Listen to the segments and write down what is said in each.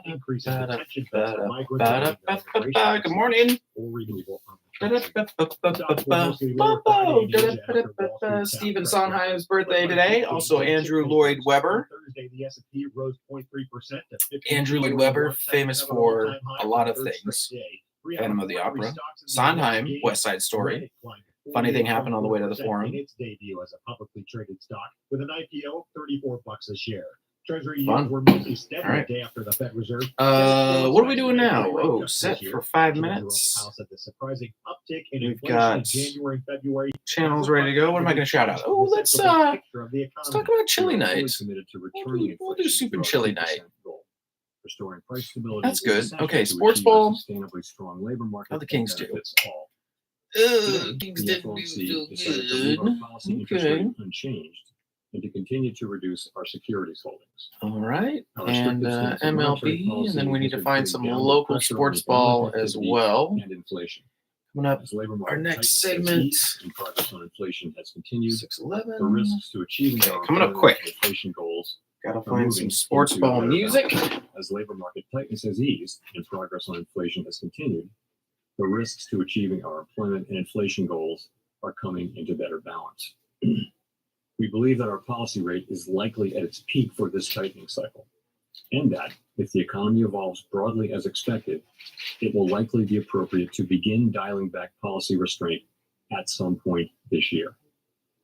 increase in detention beds for migrants Good morning. or removal from Stephen Sondheim's birthday today. Also Andrew Lloyd Webber. Thursday, the S&P rose 0.3% to Andrew Lloyd Webber, famous for a lot of things. Phantom of the Opera. Sondheim, West Side Story. Funny thing happened on the way to the forum. Its debut as a publicly traded stock with an IPO of $34 a share. Treasury Fun. yields were mostly steady All right. the day after the Fed Reserve. What are we doing now? Oh, set for 5 minutes. The surprising uptick in We've inflation got in January and February. Channels ready to go. What am I going to shout out? Oh, let's talk about Chili Night. We'll do Soup and Chili Night. Restoring price stability. That's good. Okay, Sports Bowl. How the Kings do? Kings didn't do so good. Okay. Unchanged, and to continue to reduce our securities holdings. All right. And MLB, and then we need to find some local sports ball as well. And inflation. Coming up, our next segment. Progress on inflation has continued. 611. The risks to achieving our coming up quick. Inflation goals. Gotta find some sports ball music. As labor market tightness has eased and progress on inflation has continued, the risks to achieving our employment and inflation goals are coming into better balance. We believe that our policy rate is likely at its peak for this tightening cycle, and that if the economy evolves broadly as expected, it will likely be appropriate to begin dialing back policy restraint at some point this year.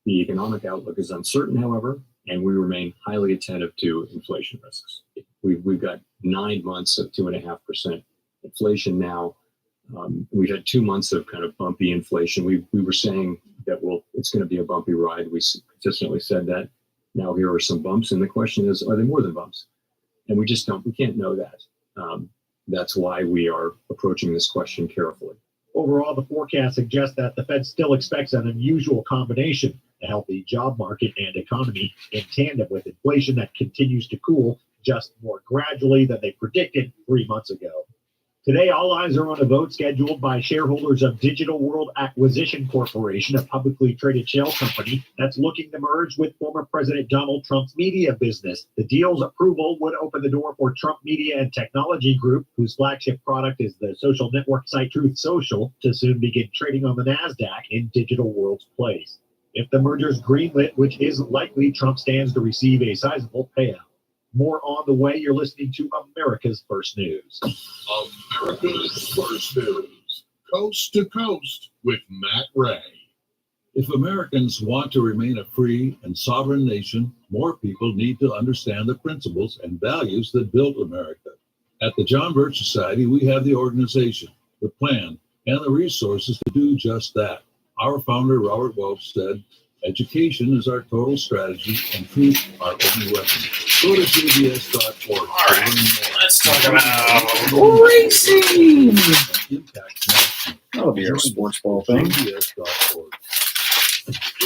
The economic outlook is uncertain, however, and we remain highly attentive to inflation risks. We've got 9 months of 2.5% inflation now. We've had 2 months of kind of bumpy inflation. We were saying that it's going to be a bumpy ride. We consistently said that. Now here are some bumps, and the question is, are they more than bumps? And we can't know that. That's why we are approaching this question carefully. Overall, the forecast suggests that the Fed still expects an unusual combination, a healthy job market and economy in tandem with inflation that continues to cool just more gradually than they predicted 3 months ago. Today, all eyes are on a vote scheduled by shareholders of Digital World Acquisition Corporation, a publicly traded shell company that's looking to merge with former President Donald Trump's media business. The deal's approval would open the door for Trump Media and Technology Group, whose flagship product is the social network site Truth Social, to soon begin trading on the NASDAQ in Digital World's place. If the merger's greenlit, which is likely, Trump stands to receive a sizable payout. More on the way. You're listening to America's First News. America's First News, coast to coast with Matt Ray. If Americans want to remain a free and sovereign nation, more people need to understand the principles and values that built America. At the John Birch Society, we have the organization, the plan, and the resources to do just that. Our founder, Robert Welch, said, education is our total strategy and truth our only weapon. Go to gbs.org. All right, let's talk about racing. That'll be our sports ball thing. gbs.org.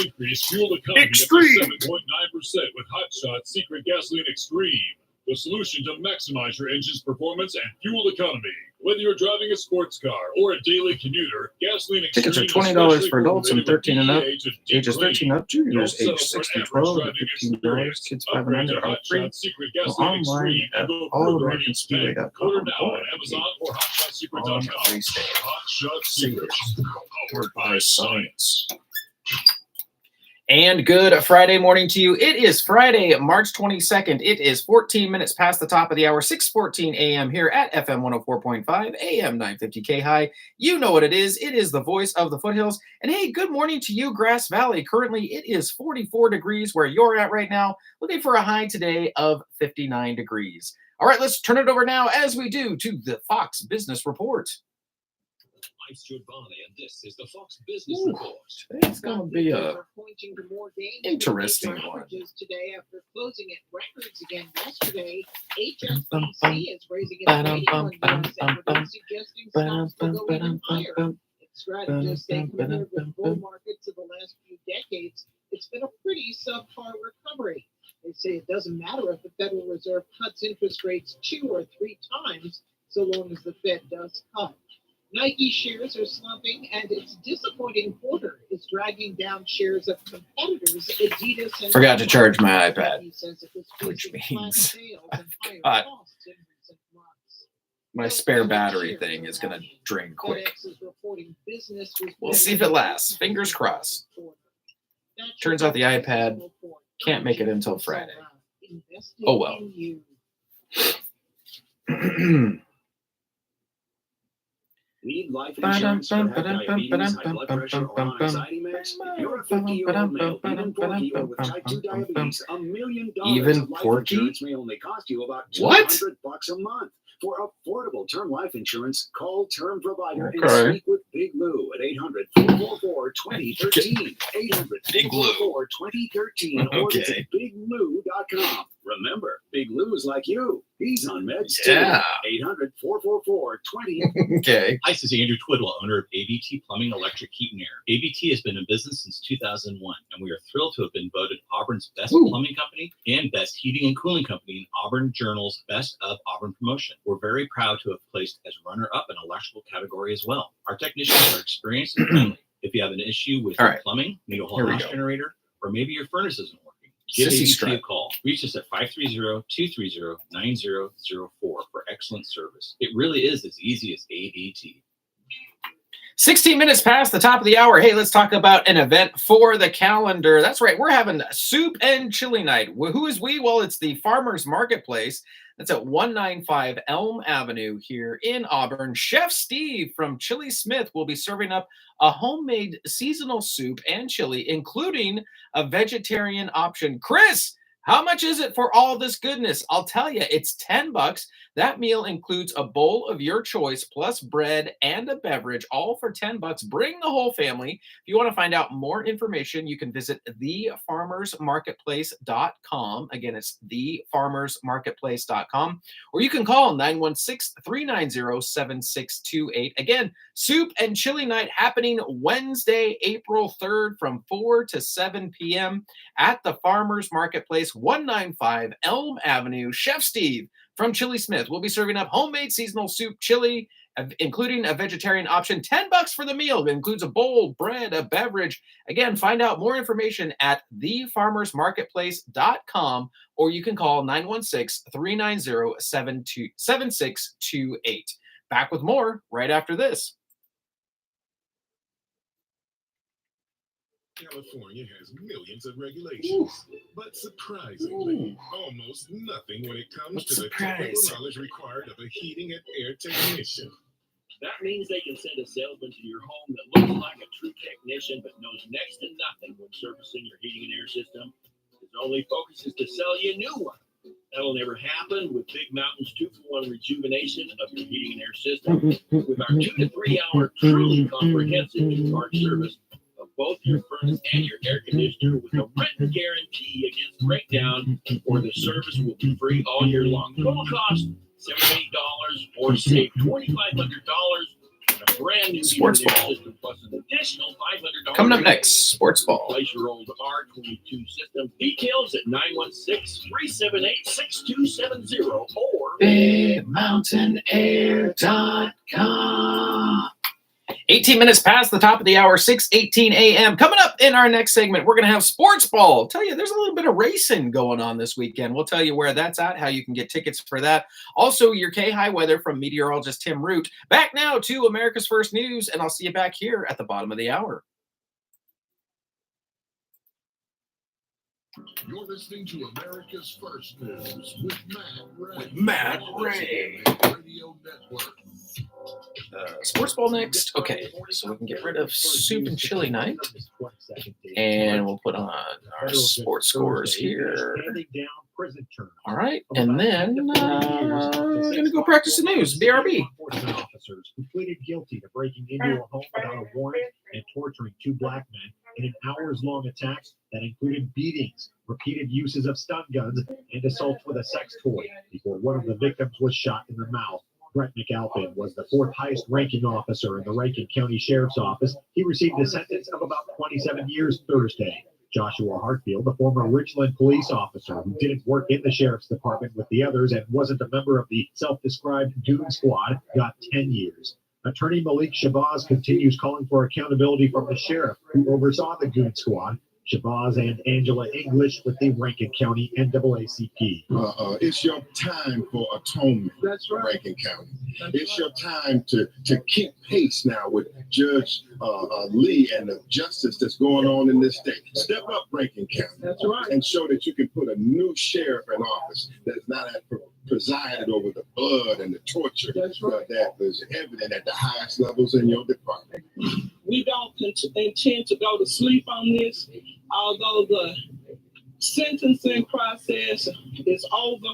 Increase fuel economy Extreme. up to 7.9% with Hot Shot Secret Gasoline Extreme, the solution to maximize your engine's performance and fuel economy. Whether you're driving a sports car or a daily commuter, Gasoline Tickets are Extreme $20 for adults and formulated 13 and up. with DHA to Ages deep 13 up, juniors Don't age settle 6 for to average 12, driving $15. experience. Kids Upgrade 500 to are Hot free. Shot Secret Go Gasoline online Extreme at and go further on each day. allamericансpeedway.com. Order now on Amazon or hotshotsecret.com. On race day. Hot Shot Secrets, powered by science. And good Friday morning to you. It is Friday, March 22nd. It is 14 minutes past the top of the hour, 6:14 a.m. here at FM 104.5, AM 950 KAHI. You know what it is. It is the voice of the foothills. And hey, good morning to you, Grass Valley. Currently, it is 44 degrees where you're at right now, looking for a high today of 59 degrees. All right, let's turn it over now, as we do, to the Fox Business Report. Life's Giovanni, and this is the Fox Business Report. It's going to be a interesting one. Today, after closing at records again yesterday, HSBC is raising its rating on U.S. equities, suggesting stocks will go even higher. Its strategists say compared with bull markets of the last few decades, it's been a pretty subpar recovery. They say it doesn't matter if the Federal Reserve cuts interest rates 2 or 3 times, so long as the Fed does cut. Nike shares are slumping, and its disappointing quarter is dragging down shares of competitors. Adidas and Forgot to charge my iPad, Nike says it was which facing flat means sales and higher got costs in recent months. My spare battery thing is going to drain quick. FedEx is reporting business was We'll see if it lasts. Fingers crossed. Turns out the iPad can't make it until Friday. Oh, well. Need life insurance or have diabetes, high blood pressure, or anxiety meds? If you're a 50-year-old male, even Porky, or with type 2 diabetes, $1 million Even of life Porky? insurance may only cost you about What? $200 a month. For affordable term life insurance, call Term Provider and Okay. speak with Big Lou at 800-444-2013. 800-444-2013 or Okay. visit biglou.com. Remember, Big Lou is like you. He's on meds Yeah. too. 800-444-20. Okay. Hi, this is Andrew Twidwell, owner of ABT Plumbing, Electric, Heat, and Air. ABT has been in business since 2001, and we are thrilled to have been voted Auburn's best Ooh. plumbing company and best heating and cooling company in Auburn Journal's Best of Auburn promotion. We're very proud to have placed as runner-up in electrical category as well. Our technicians are experienced and friendly. If you have an issue with All your right. plumbing, need a whole Here we house go. generator, or maybe your furnace isn't working, give Sissy ABT a strut. call. Reach us at 530-230-9004 for excellent service. It really is as easy as ABT. 16 minutes past the top of the hour. Hey, let's talk about an event for the calendar. That's right. We're having soup and chili night. Who is we? Well, it's the Farmers Marketplace. That's at 195 Elm Avenue here in Auburn. Chef Steve from Chili Smith will be serving up a homemade seasonal soup and chili, including a vegetarian option. Chris, how much is it for all this goodness? I'll tell you, it's $10. That meal includes a bowl of your choice, plus bread and a beverage, all for $10. Bring the whole family. If you want to find out more information, you can visit thefarmersmarketplace.com. Again, it's thefarmersmarketplace.com. Or you can call 916-390-7628. Again, soup and chili night happening Wednesday, April 3rd from 4 to 7 p.m. at the Farmers Marketplace, 195 Elm Avenue. Chef Steve from Chili Smith will be serving up homemade seasonal soup, chili, including a vegetarian option. $10 for the meal. It includes a bowl, bread, a beverage. Again, find out more information at thefarmersmarketplace.com, or you can call 916-390-7628. Back with more right after this. California has millions of regulations, but surprisingly, almost nothing when it comes to the technical knowledge required of a heating and air technician. That means they can send a salesman to your home that looks like a true technician but knows next to nothing when servicing your heating and air system. His only focus is to sell you a new one. That'll never happen with Big Mountain's 2-for-1 rejuvenation of your heating and air system. With our 2 to 3 hour truly comprehensive in-car service of both your furnace and your air conditioner with a written guarantee against breakdown, or the service will be free all year long. Total cost $78 or save $2,500 on a brand new Sports heating and air ball. system plus an additional $500. Coming up next, Sports Ball. Replace your old R22 system. Details at 916-378-6270 or BigMountainAir.com. 18 minutes past the top of the hour, 6:18 a.m. Coming up in our next segment, we're going to have Sports Ball. Tell you, there's a little bit of racing going on this weekend. We'll tell you where that's at, how you can get tickets for that. Also, your KAHI weather from meteorologist Tim Root. Back now to America's First News, and I'll see you back here at the bottom of the hour. You're listening to America's First News with Matt Ray. Matt Ray. Radio Network. Sports Ball next. Okay, so we can get rid of soup and chili night, and we'll put on our sports scores here. All right, and then we're going to go practice the news. BRB. Enforcement officers who pleaded guilty to breaking into a home without a warrant and torturing 2 black men in an hours-long attack that included beatings, repeated uses of stun guns, and assaults with a sex toy before one of the victims was shot in the mouth. Brett McAlpin was the 4th highest ranking officer in the Rankin County Sheriff's Office. He received a sentence of about 27 years Thursday. Joshua Hartfield, the former Richland police officer who didn't work in the sheriff's department with the others and wasn't a member of the self-described Goon Squad, got 10 years. Attorney Malik Shabazz continues calling for accountability from the sheriff who oversaw the Goon Squad. Shabazz and Angela English with the Rankin County NAACP. It's your time for atonement. That's right. Rankin County. It's your time to keep pace now with Judge Lee and the justice that's going on in this state. Step up, Rankin County. That's right. And show that you can put a new sheriff in office that's not presided over the blood and the torture that was evident at the highest levels in your department. We don't intend to go to sleep on this, although the sentencing process is over.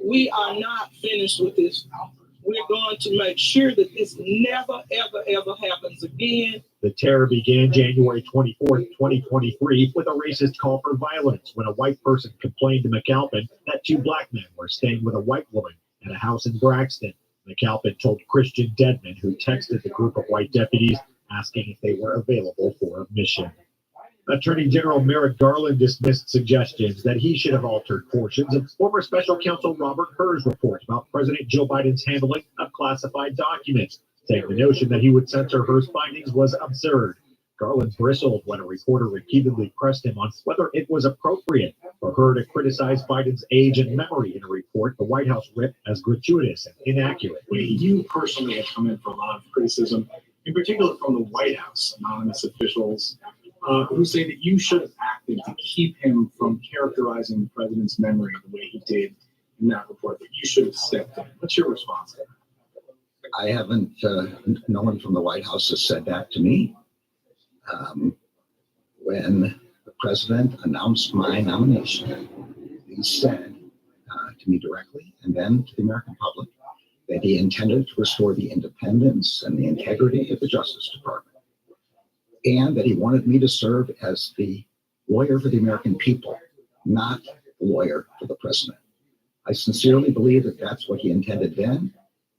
We are not finished with this. We're going to make sure that this never, ever, ever happens again. The terror began January 24th, 2023, with a racist call for violence when a white person complained to McAlpin that two black men were staying with a white woman at a house in Braxton. McAlpin told Christian Dedman, who texted the group of white deputies, asking if they were available for a mission. Attorney General Merrick Garland dismissed suggestions that he should have altered portions of former special counsel Robert Hur's report about President Joe Biden's handling of classified documents, saying the notion that he would censor Hur's findings was absurd. Garland bristled when a reporter repeatedly pressed him on whether it was appropriate for Hur to criticize Biden's age and memory in a report the White House ripped as gratuitous and inaccurate. You personally have come in for a lot of criticism, in particular from the White House, anonymous officials, who say that you should have acted to keep him from characterizing the president's memory the way he did in that report, that you should have stepped in. What's your response to that? I haven't, no one from the White House has said that to me. When the president announced my nomination, he said to me directly and then to the American public that he intended to restore the independence and the integrity of the Justice Department, and that he wanted me to serve as the lawyer for the American people, not the lawyer for the president. I sincerely believe that that's what he intended then,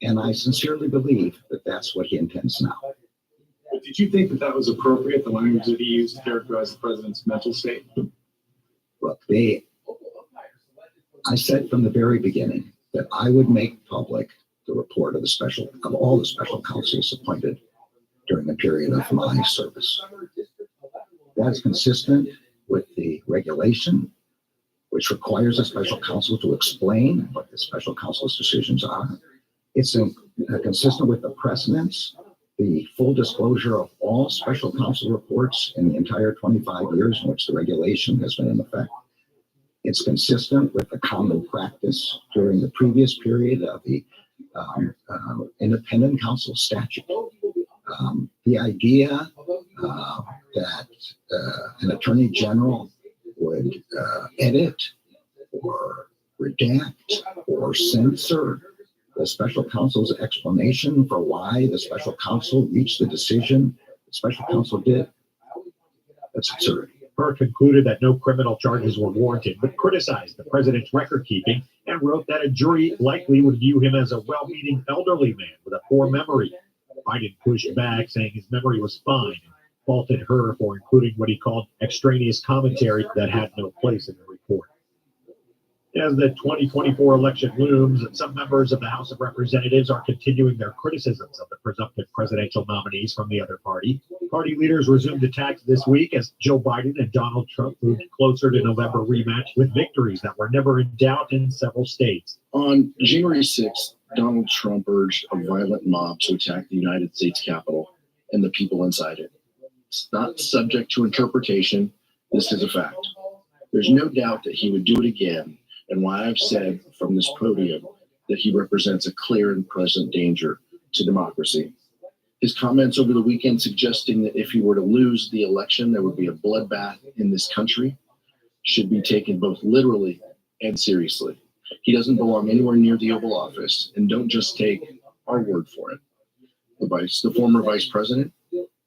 and I sincerely believe that that's what he intends now. But did you think that that was appropriate, the language that he used to characterize the president's mental state? Look, I said from the very beginning that I would make public the report of all the special counsels appointed during the period of my service. That's consistent with the regulation, which requires a special counsel to explain what the special counsel's decisions are. It's consistent with the precedents, the full disclosure of all special counsel reports in the entire 25 years in which the regulation has been in effect. It's consistent with the common practice during the previous period of the independent counsel statute. The idea that an attorney general would edit or redact or censor the special counsel's explanation for why the special counsel reached the decision the special counsel did, that's absurd. Hur concluded that no criminal charges were warranted, but criticized the president's record keeping and wrote that a jury likely would view him as a well-meaning elderly man with a poor memory. Biden pushed back, saying his memory was fine, and faulted Hur for including what he called extraneous commentary that had no place in the report. As the 2024 election looms, some members of the House of Representatives are continuing their criticisms of the presumptive presidential nominees from the other party. Party leaders resumed attacks this week as Joe Biden and Donald Trump moved closer to November rematch with victories that were never in doubt in several states. On January 6th, Donald Trump urged a violent mob to attack the United States Capitol and the people inside it. It's not subject to interpretation. This is a fact. There's no doubt that he would do it again, and why I've said from this podium that he represents a clear and present danger to democracy. His comments over the weekend suggesting that if he were to lose the election, there would be a bloodbath in this country should be taken both literally and seriously. He doesn't belong anywhere near the Oval Office, and don't just take our word for it. The former vice president,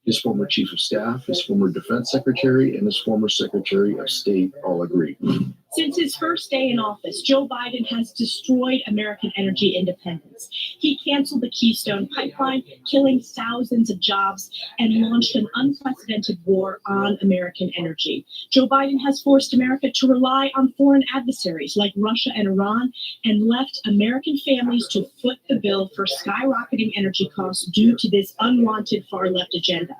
his former chief of staff, his former defense secretary, and his former secretary of state all agree. Since his first day in office, Joe Biden has destroyed American energy independence. He canceled the Keystone Pipeline, killing thousands of jobs, and launched an unprecedented war on American energy. Joe Biden has forced America to rely on foreign adversaries like Russia and Iran, and left American families to foot the bill for skyrocketing energy costs due to this unwanted far-left agenda.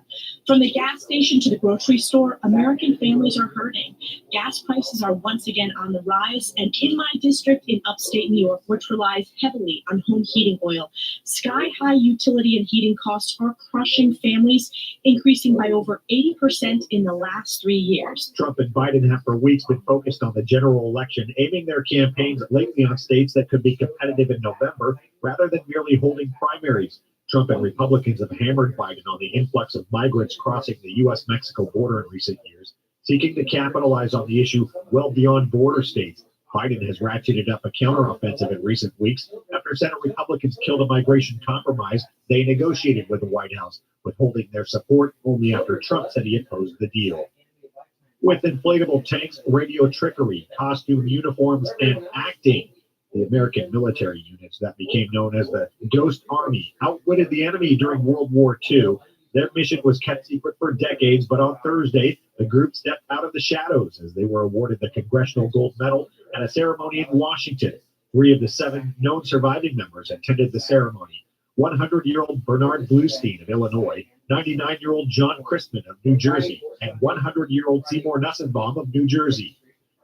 From the gas station to the grocery store, American families are hurting. Gas prices are once again again on the rise. And in my district in upstate New York, which relies heavily on home heating oil, sky-high utility and heating costs are crushing families, increasing by over 80% in the last 3 years. Trump and Biden have for weeks been focused on the general election, aiming their campaigns lately on states that could be competitive in November rather than merely holding primaries. Trump and Republicans have hammered Biden on the influx of migrants crossing the U.S.-Mexico border in recent years, seeking to capitalize on the issue well beyond border states. Biden has ratcheted up a counteroffensive in recent weeks after Senate Republicans killed a migration compromise they negotiated with the White House, withholding their support only after Trump said he opposed the deal. With inflatable tanks, radio trickery, costume uniforms, and acting, the American military units that became known as the Ghost Army outwitted the enemy during World War II. Their mission was kept secret for decades, but on Thursday, the group stepped out of the shadows as they were awarded the Congressional Gold Medal at a ceremony in Washington. 3 of the 7 known surviving members attended the ceremony. 100-year-old Bernard Bluestein of Illinois, 99-year-old John Christman of New Jersey, and 100-year-old Seymour Nussenbaum of New Jersey.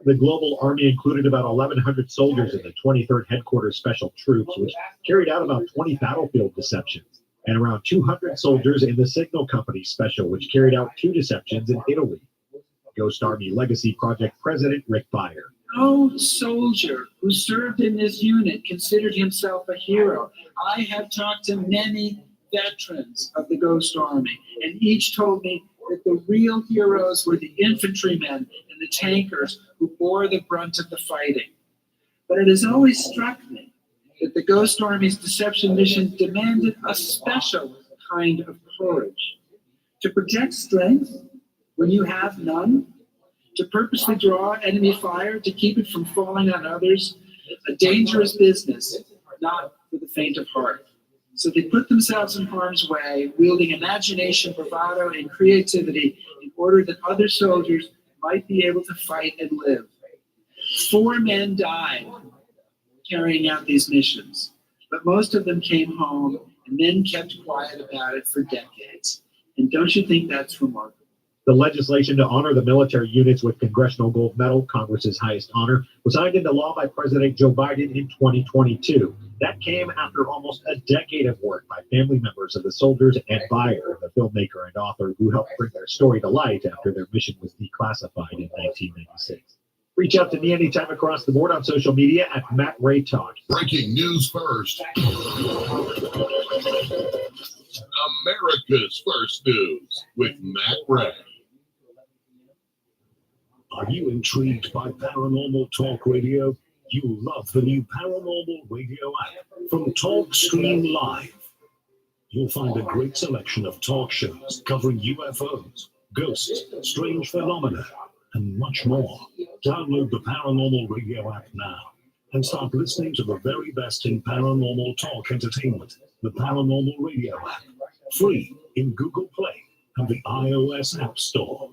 The Global Army included about 1,100 soldiers in the 23rd Headquarters Special Troops, which carried out about 20 battlefield deceptions, and around 200 soldiers in the Signal Company Special, which carried out 2 deceptions in Italy. Ghost Army Legacy Project President Rick Beyer. No soldier who served in this unit considered himself a hero. I have talked to many veterans of the Ghost Army, and each told me that the real heroes were the infantrymen and the tankers who bore the brunt of the fighting. But it has always struck me that the Ghost Army's deception mission demanded a special kind of courage. To project strength when you have none, to purposely draw enemy fire to keep it from falling on others, a dangerous business, not for the faint of heart. So they put themselves in harm's way, wielding imagination, bravado, and creativity in order that other soldiers might be able to fight and live. 4 men died carrying out these missions, but most of them came home and then kept quiet about it for decades. And don't you think that's remarkable? The legislation to honor the military units with Congressional Gold Medal, Congress's highest honor, was signed into law by President Joe Biden in 2022. That came after almost a decade of work by family members of the soldiers and Beyer, the filmmaker and author who helped bring their story to light after their mission was declassified in 1996. Reach out to me anytime across the board on social media at Matt Ray Talk. Breaking news first. America's First News with Matt Ray. Are you intrigued by paranormal talk radio? You love the new Paranormal Radio app from TalkStream Live. You'll find a great selection of talk shows covering UFOs, ghosts, strange phenomena, and much more. Download the Paranormal Radio app now and start listening to the very best in paranormal talk entertainment. The Paranormal Radio app, free in Google Play and the iOS App Store.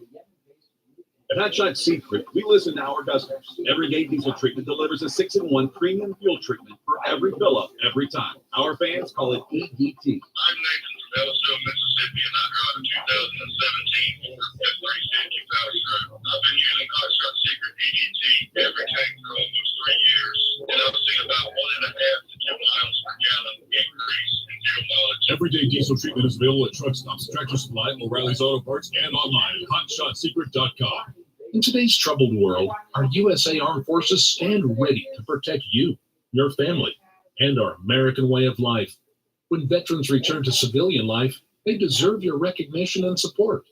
At Hotshot Secret, we listen to our customers. Everyday Diesel Treatment delivers a 6-in-1 premium fuel treatment for every fill-up, every time. Our fans call it EDT. I'm Nathan from Ellisville, Mississippi, and I drive a 2017 Ford F-350 Valley Road. I've been using Hotshot Secret EDT every tank for almost 3 years, and I've seen about 1.5 to 2 miles per gallon increase in fuel mileage. Everyday Diesel Treatment is available at truck stops, Tractor Supply, O'Reilly's Auto Parts, and online at HotShotSecret.com. In today's troubled world, our USA Armed Forces stand ready to protect you, your family, and our American way of life. When veterans return to civilian life, they deserve your recognition and support.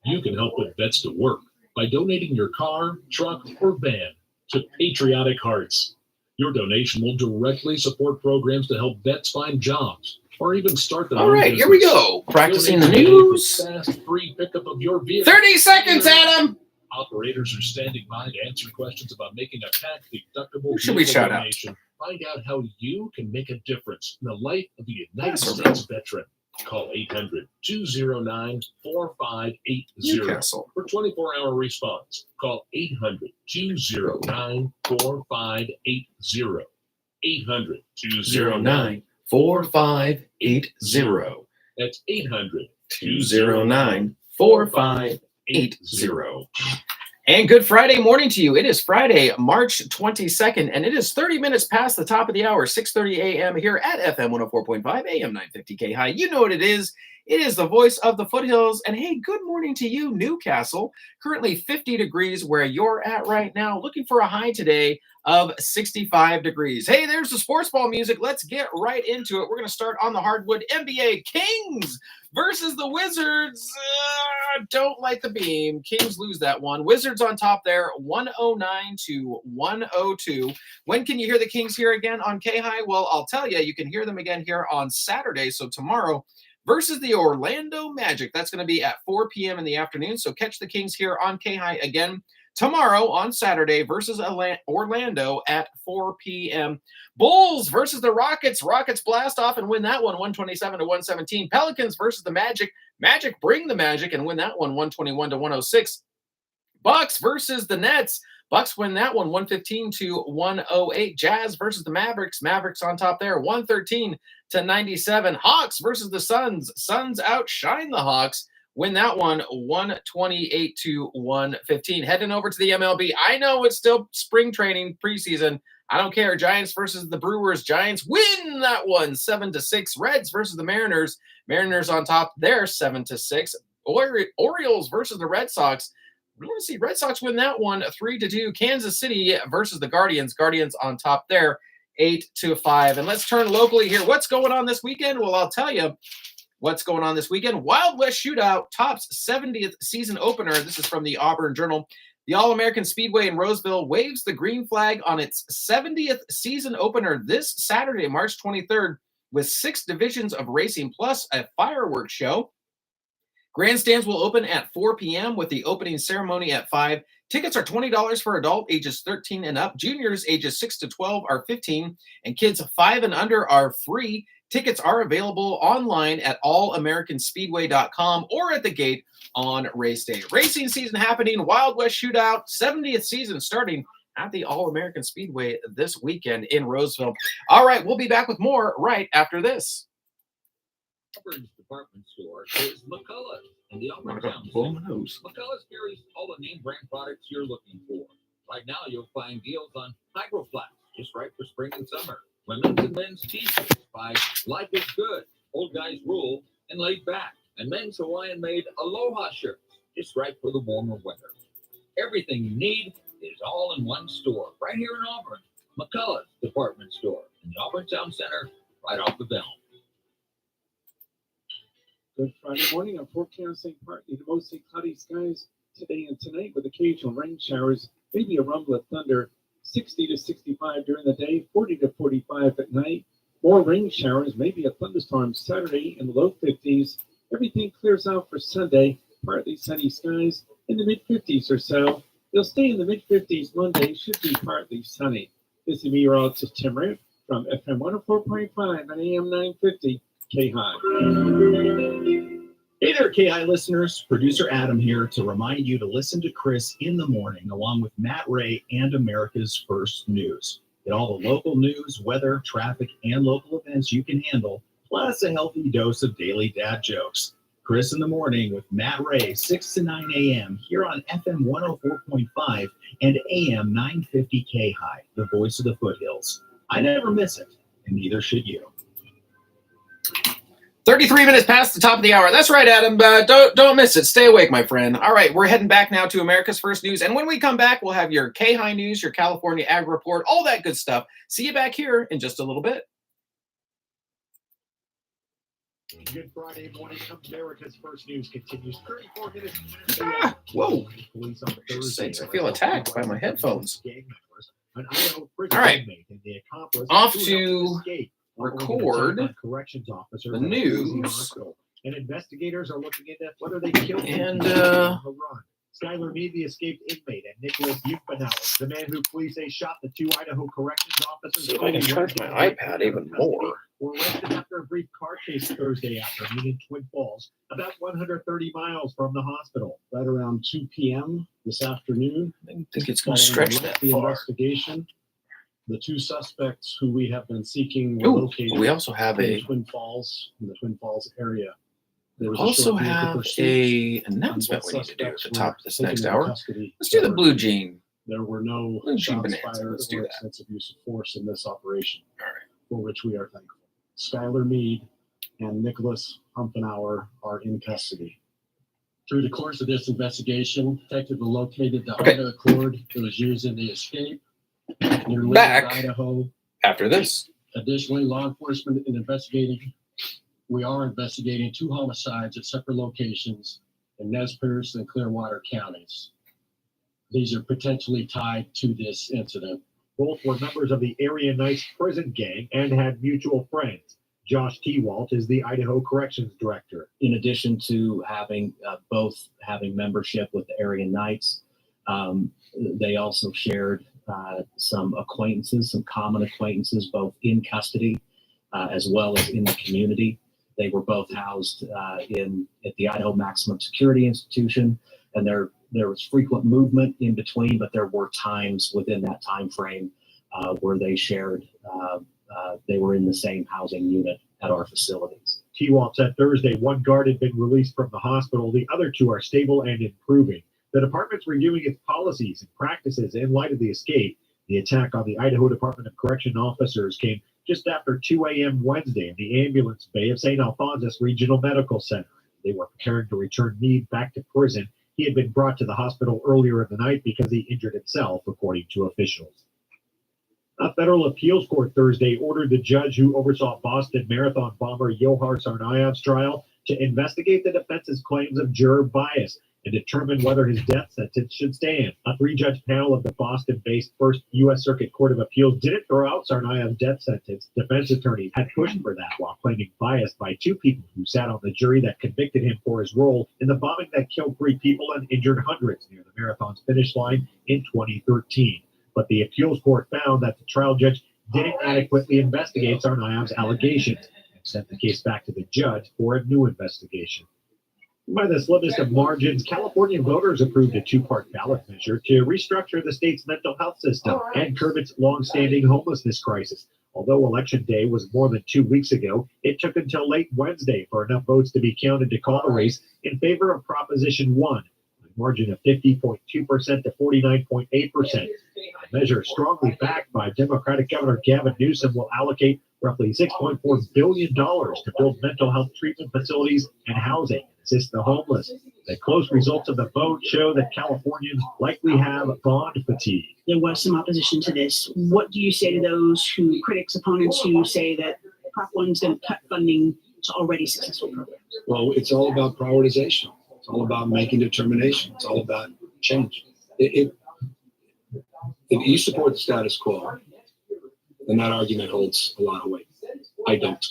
You can help put vets to work by donating your car, truck, or van to Patriotic Hearts. Your donation will directly support programs to help vets find jobs or even start their All own right, business. here we go. Practicing the Donate today for news. Fast, free pickup of your vehicle. 30 seconds, Adam. Operators are standing by to answer questions about making a tax-deductible Who should we vehicle shout out? donation. Find out how you can make a difference in the life of the United That's States veteran. Call 800-209-4580 Newcastle. for 24-hour response. Call 800-209-4580. 800-209. 4580. That's 800-209. 209 4580. And good Friday morning to you. It is Friday, March 22nd, and it is 30 minutes past the top of the hour, 6:30 a.m. here at FM 104.5, AM 950 KAHI. You know what it is. It is the voice of the foothills. And hey, good morning to you, Newcastle. Currently 50 degrees where you're at right now. Looking for a high today of 65 degrees. Hey, there's the sports ball music. Let's get right into it. We're going to start on the hardwood. NBA Kings versus the Wizards. Don't light the beam. Kings lose that one. Wizards on top there, 109 to 102. When can you hear the Kings here again on KAHI? Well, I'll tell you, you can hear them again here on Saturday. So tomorrow versus the Orlando Magic. That's going to be at 4 p.m. in the afternoon. So catch the Kings here on KAHI again tomorrow on Saturday versus Orlando at 4 p.m. Bulls versus the Rockets. Rockets blast off and win that one 127 to 117. Pelicans versus the Magic. Magic bring the Magic and win that one 121 to 106. Bucks versus the Nets. Bucks win that one 115 to 108. Jazz versus the Mavericks. Mavericks on top there 113 to 97. Hawks versus the Suns. Suns outshine the Hawks. Win that one 128 to 115. Heading over to the MLB. I know it's still spring training preseason. I don't care. Giants versus the Brewers. Giants win that one 7-6. Reds versus the Mariners. Mariners on top there 7-6. Orioles versus the Red Sox. Let's see. Red Sox win that one 3-2. Kansas City versus the Guardians. Guardians on top there 8-5. And let's turn locally here. What's going on this weekend? Well, I'll tell you what's going on this weekend. Wild West Shootout tops 70th season opener. This is from the Auburn Journal. The All-American Speedway in Roseville waves the green flag on its 70th season opener this Saturday, March 23rd, with 6 divisions of racing plus a fireworks show. Grandstands will open at 4 p.m. with the opening ceremony at 5. Tickets are $20 for adult ages 13 and up. Juniors ages 6 to 12 are 15, and kids 5 and under are free. Tickets are available online at allamericanspeedway.com or at the gate on race day. Racing season happening, Wild West Shootout, 70th season starting at the All-American Speedway this weekend in Roseville. All right, we'll be back with more right after this. Auburn's department store is McCullough in the Auburn Town. McCullough carries all the name brand products you're looking for. Right now, you'll find deals on Hydro Flask, just right for spring and summer. Women's and men's t-shirts by Life is Good, Old Guys Rule, and Laid Back. And men's Hawaiian-made Aloha shirts, just right for the warmer weather. Everything you need is all in one store, right here in Auburn. McCullough's department store in the Auburn Town Center, right off the Elm. Good Friday morning. I'm forecasting partly to mostly cloudy skies today and tonight with occasional rain showers, maybe a rumble of thunder. 60 to 65 during the day, 40 to 45 at night. More rain showers, maybe a thunderstorm Saturday in the low 50s. Everything clears out for Sunday, partly sunny skies in the mid-50s or so. It'll stay in the mid-50s Monday, should be partly sunny. This is meteorologist Tim Riff from FM 104.5 and AM 950 KAHI. Hey there, KAHI listeners. Producer Adam here to remind you to listen to Chris in the morning along with Matt Ray and America's First News. Get all the local news, weather, traffic, and local events you can handle, plus a healthy dose of daily dad jokes. Chris in the morning with Matt Ray, 6 to 9 a.m. here on FM 104.5 and AM 950 KAHI, the voice of the foothills. I never miss it, and neither should you. 33 minutes past the top of the hour. That's right, Adam. Don't miss it. Stay awake, my friend. All right, we're heading back now to America's First News. And when we come back, we'll have your KAHI News, your California Ag Report, all that good stuff. See you back here in just a little bit. Good Friday morning. America's First News continues 34 minutes. Whoa. Police on Thursday. Sakes, I feel attacked by my headphones. An Idaho prison All right. inmate and the accomplice Off who to helped escape record on corrections officer the at a Boise news. hospital. And investigators are looking into whether they killed him And, on the run. Skylar Mead, the escaped inmate, and Nicholas Eubanauer, the man who police say shot the 2 Idaho corrections officers. See if I can charge my iPad even more. Were arrested after a brief car chase Thursday afternoon in Twin Falls, about 130 miles from the hospital. Right around 2 p.m. this afternoon. I don't think it's going to stretch that the far. investigation. The 2 suspects who we have been seeking were Ooh, located we also have in a Twin Falls, in the Twin Falls area. There was Also short vehicle have pursuit a on announcement both we need to do at suspects the were top of this taken next into hour. custody. Let's do the blue jean. There were no Blue jean shots bonanza. fired Let's do or that. extensive use of force in this operation, All right. for which we are thankful. Skylar Mead and Nicholas Humpenauer are in custody. Through the course of this investigation, detectives located the Honda Accord that was used in the escape near Lincoln, Back Idaho. after this. Additionally, law enforcement we are investigating 2 homicides at separate locations in Nez Perce and Clearwater counties. These are potentially tied to this incident. Both were members of the Area Nice prison gang and had mutual friends. Josh Tewalt is the Idaho Corrections Director. In addition to having both having membership with the Area Knights, they also shared some acquaintances, some common acquaintances, both in custody as well as in the community. They were both housed at the Idaho Maximum Security Institution, and there was frequent movement in between, but there were times within that time frame where they shared. They were in the same housing unit at our facilities. Tewalt said Thursday one guard had been released from the hospital. The other 2 are stable and improving. The department's reviewing its policies and practices in light of the escape. The attack on the Idaho Department of Correction officers came just after 2 a.m. Wednesday in the ambulance bay of St. Alphonsus Regional Medical Center. They were preparing to return Meade back to prison. He had been brought to the hospital earlier in the night because he injured himself, according to officials. A federal appeals court Thursday ordered the judge who oversaw Boston Marathon bomber Yohar Tsarnaev's trial to investigate the defense's claims of juror bias and determine whether his death sentence should stand. A 3-judge panel of the Boston-based First U.S. Circuit Court of Appeals didn't throw out Tsarnaev's death sentence. Defense attorneys had pushed for that while claiming bias by 2 people who sat on the jury that convicted him for his role in the bombing that killed 3 people and injured hundreds near the marathon's finish line in 2013. But the appeals court found that the trial judge didn't adequately investigate Tsarnaev's allegations and sent the case back to the judge for a new investigation. By the slimmest of margins, California voters approved a 2-part ballot measure to restructure the state's mental health system and curb its long-standing homelessness crisis. Although Election Day was more than 2 weeks ago, it took until late Wednesday for enough votes to be counted to call the race in favor of Proposition 1, a margin of 50.2% to 49.8%. A measure strongly backed by Democratic Governor Gavin Newsom will allocate roughly $6.4 billion to build mental health treatment facilities and housing and assist the homeless. The close results of the vote show that Californians likely have bond fatigue. There was some opposition to this. What do you say to those critics, opponents who say that Prop 1 is going to cut funding to already successful programs? Well, it's all about prioritization. It's all about making determination. It's all about change. If you support the status quo, then that argument holds a lot of weight. I don't.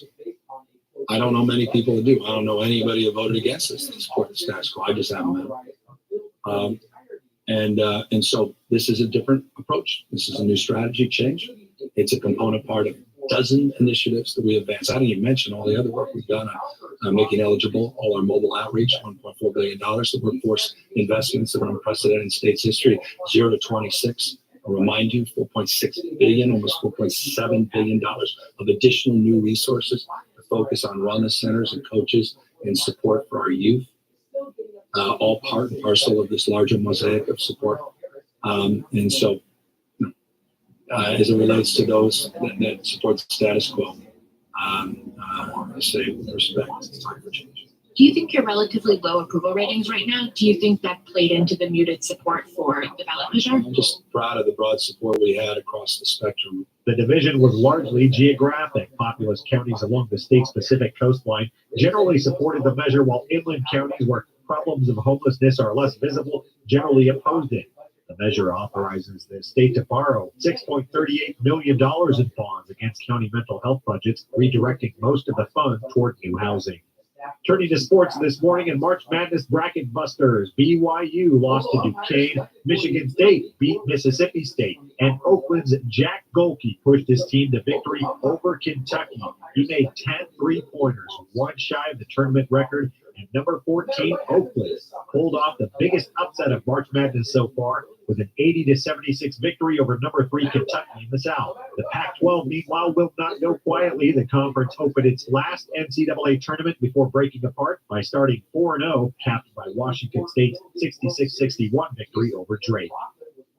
I don't know many people that do. I don't know anybody that voted against this to support the status quo. I just haven't met them. And so this is a different approach. This is a new strategy change. It's a component part of a dozen initiatives that we advance. I didn't even mention all the other work we've done on making eligible all our mobile outreach, $1.4 billion, the workforce investments that are unprecedented in state's history, 0 to 26. I'll remind you, $4.6 billion, almost $4.7 billion of additional new resources to focus on wellness centers and coaches and support for our youth, all part and parcel of this larger mosaic of support. And so, as it relates to those that support the status quo, I say with respect, it's time for change. Do you think your relatively low approval ratings right now, do you think that played into the muted support for the ballot measure? I'm just proud of the broad support we had across the spectrum. The division was largely geographic. Populous counties along the state's Pacific coastline generally supported the measure, while inland counties where problems of homelessness are less visible generally opposed it. The measure authorizes the state to borrow $6.38 million in bonds against county mental health budgets, redirecting most of the fund toward new housing. Turning to sports this morning in March Madness bracket busters, BYU lost to Duquesne, Michigan State beat Mississippi State, and Oakland's Jack Golke pushed his team to victory over Kentucky. He made 10 3-pointers, one shy of the tournament record, and number 14, Oakland, pulled off the biggest upset of March Madness so far. with an 80-76 victory over number 3 Kentucky in the South. The Pac-12, meanwhile, will not go quietly. The conference opened its last NCAA tournament before breaking apart by starting 4-0, capped by Washington State's 66-61 victory over Drake.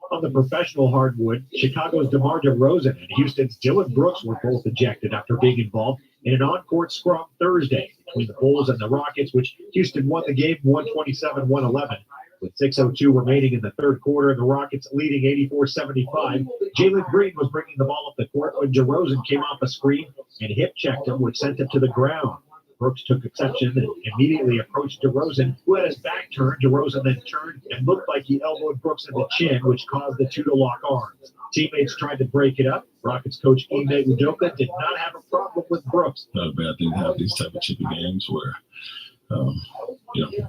On the professional hardwood, Chicago's DeMar DeRozan and Houston's Dylan Brooks were both ejected after being involved in an on-court scrum Thursday between the Bulls and the Rockets, which Houston won the game 127-111. With 6:02 remaining in the third quarter, the Rockets leading 84-75. Jalen Green was bringing the ball up the court when DeRozan came off a screen and hip-checked him, which sent him to the ground. Brooks took exception and immediately approached DeRozan, who had his back turned. DeRozan then turned and looked like he elbowed Brooks in the chin, which caused the two to lock arms. Teammates tried to break it up. Rockets coach Ime Udoka did not have a problem with Brooks. Not a bad thing to have these type of chippy games where,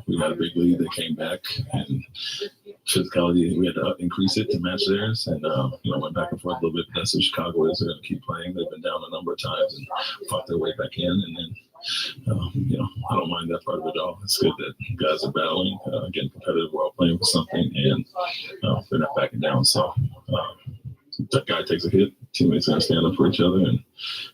we got a big lead that came back, and physicality, we had to increase it to match theirs, and went back and forth a little bit. That's what Chicago is. They're going to keep playing. They've been down a number of times and fought their way back in, and then I don't mind that part of it all. It's good that guys are battling, getting competitive while playing for something, and they're not backing down. So that guy takes a hit, teammates are going to stand up for each other, and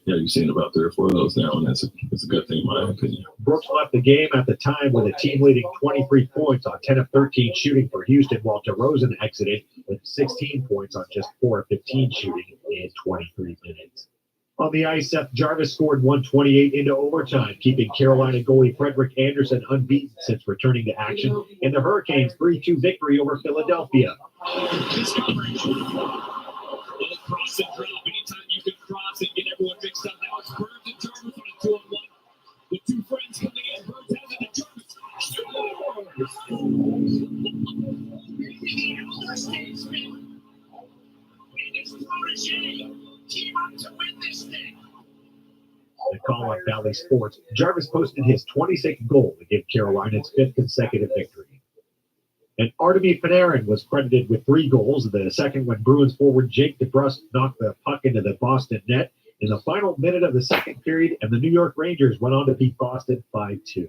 you've seen about 3 or 4 of those now, and it's a good thing in my opinion. Brooks left the game at the time with a team leading 23 points on 10 of 13 shooting for Houston, while DeRozan exited with 16 points on just 4 of 15 shooting in 23 minutes. On the ice, Seth Jarvis scored 128 into overtime, keeping Carolina goalie Frederick Anderson unbeaten since returning to action in the Hurricanes' 3-2 victory over Philadelphia. This coverage. Little cross and drop. Anytime you can cross and get everyone mixed up. Now it's Burns and Jarvis on a 2-on-1. The two friends coming in. Burns has it to Jarvis. The call on Valley Sports, Jarvis posted his 26th goal to give Carolina its 5th consecutive victory. And Artemi Panarin was credited with 3 goals, the second when Bruins forward Jake DeBrusk knocked the puck into the Boston net in the final minute of the second period, and the New York Rangers went on to beat Boston 5-2.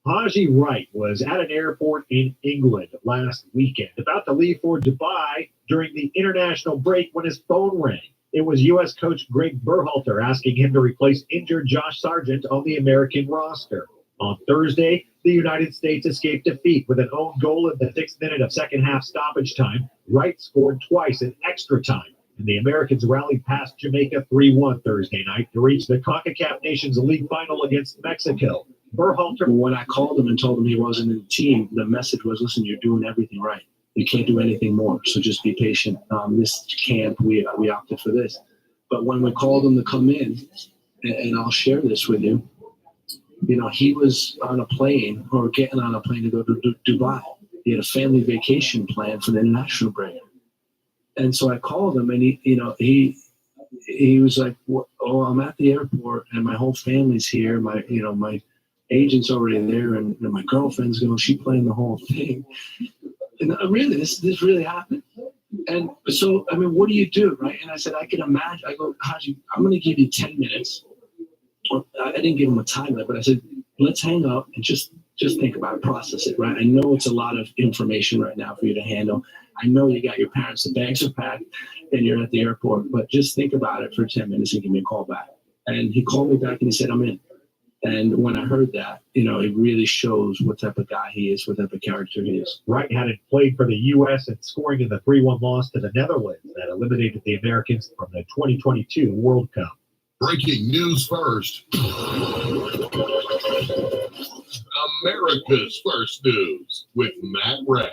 Haji Wright was at an airport in England last weekend, about to leave for Dubai during the international break when his phone rang. It was U.S. coach Greg Berhalter asking him to replace injured Josh Sargent on the American roster. On Thursday, the United States escaped defeat with an own goal in the 6th minute of second-half stoppage time. Wright scored twice in extra time, and the Americans rallied past Jamaica 3-1 Thursday night to reach the CONCACAF Nations League final against Mexico. Berhalter. When I called him and told him he wasn't in the team, the message was, listen, you're doing everything right. You can't do anything more, so just be patient. This camp, we opted for this. But when we called him to come in, and I'll share this with you, he was on a plane or getting on a plane to go to Dubai. He had a family vacation plan for the international break. And so I called him, and he was like, "Oh, I'm at the airport, and my whole family's here. My agent's already there, and my girlfriend's she playing the whole thing." And really, this really happened. And so, what do you do, right? And I said, I can imagine. I go, Haji, I'm going to give you 10 minutes. I didn't give him a time limit, but I said, let's hang up and just think about it, process it, right? I know it's a lot of information right now for you to handle. I know you got your parents, the bags are packed, and you're at the airport, but just think about it for 10 minutes and give me a call back. And he called me back and he said, I'm in. And when I heard that, it really shows what type of guy he is, what type of character he is. Wright hadn't played for the U.S. and scoring in the 3-1 loss to the Netherlands that eliminated the Americans from the 2022 World Cup. Breaking news first. America's First News with Matt Ray.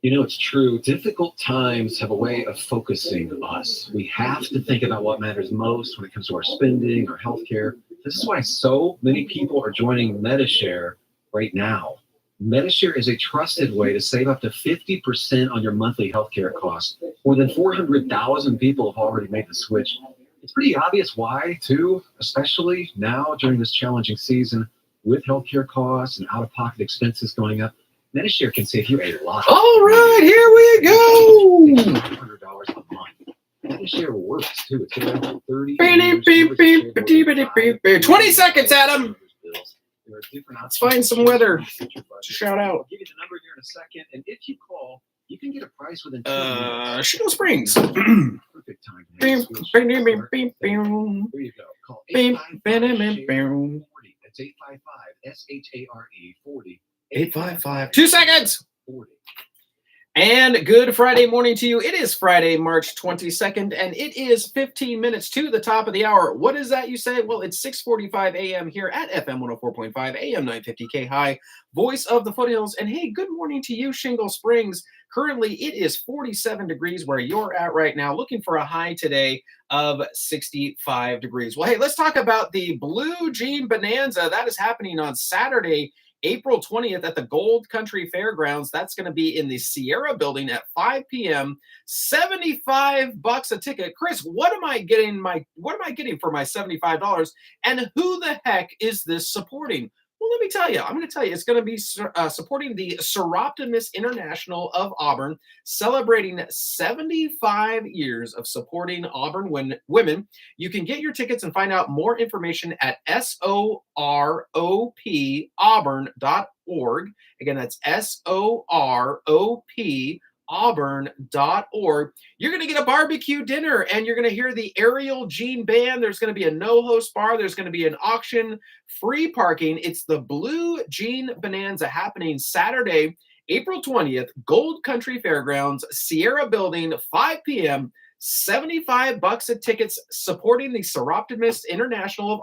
It's true. Difficult times have a way of focusing us. We have to think about what matters most when it comes to our spending, our healthcare. This is why so many people are joining MediShare right now. MediShare is a trusted way to save up to 50% on your monthly healthcare costs. More than 400,000 people have already made the switch. It's pretty obvious why, too, especially now during this challenging season with healthcare costs and out-of-pocket expenses going up. MediShare can save you a lot. All right, here we go. $200 a month. MediShare works, too. It's been around for 30 years. 20 seconds, Adam. Let's find some weather to shout out. I'll give you the number here in a a second. And if you call, you can get a price within 2 minutes. Shingle Springs. Perfect time to make a switch. There you go. Call 855-SHARE-40. That's 855-SHARE-40. 855. 2 seconds. 40. And good Friday morning to you. It is Friday, March 22nd, and it is 15 minutes to the top of the hour. What is that, you say? Well, it's 6:45 a.m. here at FM 104.5, AM 950 KAHI, voice of the foothills. And hey, good morning to you, Shingle Springs. Currently, it is 47 degrees where you're at right now, looking for a high today of 65 degrees. Well, hey, let's talk about the Blue Jean Bonanza. That is happening on Saturday, April 20th at the Gold Country Fairgrounds. That's going to be in the Sierra Building at 5 p.m. $75 a ticket. Chris, what am I getting for my $75? And who the heck is this supporting? Well, let me tell you. I'm going to tell you. It's going to be supporting the Seroptimus International of Auburn, celebrating 75 years of supporting Auburn women. You can get your tickets and find out more information at SOROPauburn.org. Again, that's SOROPauburn.org. You're going to get a barbecue dinner, and you're going to hear the Ariel Jean Band. There's going to be a no-host bar. There's going to be an auction, free parking. It's the Blue Jean Bonanza happening Saturday, April 20th, Gold Country Fairgrounds, Sierra Building, 5 p.m., $75 a tickets, supporting the Seroptimus International of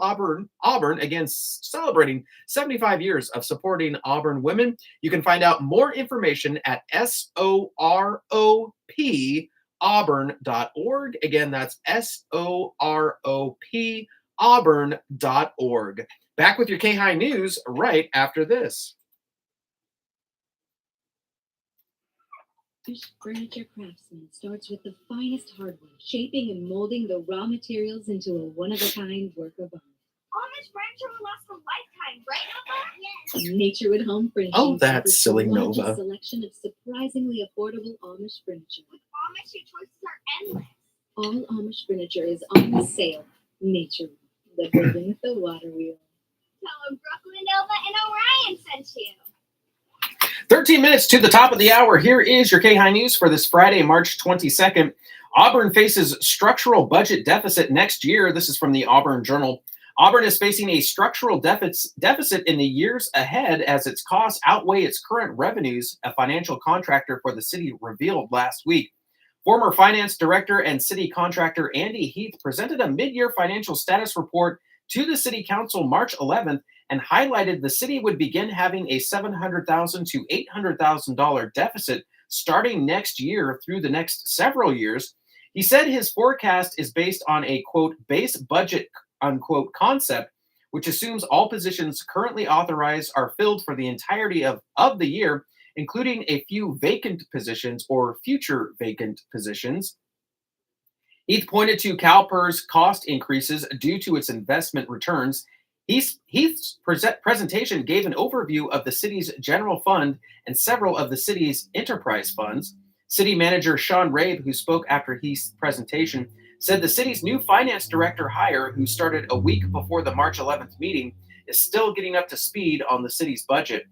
Auburn, again, celebrating 75 years of supporting Auburn women. You can find out more information at SOROPauburn.org. Again, that's SOROPauburn.org. Back with your KAHI News right after this. Amish furniture craftsman starts with the finest hardware, shaping and molding the raw materials into a one-of-a-kind work of art. Amish furniture will last a lifetime, right, Nova? Yes. Naturewood Home Furnishings. Oh, that's offers silly, the largest Nova. selection of surprisingly affordable Amish furniture. With Amish, your choices are endless. All Amish furniture is on sale. Naturewood, the building with the water wheel. Tell them Brooklyn, Nova, and Orion sent you. 13 minutes to the top of the hour. Here is your KAHI News for this Friday, March 22nd. Auburn faces structural budget deficit next year. This is from the Auburn Journal. Auburn is facing a structural deficit in the years ahead as its costs outweigh its current revenues, a financial contractor for the city revealed last week. Former finance director and city contractor Andy Heath presented a mid-year financial status report to the city council March 11th and highlighted the city would begin having a $700,000 to $800,000 deficit starting next year through the next several years. He said his forecast is based on a, quote, base budget, unquote, concept, which assumes all positions currently authorized are filled for the entirety of the year, including a few vacant positions or future vacant positions. Heath pointed to CalPERS cost increases due to its investment returns. Heath's presentation gave an overview of the city's general fund and several of the city's enterprise funds. City manager Sean Rabe, who spoke after Heath's presentation, said the city's new finance director hire, who started a week before the March 11th meeting, is still getting up to speed on the city's budget.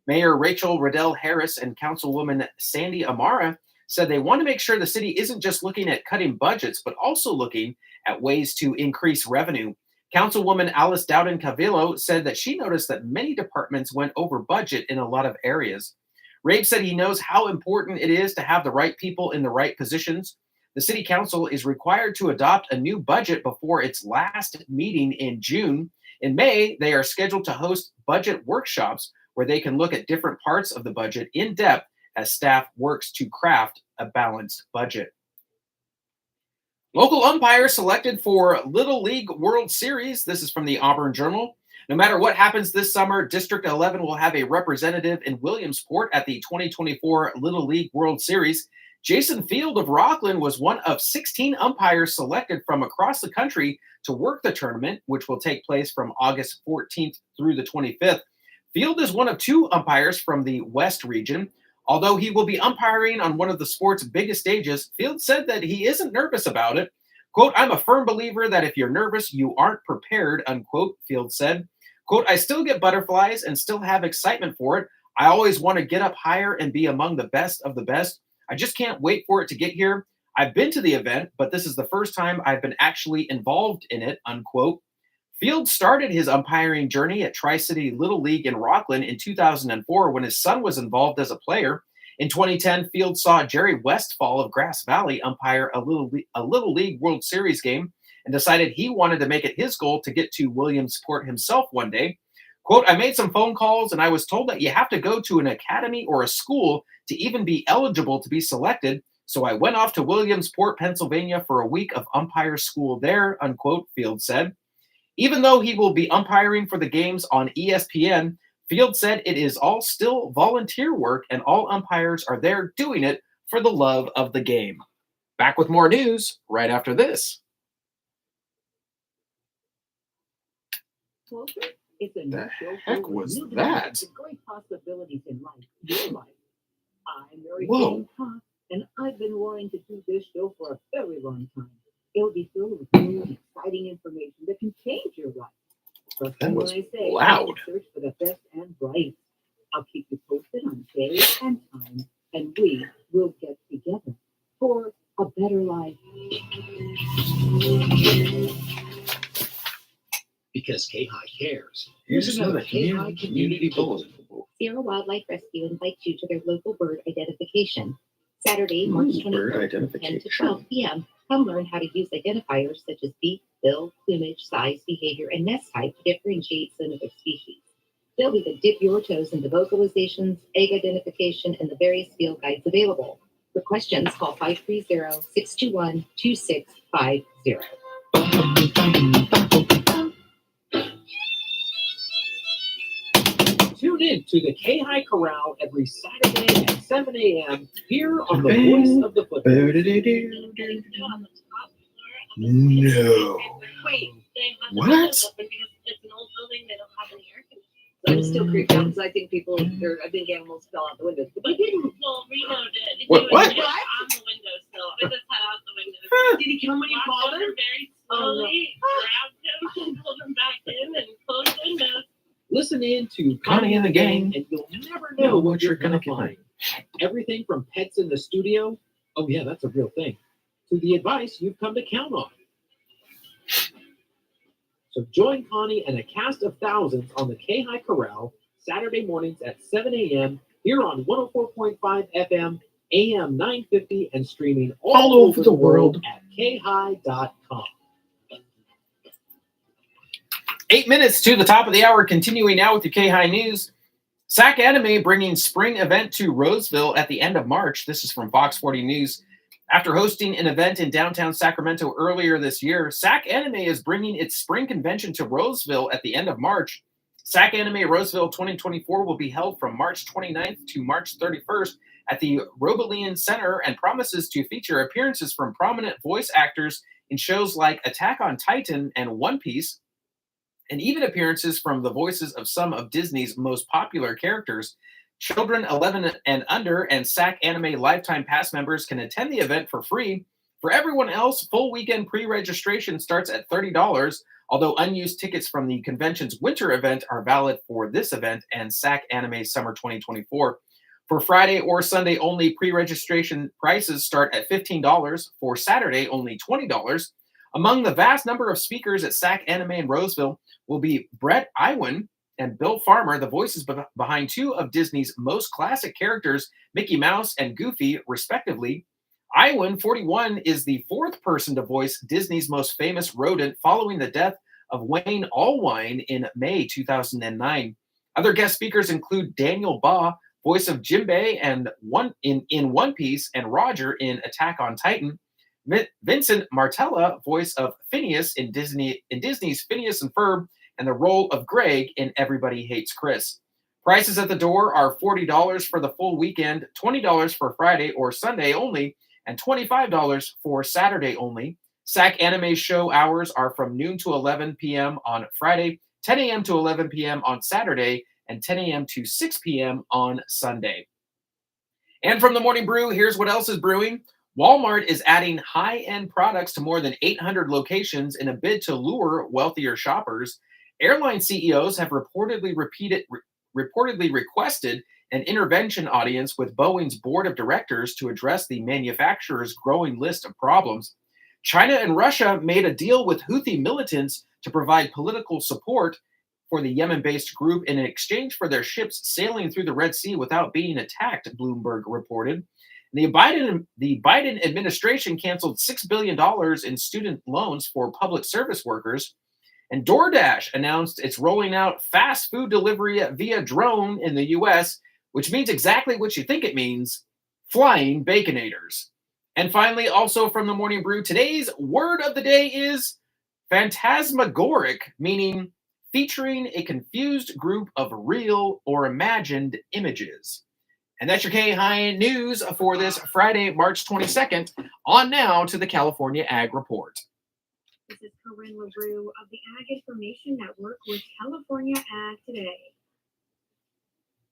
Mayor Rachel Riddell Harris and Councilwoman Sandy Amara said they want to make sure the city isn't just looking at cutting budgets, but also looking at ways to increase revenue. Councilwoman Alice Dowden Cavillo said that she noticed that many departments went over budget in a lot of areas. Rabe said he knows how important it is to have the right people in the right positions. The city council is required to adopt a new budget before its last meeting in June. In May, they are scheduled to host budget workshops where they can look at different parts of the budget in depth as staff works to craft a balanced budget. Local umpires selected for Little League World Series. This is from the Auburn Journal. No matter what happens this summer, District 11 will have a representative in Williamsport at the 2024 Little League World Series. Jason Field of Rockland was one of 16 umpires selected from across the country to work the tournament, which will take place from August 14th through the 25th. Field is one of 2 umpires from the West region. Although he will be umpiring on one of the sport's biggest stages, Field said that he isn't nervous about it. Quote, I'm a firm believer that if you're nervous, you aren't prepared, unquote, Field said. Quote, I still get butterflies and still have excitement for it. I always want to get up higher and be among the best of the best. I just can't wait for it to get here. I've been to the event, but this is the first time I've been actually involved in it, unquote. Fields started his umpiring journey at Tri-City Little League in Rockland in 2004 when his son was involved as a player. In 2010, Fields saw Jerry Westfall of Grass Valley umpire a Little League World Series game and decided he wanted to make it his goal to get to Williamsport himself one day. Quote, I made some phone calls and I was told that you have to go to an academy or a school to even be eligible to be selected. So I went off to Williamsport, Pennsylvania for a week of umpire school there, unquote, Fields said. Even though he will be umpiring for the games on ESPN, Fields said it is all still volunteer work and all umpires are there doing it for the love of the game. Back with more news right after this. It's a The new show heck full of was new that? The great possibilities in life, your life. I'm Mary Whoa. Jane Cox, and I've been wanting to do this show for a very long time. It'll be filled with new and exciting information that can change your life. Trust That me was when I say loud. search for the best and brightest. I'll keep you posted on day and time, and we will get together for a better life. Because KAHI cares. Here's another KAHI community bulletin. Sierra Wildlife Rescue invites you to their local bird identification. Saturday, March 24th, bird from 10 identification. to 12 p.m. Come learn how to use identifiers such as beak, bill, plumage, size, behavior, and nest type to differentiate some of their species. They'll even dip your toes into vocalizations, egg identification, and the various field guides available. For questions, call 530-621-2650. Tune in to the KAHI Corral every Saturday at 7 a.m. here on the Voice of the Football. No. Wait, they have What? the windows open because it's an old building. They don't have any air conditioning. I'm still creeped out because I think animals fell out the windows. But They didn't. Well, Reno did. What- He was what? just on the windowsill. It just had out the window. did he come when you Walked called over him? very slowly, grabbed him, and pulled him back in, and closed the windows. Listen in to Connie and the Gang. and you'll never know what you're going to find. Everything from pets in the studio, oh yeah, that's a real thing, to the advice you've come to count on. So join Connie and a cast of thousands on the KAHI Corral Saturday mornings at 7 a.m. here on 104.5 FM, AM 950, and streaming all over the world at KAHI.com. 8 minutes to the top of the hour, continuing now with your KAHI News. SAC Anime bringing spring event to Roseville at the end of March. This is from Fox 40 News. After hosting an event in downtown Sacramento earlier this year, SAC Anime is bringing its spring convention to Roseville at the end of March. SAC Anime Roseville 2024 will be held from March 29th to March 31st at the Robelian Center and promises to feature appearances from prominent voice actors in shows like Attack on Titan and One Piece, and even appearances from the voices of some of Disney's most popular characters. Children 11 and under and SAC Anime Lifetime Pass members can attend the event for free. For everyone else, full weekend pre-registration starts at $30, although unused tickets from the convention's winter event are valid for this event and SAC Anime Summer 2024. For Friday or Sunday only, pre-registration prices start at $15. For Saturday, only $20. Among the vast number of speakers at SAC Anime in Roseville will be Brett Iwan and Bill Farmer, the voices behind two of Disney's most classic characters, Mickey Mouse and Goofy, respectively. Iwan, 41, is the fourth person to voice Disney's most famous rodent following the death of Wayne Allwine in May 2009. Other guest speakers include Daniel Ba, voice of Jinbei and in One Piece, and Roger in Attack on Titan. Vincent Martella, voice of Phineas in Disney's Phineas and Ferb, and the role of Greg in Everybody Hates Chris. Prices at the door are $40 for the full weekend, $20 for Friday or Sunday only, and $25 for Saturday only. SAC Anime show hours are from noon to 11 p.m. on Friday, 10 a.m. to 11 p.m. on Saturday, and 10 a.m. to 6 p.m. on Sunday. And from the Morning Brew, here's what else is brewing. Walmart is adding high-end products to more than 800 locations in a bid to lure wealthier shoppers. Airline CEOs have reportedly requested an intervention audience with Boeing's board of directors to address the manufacturer's growing list of problems. China and Russia made a deal with Houthi militants to provide political support for the Yemen-based group in exchange for their ships sailing through the Red Sea without being attacked, Bloomberg reported. The Biden administration canceled $6 billion in student loans for public service workers. And DoorDash announced it's rolling out fast food delivery via drone in the U.S., which means exactly what you think it means, flying Baconators. And finally, also from the Morning Brew, today's word of the day is phantasmagoric, meaning featuring a confused group of real or imagined images. And that's your KAHI news for this Friday, March 22nd. On now to the California Ag Report. This is Corinne LaRue of the Ag Information Network with California Ag Today.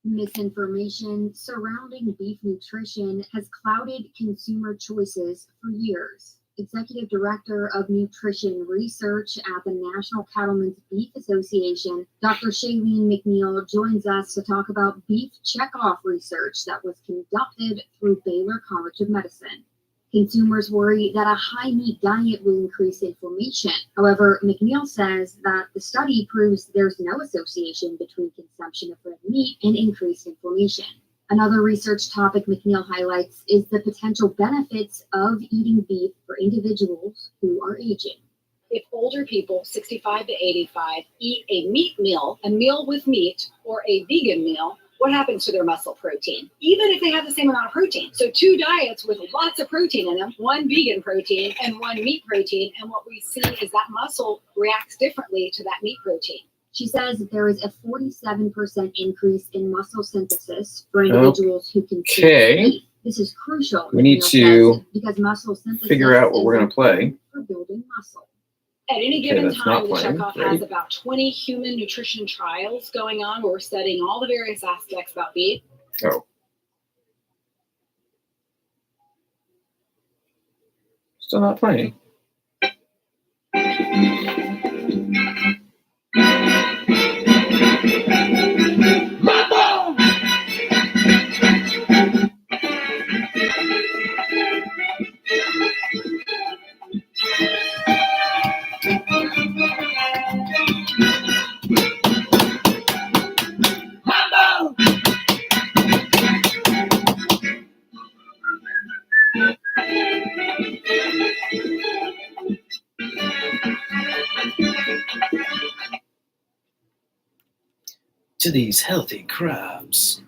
Misinformation surrounding beef nutrition has clouded consumer choices for years. Executive Director of Nutrition Research at the National Cattlemen's Beef Association, Dr. Shailene McNeil, joins us to talk about beef checkoff research that was conducted through Baylor College of Medicine. Consumers worry that a high meat diet will increase inflammation. However, McNeil says that the study proves there's no association between consumption of red meat and increased inflammation. Another research topic McNeil highlights is the potential benefits of eating beef for individuals who are aging. If older people, 65 to 85, eat a meat meal, a meal with meat, or a vegan meal, what happens to their muscle protein? Even if they have the same amount of protein. So 2 diets with lots of protein in them, 1 vegan protein and 1 meat protein. And what we see is that muscle reacts differently to that meat protein. She says that there is a 47% increase in muscle synthesis for individuals who consume beef. This is crucial. We need to because muscle synthesis figure out what we're going to play. For building muscle. At any given time, the playing. checkoff has about 20 human nutrition trials going on where we're studying all the various aspects about beef. Oh. Still not playing. Mambo! Mambo! To these healthy crabs.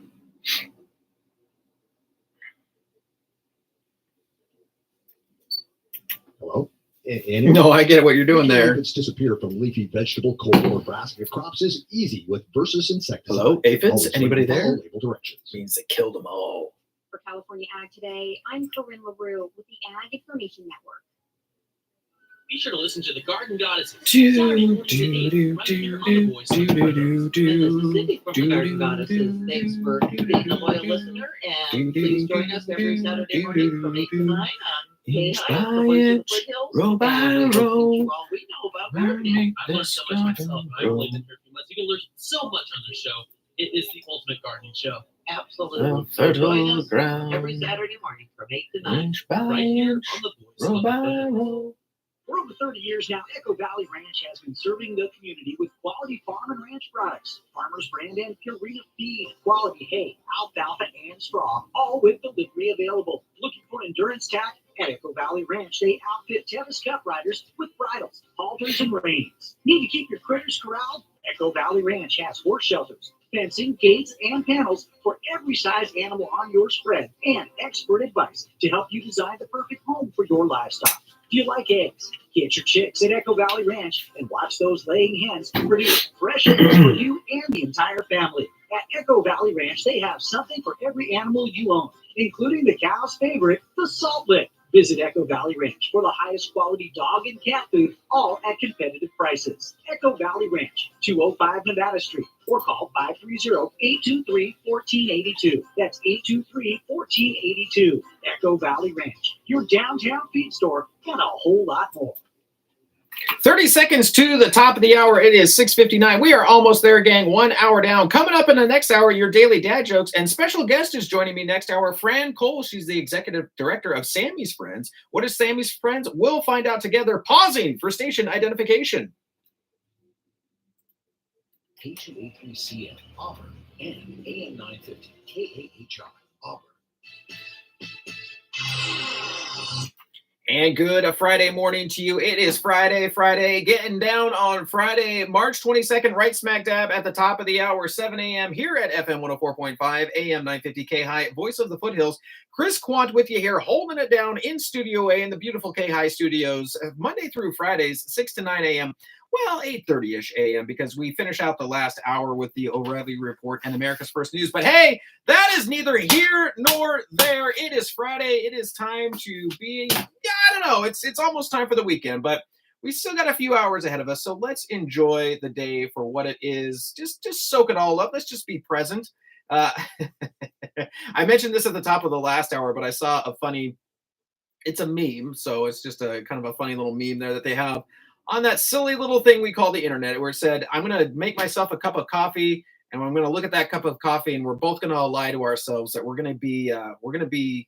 Hello? No, I get what you're doing there. Aphids disappear from leafy vegetable, cold, or brassica crops is easy with versus insecticide. Hello, aphids? Always Anybody read and there? follow label directions. Means they killed them all. For California Ag Today, I'm Corinne LaRue with the Ag Information Network. Be sure to listen to the Garden Goddesses. Do, Saturday morning do, at 8, do, right here on do, the Voice do, of do, America. do, From the Garden Goddesses, thanks for being a loyal listener, and please join us every Saturday morning from 8 to 9 on Inch KAHI, by the voice of the inch, foothills, row by and we will row, teach you all we know about gardening. make I learned this so much myself. I garden only grow. been here a few months. You can learn so much on this show. It is the ultimate gardening show. Absolutely. On So join fertile us ground, every Saturday morning from 8 to 9. inch by Right here inch, on the Voice row of by America. row. For over 30 years now, Echo Valley Ranch has been serving the community with quality farm and ranch products. Farmers Brand and Purina feed, quality hay, alfalfa, and straw, all with delivery available. Looking for endurance tack? At Echo Valley Ranch, they outfit Tevis Cup riders with bridles, halters, and reins. Need to keep your critters corralled? Echo Valley Ranch has horse shelters, fencing, gates, and panels for every size animal on your spread, and expert advice to help you design the perfect home for your livestock. Do you like eggs? Get your chicks at Echo Valley Ranch and watch those laying hens produce fresh eggs for you and the entire family. At Echo Valley Ranch, they have something for every animal you own, including the cow's favorite, the salt lick. Visit Echo Valley Ranch for the highest quality dog and cat food, all at competitive prices. Echo Valley Ranch, 205 Nevada Street, or call 530-823-1482. That's 823-1482. Echo Valley Ranch, your downtown feed store, and a whole lot more. 30 seconds to the top of the hour. It is 6:59. We are almost there, gang. 1 hour down. Coming up in the next hour, your daily dad jokes. And special guest is joining me next hour, Fran Cole. She's the executive director of Sammy's Friends. What is Sammy's Friends? We'll find out together. Pausing for station identification. K283CM Auburn and AM 950 KAHI Auburn. And good Friday morning to you. It is Friday, getting down on Friday, March 22nd, right smack dab at the top of the hour, 7 a.m. here at FM 104.5, AM 950 KAHI, voice of the foothills. Chris Quant with you here, holding it down in Studio A in the beautiful KAHI studios, Monday through Fridays, 6 to 9 a.m. Well, 8:30-ish a.m. because we finish out the last hour with the O'Reilly Report and America's First News. But hey, that is neither here nor there. It is Friday. It is time to be, I don't know. It's almost time for the weekend, but we still got a few hours ahead of us. So let's enjoy the day for what it is. Just soak it all up. Let's just be present. I mentioned this at the top of the last hour, but I saw a funny, it's a meme. So it's just a kind of a funny little meme there that they have on that silly little thing we call the internet, where it said, I'm going to make myself a cup of coffee, and I'm going to look at that cup of coffee, and we're both going to lie to ourselves that we're going to be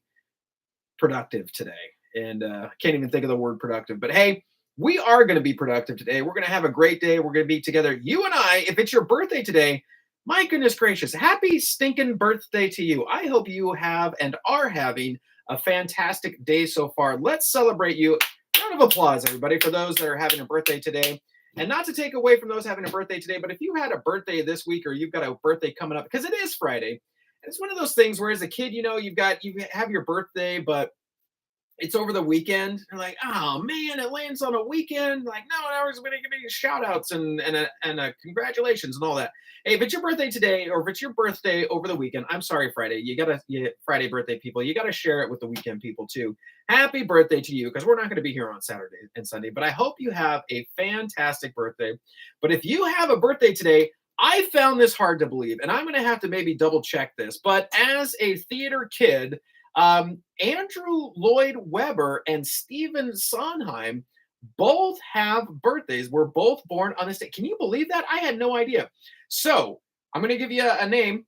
productive today. And I can't even think of the word productive, but hey, we are going to be productive today. We're going to have a great day. We're going to be together. You and I, if it's your birthday today, my goodness gracious, happy stinking birthday to you. I hope you have and are having a fantastic day so far. Let's celebrate you. Round of applause, everybody, for those that are having a birthday today. And not to take away from those having a birthday today, but if you had a birthday this week or you've got a birthday coming up, because it is Friday, and it's one of those things where as a kid, you have your birthday, but it's over the weekend. You're like, oh man, it lands on a weekend. Like, no, now we're going to give you shout outs and congratulations and all that. Hey, if it's your birthday today, or if it's your birthday over the weekend, I'm sorry, Friday. Friday birthday people, you got to share it with the weekend people too. Happy birthday to you, because we're not going to be here on Saturday and Sunday, but I hope you have a fantastic birthday. But if you have a birthday today, I found this hard to believe, and I'm going to have to maybe double check this. But as a theater kid, Andrew Lloyd Webber and Stephen Sondheim both have birthdays. Were both born on this day. Can you believe that? I had no idea. So I'm going to give you a name.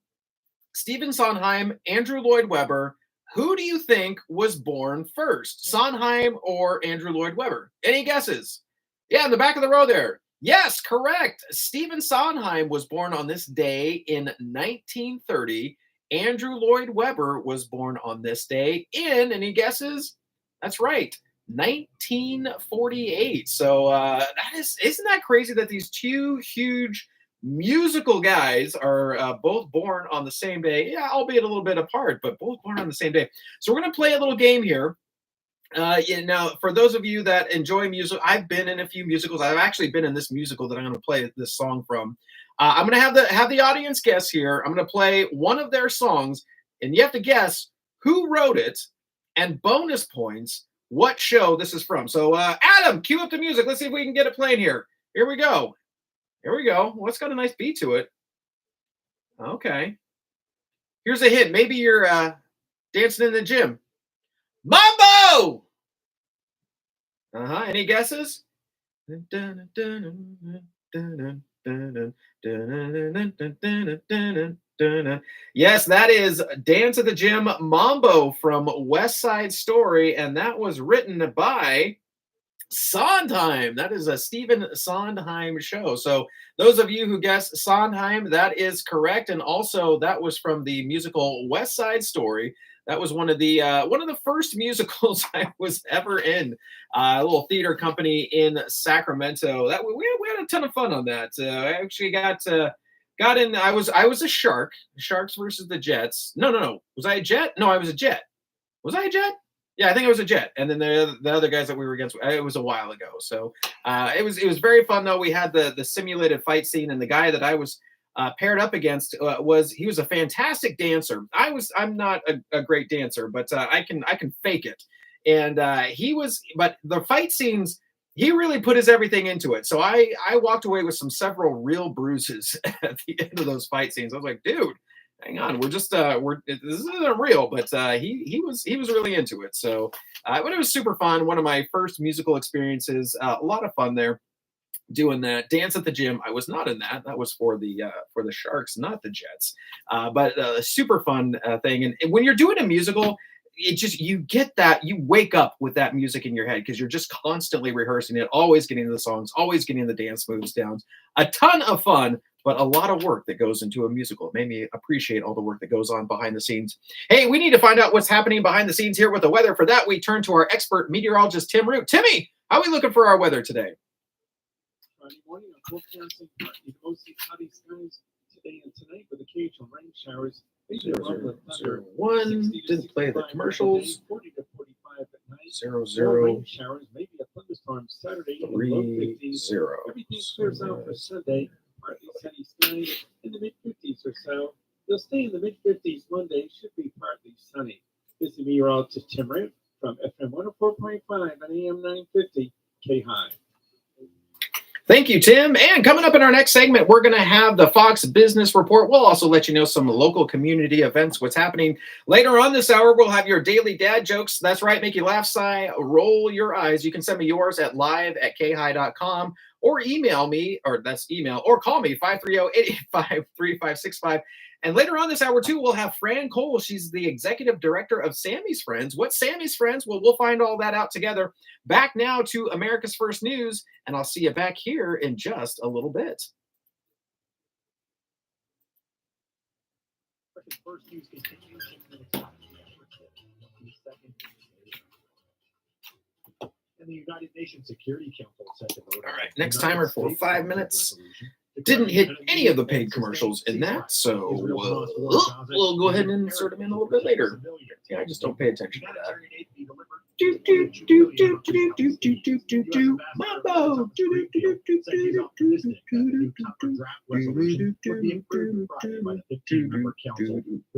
Stephen Sondheim, Andrew Lloyd Webber. Who do you think was born first, Sondheim or Andrew Lloyd Webber? Any guesses? Yeah, in the back of the row there. Yes, correct. Stephen Sondheim was born on this day in 1930. Andrew Lloyd Webber was born on this day in, any guesses? That's right, 1948. So isn't that crazy that these two huge musical guys are both born on the same day? Yeah, albeit a little bit apart, but both born on the same day. So we're going to play a little game here. Now, for those of you that enjoy music, I've been in a few musicals. I've actually been in this musical that I'm going to play this song from. I'm going to have the audience guess here. I'm going to play one of their songs, and you have to guess who wrote it, and bonus points, what show this is from. So, Adam, cue up the music. Let's see if we can get it playing here. Here we go. Here we go. Well, it's got a nice beat to it. Okay. Here's a hint. Maybe you're dancing in the gym. Mambo! Any guesses? Yes, that is Dance at the Gym Mambo from West Side Story, and that was written by Sondheim. That is a Stephen Sondheim show. So those of you who guessed Sondheim, that is correct. And also that was from the musical West Side Story. That was one of the first musicals I was ever in. A little theater company in Sacramento. That we had a ton of fun on that. I actually got in. I was a shark. Sharks versus the Jets. No. Was I a jet? No, I was a jet. Was I a jet? Yeah, I think it was a jet. And then the other guys that we were against, it was a while ago. So it was very fun though. We had the simulated fight scene, and the guy that I was paired up against was a fantastic dancer. I'm not a great dancer, but I can fake it. And but the fight scenes, he really put his everything into it. So I walked away with several real bruises at the end of those fight scenes. I was like, dude, Hang on, this isn't real, but he was really into it. So, but it was super fun. One of my first musical experiences. A lot of fun there. Doing that dance at the gym. I was not in that. That was for the Sharks, not the Jets. But a super fun thing. And when you're doing a musical, it just you get that you wake up with that music in your head because you're just constantly rehearsing it, always getting the songs, always getting the dance moves down. A ton of fun, but a lot of work that goes into a musical. It made me appreciate all the work that goes on behind the scenes. Hey, we need to find out what's happening behind the scenes here with the weather. For that, we turn to our expert meteorologist, Tim Root. Timmy, how are we looking for our weather today? Friday morning, I'm forecasting partly to mostly cloudy skies today and tonight with occasional rain showers. 001 didn't play the commercials. 40 to 45 at night. 00 rain showers, maybe a thunderstorm Saturday. 30. Everything clears out for Sunday. Partly sunny skies in the mid 50s or so. You'll stay in the mid 50s Monday. Should be partly sunny. This is meteorologist Tim Root from FM 104.5 and AM 950 KAHI. Thank you, Tim. And coming up in our next segment, we're going to have the Fox Business Report. We'll also let you know some local community events, what's happening. Later on this hour, we'll have your daily dad jokes. That's right, make you laugh, sigh, roll your eyes. You can send me yours at live@kahi.com or email me, or call me, 530-885-3565. And later on this hour, too, we'll have Fran Cole. She's the executive director of Sammy's Friends. What's Sammy's Friends? Well, we'll find all that out together. Back now to America's First News, and I'll see you back here in just a little bit. First News continues and the United Nations Security Council set to vote. All right, next timer for 5 minutes. Didn't hit any of the paid commercials in that, so we'll go ahead and insert them in a little bit later. Yeah, I just don't pay attention to that. Mambo. The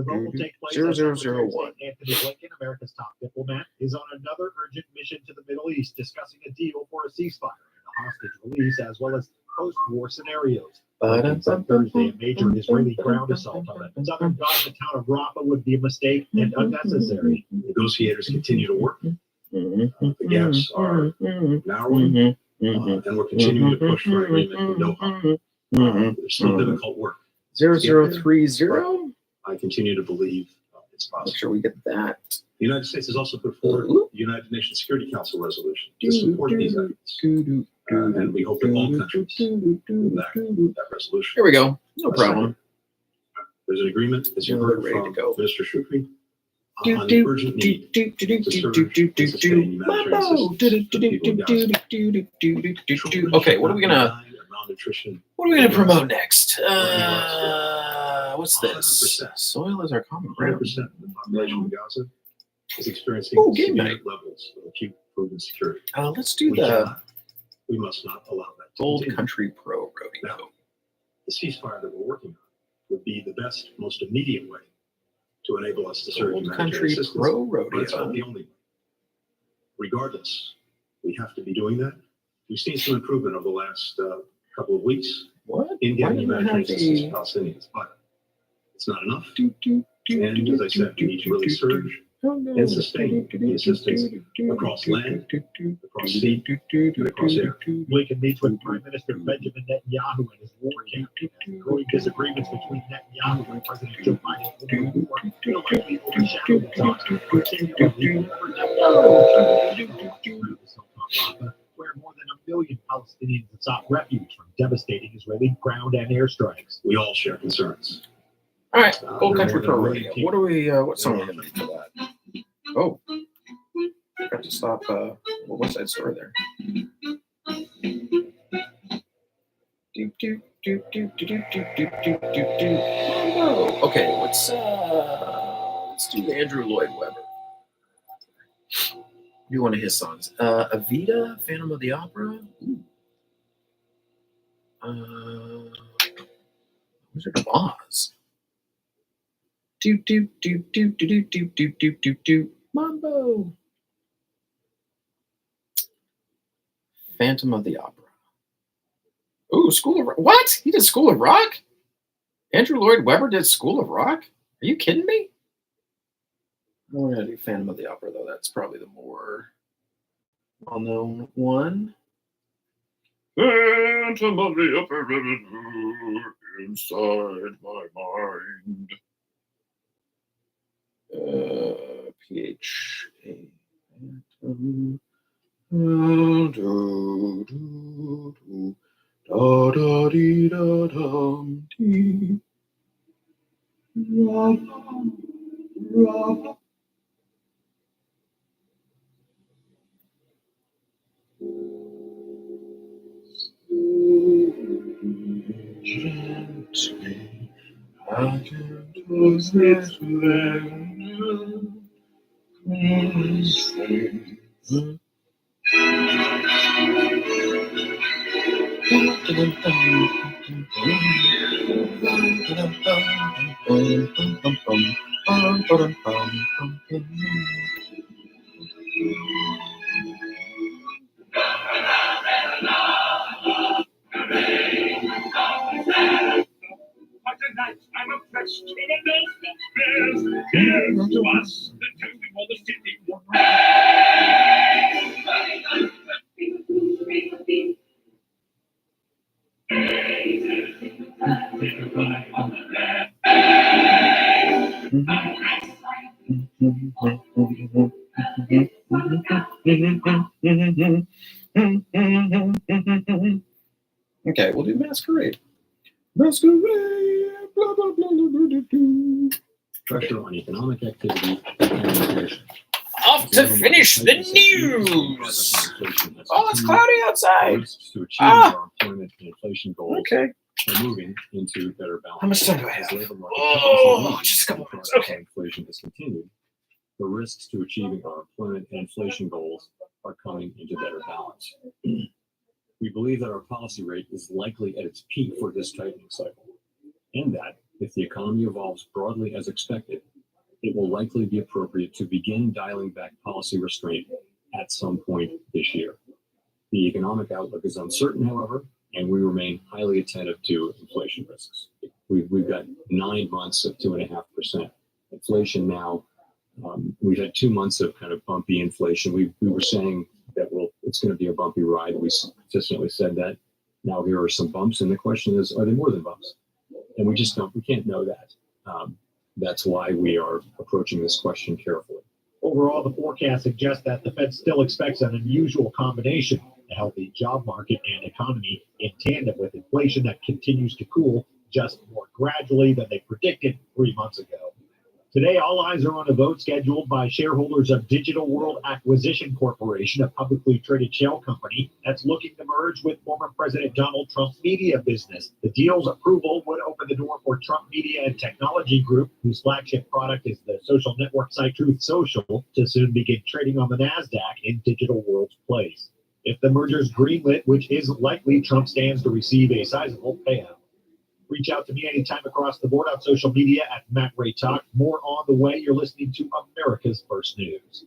vote will take place 0001. Anthony Blinken, America's top diplomat, is on another urgent mission to the Middle East, discussing a deal for a ceasefire and a hostage release, as well as post-war scenarios. On Thursday, a major Israeli ground assault on the southern Gaza town of Rafah would be a mistake and unnecessary. Negotiators continue to work. The gaps are narrowing, and we're continuing to push for agreement with Doha. There's still difficult work. 0030. I continue to believe it's possible. Make sure we get that. The United States has also put forward the United Nations Security Council resolution to support these efforts. And we hope that all countries will back that resolution. Here we go. No problem. There's an agreement, as you heard from Minister Shukri, on the urgent need to surge and sustain humanitarian assistance to people in Gaza. Okay, what are we gonna promote next? What's this? 100%. Soil is our common ground. 100% of the population of Gaza is experiencing game severe night. levels of acute food insecurity. Let's do We must not allow that to Old continue. Country Pro Rodeo. Now, the ceasefire that we're working on would be the best, most immediate way to enable us to serve Old humanitarian Country assistance, Pro but it's not Rodeo. the only way. Regardless, we have to be doing that. We've seen some improvement over the last couple of weeks in getting humanitarian assistance to Palestinians, but it's not enough. And as I said, we need to really surge and sustain the assistance across land, across sea, and across air. Blinken meets with Prime Minister Benjamin Netanyahu and his war campaign. Growing disagreements between Netanyahu and President Joe Biden over the war will likely overshadow the talks, particularly over Netanyahu, where more than 1 million Palestinians have sought refuge from devastating Israeli ground and airstrikes. We all share concerns. All right, Old Country Pro Rodeo. What do we? What song are we gonna do for that? Oh, got to stop. What's that story there? Okay, let's do the Andrew Lloyd Webber. Do one of his songs. Evita, Phantom of the Opera. Wizard of Oz. Mambo. Phantom of the Opera. Ooh, School of Rock. What? He did School of Rock? Andrew Lloyd Webber did School of Rock? Are you kidding me? We're going to do Phantom of the Opera, though. That's probably the more well-known one. Phantom of the Opera inside my mind. P-H-A. Phantom. Da da dee da dum dee. Ra, ra. Gently, I can lose this But tonight I'm oppressed in a basement. Here's to us, the toasting for the city. Okay, we'll do Masquerade. Masquerade. Blah, blah, blah, blah, blah, blah. Pressure on economic activity and inflation. Off to finish the news. Oh, it's cloudy outside. Risks to achieving our employment and inflation goals Okay. are moving into better balance. How much time do I have? As labor market Oh, tightness just a couple because minutes. Okay. inflation has continued. The risks to achieving our employment and inflation goals are coming into better balance. We believe that our policy rate is likely at its peak for this tightening cycle, and that if the economy evolves broadly as expected, it will likely be appropriate to begin dialing back policy restraint at some point this year. The economic outlook is uncertain, however, and we remain highly attentive to inflation risks. We've got 9 months of 2.5% inflation now. We've had 2 months of kind of bumpy inflation. We were saying that it's going to be a bumpy ride. We consistently said that. Now here are some bumps, and the question is, are they more than bumps? And we can't know that. That's why we are approaching this question carefully. Overall, the forecast suggests that the Fed still expects an unusual combination, a healthy job market and economy in tandem with inflation that continues to cool just more gradually than they predicted 3 months ago. Today, all eyes are on a vote scheduled by shareholders of Digital World Acquisition Corporation, a publicly traded shell company that's looking to merge with former President Donald Trump's media business. The deal's approval would open the door for Trump Media and Technology Group, whose flagship product is the social network site Truth Social, to soon begin trading on the NASDAQ in Digital World's place. If the merger's greenlit, which is likely, Trump stands to receive a sizable payout. Reach out to me anytime across the board on social media at Matt Ray Talk. More on the way. You're listening to America's First News.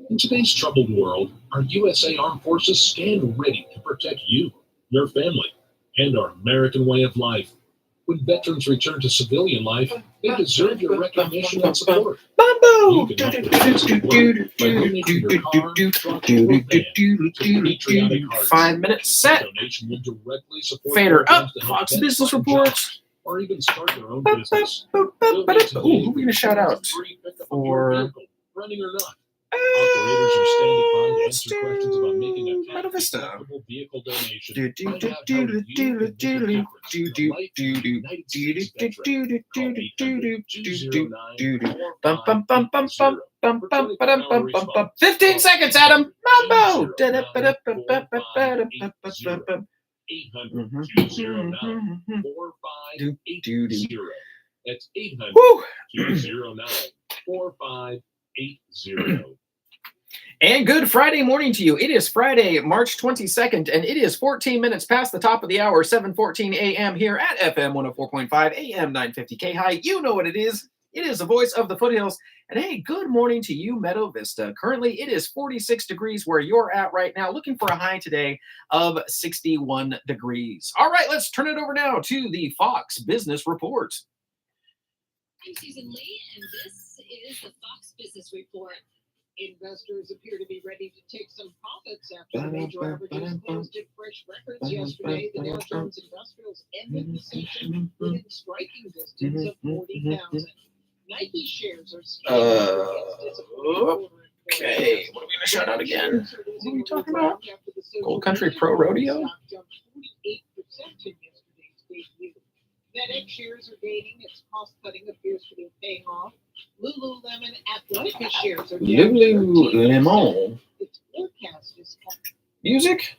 In today's troubled world, our USA Armed Forces stand ready to protect you, your family, and our American way of life. When veterans return to civilian life, they deserve your recognition and support. Mambo! You can help them by donating your car, truck, or van to Patriotic Hearts. 5 minutes set. Donation will directly support Fader up. programs to help Fox vets Business find Reports. jobs, or even start their own business. Ooh, who are we going to shout out? For Running or not. Operators are standing by to answer questions about making a Buena Vista. tax-deductible vehicle donation. Do, do, Find do, out how do, you do, can do, make a do, difference do, in the life of a United States veteran. Call 800-209-4580. 15 seconds, Adam. Mambo. 800-209-4580. That's 800-209-4580. And good Friday morning to you. It is Friday, March 22nd, and it is 14 minutes past the top of the hour, 7:14 a.m. here at FM 104.5, AM 950 KAHI. You know what it is. It is the voice of the foothills. And hey, good morning to you, Meadow Vista. Currently, it is 46 degrees where you're at right now, looking for a high today of 61 degrees. All right, let's turn it over now to the Fox Business Report. I'm Susan Lee, and this is the Fox Business Report. Investors appear to be ready to take some profits after the major averages closed at fresh records yesterday. The Dow Jones Industrials ended the session within striking distance of 40,000. Nike shares are Okay, what are we going to shout out again? What are we talking about? Gold Country Pro Rodeo? 48% in yesterday's debut. FedEx shares are gaining. Its cost-cutting appears to be paying off. Lululemon Athletica shares are down. Lululemon. Its forecast is Music?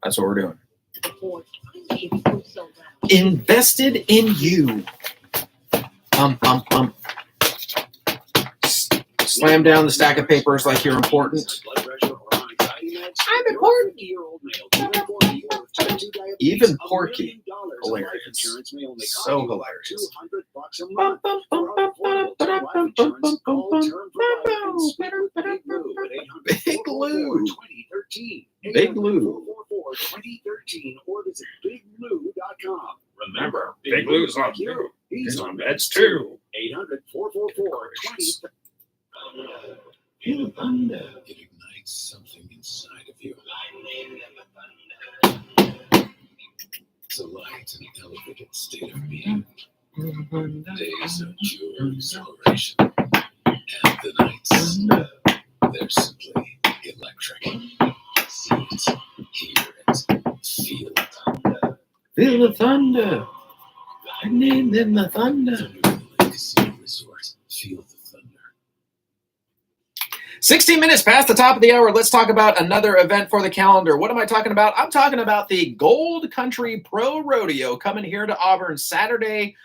That's what we're doing. Invested in you. Slam down the stack of papers like you're important. I'm important. Even Porky. Hilarious. So hilarious. Big Lou. Big Lou. 2013 or visit bigblue.com. Remember, Big Lou's on you. He's on meds too. 800-444-20. Feel the thunder. It ignites something inside of you. It's a light and elevated state of being. Days of pure exhilaration. And the nights, they're simply electric. See it, hear it, feel it. Feel the thunder. I named them the thunder. Resort. Feel the thunder. 16 minutes past the top of the hour. Let's talk about another event for the calendar. What am I talking about? I'm talking about the Gold Country Pro Rodeo coming here to Auburn Saturday.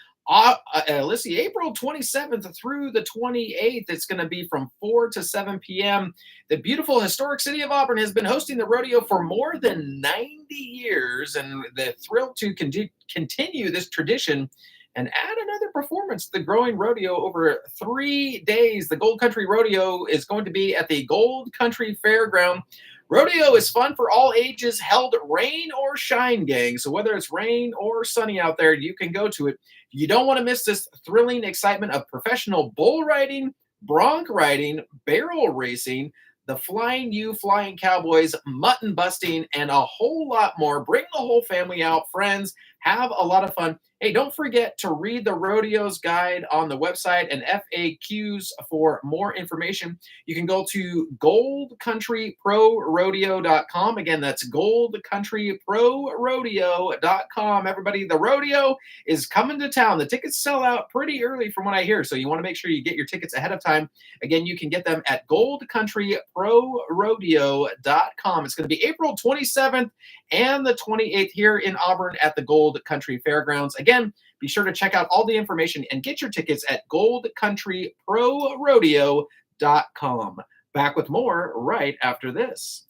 Let's see, April 27th through the 28th. It's going to be from 4 to 7 p.m. The beautiful historic city of Auburn has been hosting the rodeo for more than 90 years, and they're thrilled to continue this tradition and add another performance to the growing rodeo over 3 days. The Gold Country Rodeo is going to be at the Gold Country Fairground. Rodeo is fun for all ages, held rain or shine, gang. So whether it's rain or sunny out there, you can go to it. You don't want to miss this thrilling excitement of professional bull riding, bronc riding, barrel racing, the Flying U, Flying Cowboys, mutton busting, and a whole lot more. Bring the whole family out, friends. Have a lot of fun. Hey, don't forget to read the rodeos guide on the website and FAQs for more information. You can go to goldcountryprorodeo.com. Again, that's goldcountryprorodeo.com. Everybody, the rodeo is coming to town. The tickets sell out pretty early from what I hear, so you want to make sure you get your tickets ahead of time. Again, you can get them at goldcountryprorodeo.com. It's going to be April 27th and the 28th here in Auburn at the Gold Country Fairgrounds. Again, be sure to check out all the information and get your tickets at goldcountryprorodeo.com. Back with more right after this.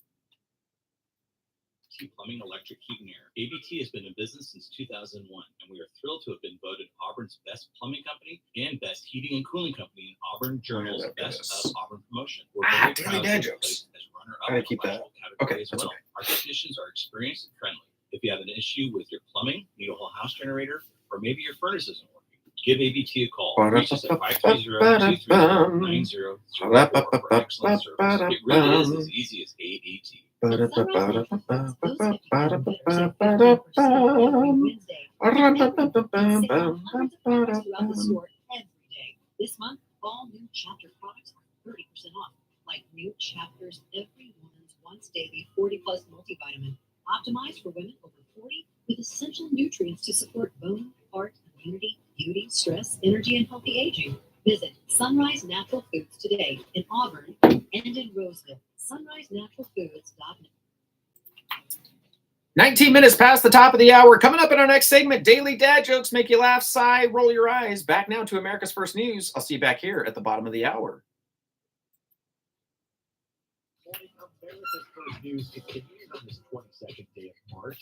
Plumbing, electric, heat, and air. ABT has been in business since 2001, and we are thrilled to have been voted Auburn's best plumbing company and best heating and cooling company in Auburn Journal's Best of Auburn promotion. We're very Daily proud Dad to be Jokes. placed as runner-up Gotta in keep that. electrical Okay, category as that's well. okay. Our technicians are experienced and friendly. If you have an issue with your plumbing, need a whole house generator, or maybe your furnace isn't working, give ABT a call. Reach us at 530-231-9034 for excellent service. It really is as easy as ABT. This month, all new chapter products are 30% off, like new chapters Every Woman's Once Daily 40+ multivitamin, optimized for women over 40 with essential nutrients to support bone, heart, immunity, beauty, stress, energy, and healthy aging. Visit Sunrise Natural Foods today in Auburn and in Roseville. SunriseNaturalFoods.net. 19 minutes past the top of the hour. Coming up in our next segment, Daily Dad Jokes make you laugh, sigh, roll your eyes. Back now to America's First News. I'll see you back here at the bottom of the hour. America's first news continues on this 22nd day of March.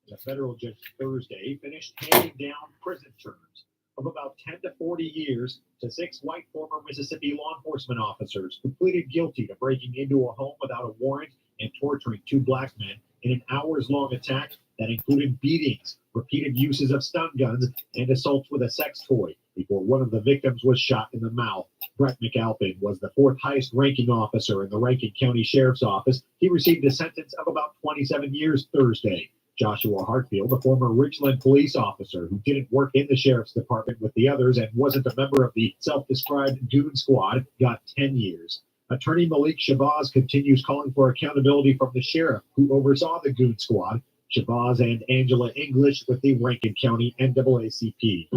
The federal judge Thursday finished handing down prison terms of about 10 to 40 years to 6 white former Mississippi law enforcement officers who pleaded guilty to breaking into a home without a warrant and torturing 2 black men in an hours-long attack that included beatings, repeated uses of stun guns, and assaults with a sex toy before one of the victims was shot in the mouth. Brett McAlpin was the 4th highest ranking officer in the Rankin County Sheriff's Office. He received a sentence of about 27 years Thursday. Joshua Hartfield, a former Richland police officer who didn't work in the sheriff's department with the others and wasn't a member of the self-described goon squad, got 10 years. Attorney Malik Shabazz continues calling for accountability from the sheriff who oversaw the goon squad. Shabazz and Angela English with the Rankin County NAACP.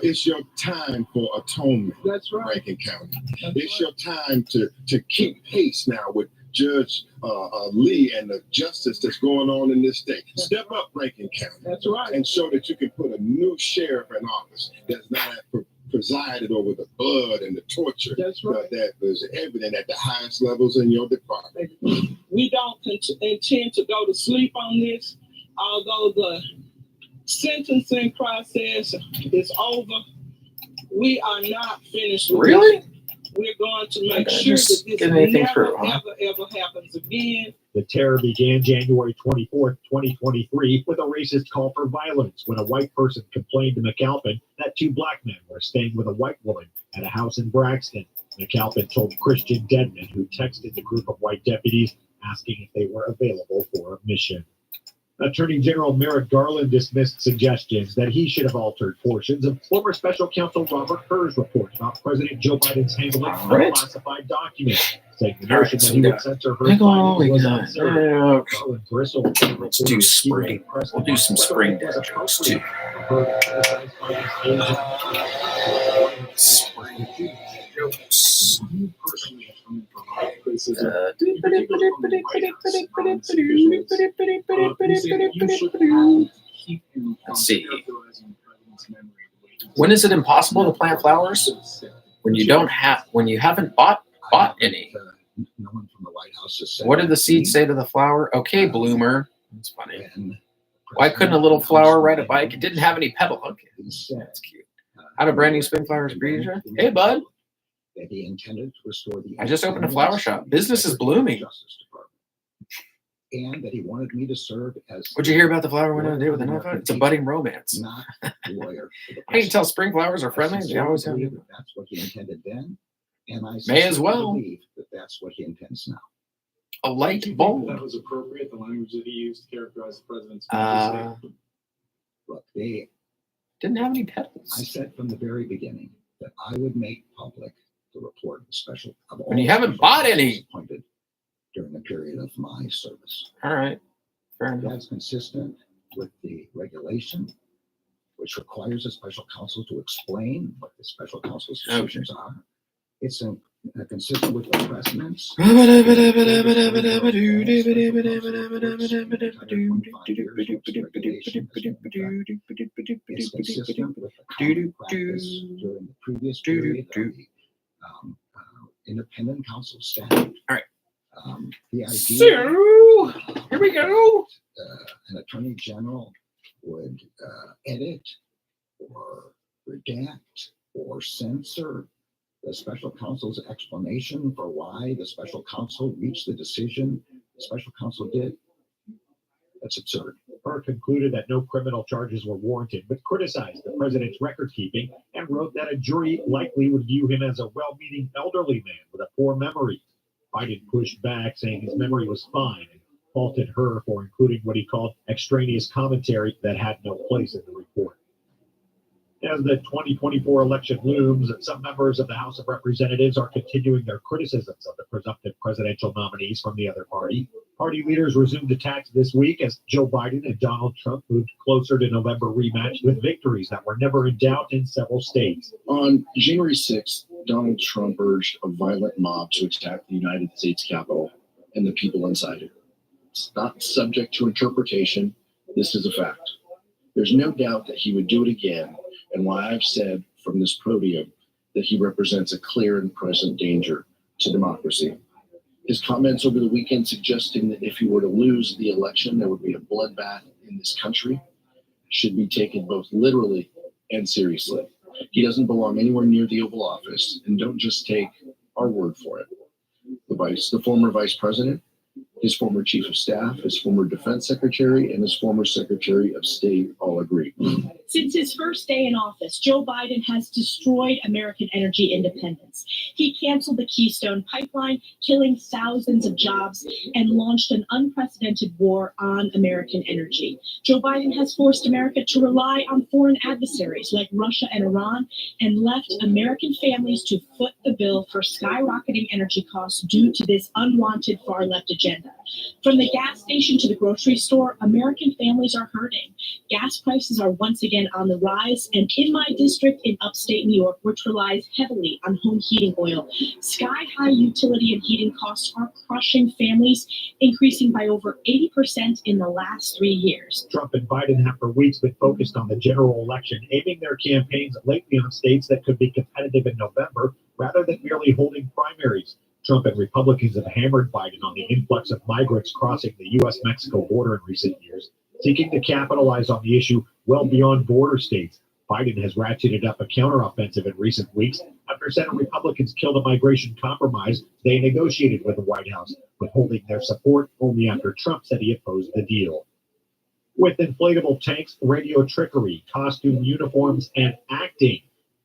It's your time for atonement. That's right. Rankin County. It's your time to keep pace now with Judge Lee and the justice that's going on in this state. Step up, Rankin County. That's right. And show that you can put a new sheriff in office that's not presided over the blood and the torture. That's right. But that is evident at the highest levels in your department. We don't intend to go to sleep on this. Although the sentencing process is over, we are not finished with Really? this. We're going to make sure that this never, ever happens again. The terror began January 24th, 2023, with a racist call for violence when a white person complained to McAlpin that 2 black men were staying with a white woman at a house in Braxton. McAlpin told Christian Dedman, who texted the group of white deputies, asking if they were available for a mission. Attorney General Merrick Garland dismissed suggestions that he should have altered portions of former Special Counsel Robert Hur's report about President Joe Biden's handling of classified documents, saying the notion that he would censor Hur's findings was absurd. Garland bristled. Let's do spring. We'll do some spring dad jokes too. Spring jokes. Let's see. When is it impossible to plant flowers? When you haven't bought any. No one from the White House has said What did the seed say to the flower? Okay, bloomer. That's funny. Why couldn't a little flower ride a bike? It didn't have any pedal. Okay, that's cute. I have a brand new spring flowers breeder. Hey, bud. That he intended to restore the I just opened a flower shop. Business is blooming. Justice Department. And that he wanted me to serve as What'd you hear about the flower window today with the knife out? It's a budding romance. not a lawyer. How do you tell spring flowers are friendly? They always have. That's what he intended then, and I May as well. believe that that's what he intends now. A light bulb. That was appropriate, the language that he used to characterize the president's Look, they didn't have any petals. I said from the very beginning that I would make public the report of the special. Of all And you haven't bought any. Appointed during the period of my service. All right. Fair enough. That's consistent with the regulation, which requires a special counsel to explain what the special counsel's decisions are. It's consistent with the precedents. It's consistent with the common practice during the previous period of the independent counsel statute. All right. The idea So, here we go. An attorney general would edit or redact or censor the special counsel's explanation for why the special counsel reached the decision the special counsel did. That's absurd. Burr concluded that no criminal charges were warranted, but criticized the president's record keeping and wrote that a jury likely would view him as a well-meaning elderly man with a poor memory. Biden pushed back, saying his memory was fine, and faulted her for including what he called extraneous commentary that had no place in the report. As the 2024 election looms, some members of the House of Representatives are continuing their criticisms of the presumptive presidential nominees from the other party. Party leaders resumed attacks this week as Joe Biden and Donald Trump moved closer to November rematch with victories that were never in doubt in several states. On January 6th, Donald Trump urged a violent mob to attack the United States Capitol and the people inside it. It's not subject to interpretation. This is a fact. There's no doubt that he would do it again, and why I've said from this podium that he represents a clear and present danger to democracy. His comments over the weekend suggesting that if he were to lose the election, there would be a bloodbath in this country should be taken both literally and seriously. He doesn't belong anywhere near the Oval Office, and don't just take our word for it. The former vice president, his former chief of staff, his former defense secretary, and his former secretary of state all agree. Since his first day in office, Joe Biden has destroyed American energy independence. He canceled the Keystone Pipeline, killing thousands of jobs, and launched an unprecedented war on American energy. Joe Biden has forced America to rely on foreign adversaries like Russia and Iran, and left American families to foot the bill for skyrocketing energy costs due to this unwanted far-left agenda. From the gas station to the grocery store, American families are hurting. Gas prices are once again on the rise, and in my district in upstate New York, which relies heavily on home heating oil, sky-high utility and heating costs are crushing families, increasing by over 80% in the last 3 years. Trump and Biden have for weeks been focused on the general election, aiming their campaigns lately on states that could be competitive in November rather than merely holding primaries. Trump and Republicans have hammered Biden on the influx of migrants crossing the U.S.-Mexico border in recent years, seeking to capitalize on the issue well beyond border states. Biden has ratcheted up a counteroffensive in recent weeks after Senate Republicans killed a migration compromise they negotiated with the White House, withholding their support only after Trump said he opposed the deal. With inflatable tanks, radio trickery, costume uniforms, and acting,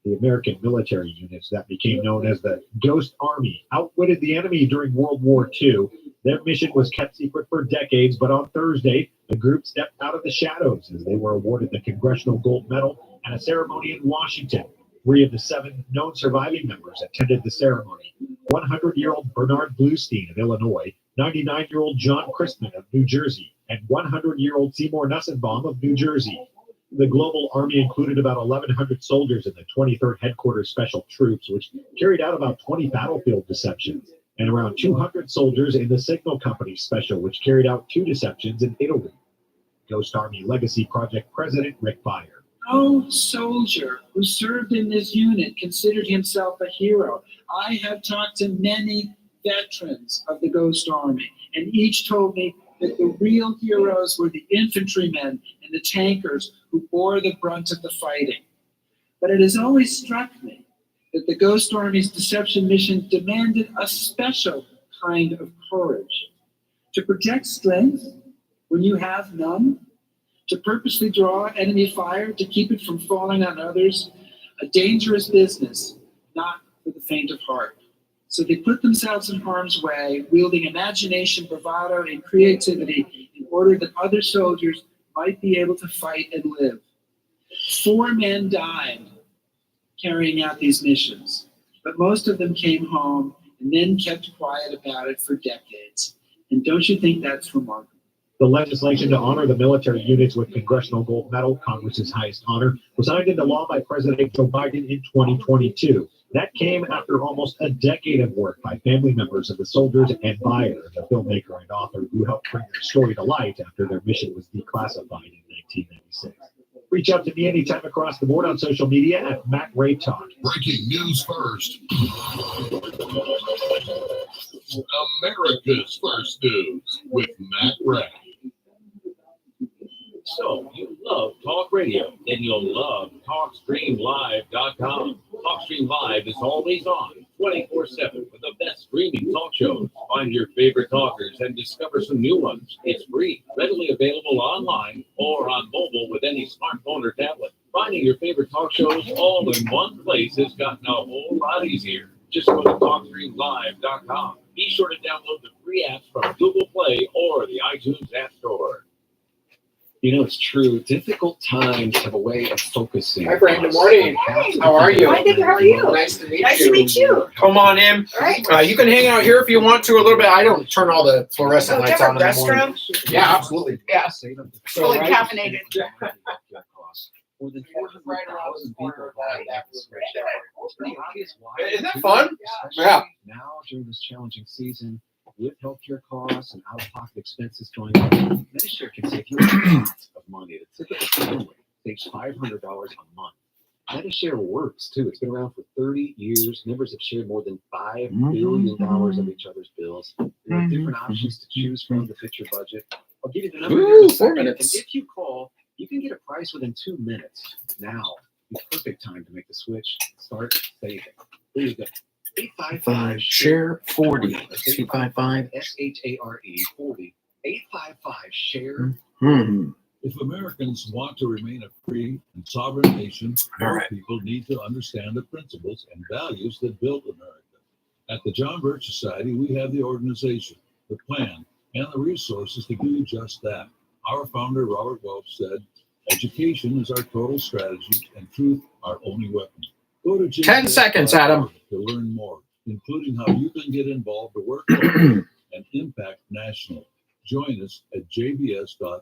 the American military units that became known as the Ghost Army outwitted the enemy during World War II. Their mission was kept secret for decades, but on Thursday, the group stepped out of the shadows as they were awarded the Congressional Gold Medal at a ceremony in Washington. 3 of the 7 known surviving members attended the ceremony. 100-year-old Bernard Bluestein of Illinois, 99-year-old John Christman of New Jersey, and 100-year-old Seymour Nussenbaum of New Jersey. The Global Army included about 1,100 soldiers in the 23rd Headquarters Special Troops, which carried out about 20 battlefield deceptions, and around 200 soldiers in the Signal Company Special, which carried out 2 deceptions in Italy. Ghost Army Legacy Project President Rick Beyer. No soldier who served in this unit considered himself a hero. I have talked to many veterans of the Ghost Army, and each told me that the real heroes were the infantrymen and the tankers who bore the brunt of the fighting. But it has always struck me that the Ghost Army's deception mission demanded a special kind of courage. To protect strength when you have none, to purposely draw enemy fire to keep it from falling on others, a dangerous business, not for the faint of heart. So they put themselves in harm's way, wielding imagination, bravado, and creativity in order that other soldiers might be able to fight and live. 4 men died carrying out these missions, but most of them came home and then kept quiet about it for decades. And don't you think that's remarkable? The legislation to honor the military units with Congressional Gold Medal, Congress's highest honor, was signed into law by President Joe Biden in 2022. That came after almost a decade of work by family members of the soldiers and Beyer, the filmmaker and author who helped bring their story to light after their mission was declassified in 1996. Reach out to me anytime across the board on social media at Matt Ray Talk. Breaking news first. America's First News with Matt Ray. So, you love talk radio, then you'll love TalkStreamLive.com. TalkStream Live is always on, 24/7, with the best streaming talk shows. Find your favorite talkers and discover some new ones. It's free, readily available online or on mobile with any smartphone or tablet. Finding your favorite talk shows all in one place has gotten a whole lot easier. Just go to TalkStreamLive.com. Be sure to download the free apps from Google Play or the iTunes App Store. You know, it's true. Difficult times have a way of focusing. Hi, Brand. Good morning. How are you? Hi, good. How are you? Nice to meet Nice you. to meet you. Come on in. All right. You can hang out here if you want to a little bit. I don't turn all the fluorescent So do you lights have on a in the morning. restroom? Yeah, absolutely. Yeah. So Fully right- caffeinated. More than 400,000 people died after the switch. It's pretty obvious why. Isn't that fun? Especially Yeah. now during this challenging season, with healthcare costs and out-of-pocket expenses going up, Medicare can save you a lot of money. The typical family saves $500 a month. MetaShare works too. It's been around for 30 years. Members have shared more than $5 billion of each other's bills. There are different options to choose from to fit your budget. I'll give you the number here in a 4 second. minutes. And if you call, you can get a price within 2 minutes. Now, the perfect time to make the switch. Start saving. There you go. 855 share 40. 255 SHARE 40. 855 share. If Americans want to remain a free and sovereign nation, more people need to understand the principles and values that built America. At the John Birch Society, we have the organization, the plan, and the resources to do just that. Our founder, Robert Welch, said, education is our total strategy and truth our only weapon. Go to 10 seconds, Adam. to learn more, including how you can get involved to work locally and impact nationally. Join us at jbs.org.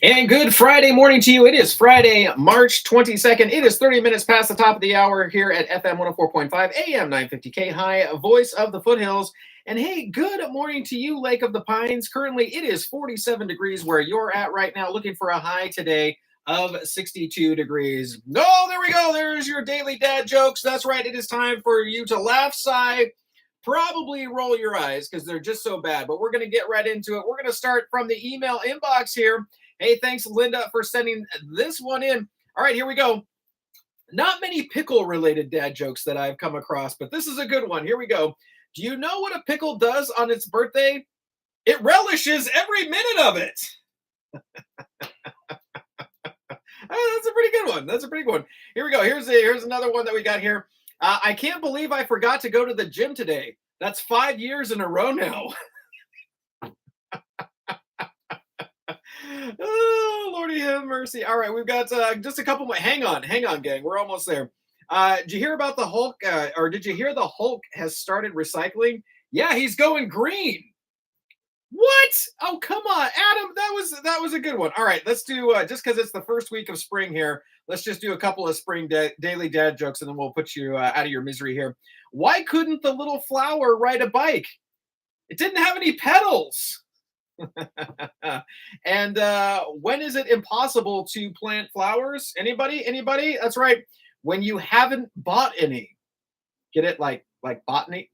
And good Friday morning to you. It is Friday, March 22nd. It is 30 minutes past the top of the hour here at FM 104.5, AM 950 KAHI, voice of the foothills. And hey, good morning to you, Lake of the Pines. Currently, it is 47 degrees where you're at right now, looking for a high today of 62 degrees. Oh, there we go. There's your daily dad jokes. That's right. It is time for you to laugh, sigh, probably roll your eyes because they're just so bad. But we're going to get right into it. We're going to start from the email inbox here. Hey, thanks, Linda, for sending this one in. All right, here we go. Not many pickle-related dad jokes that I've come across, but this is a good one. Here we go. Do you know what a pickle does on its birthday? It relishes every minute of it. That's a pretty good one. That's a pretty good one. Here we go. Here's another one that we got here. I can't believe I forgot to go to the gym today. That's 5 years in a row now. Oh, Lordy have mercy. All right, we've got just a couple more. Hang on, gang. We're almost there. Did you hear about the Hulk, or did you hear the Hulk has started recycling? Yeah, he's going green. What? Oh, come on, Adam. That was a good one. All right, let's do just because it's the first week of spring here. Let's just do a couple of spring daily dad jokes, and then we'll put you out of your misery here. Why couldn't the little flower ride a bike? It didn't have any pedals. And when is it impossible to plant flowers? Anybody? That's right. When you haven't bought any. Get it? Like botany?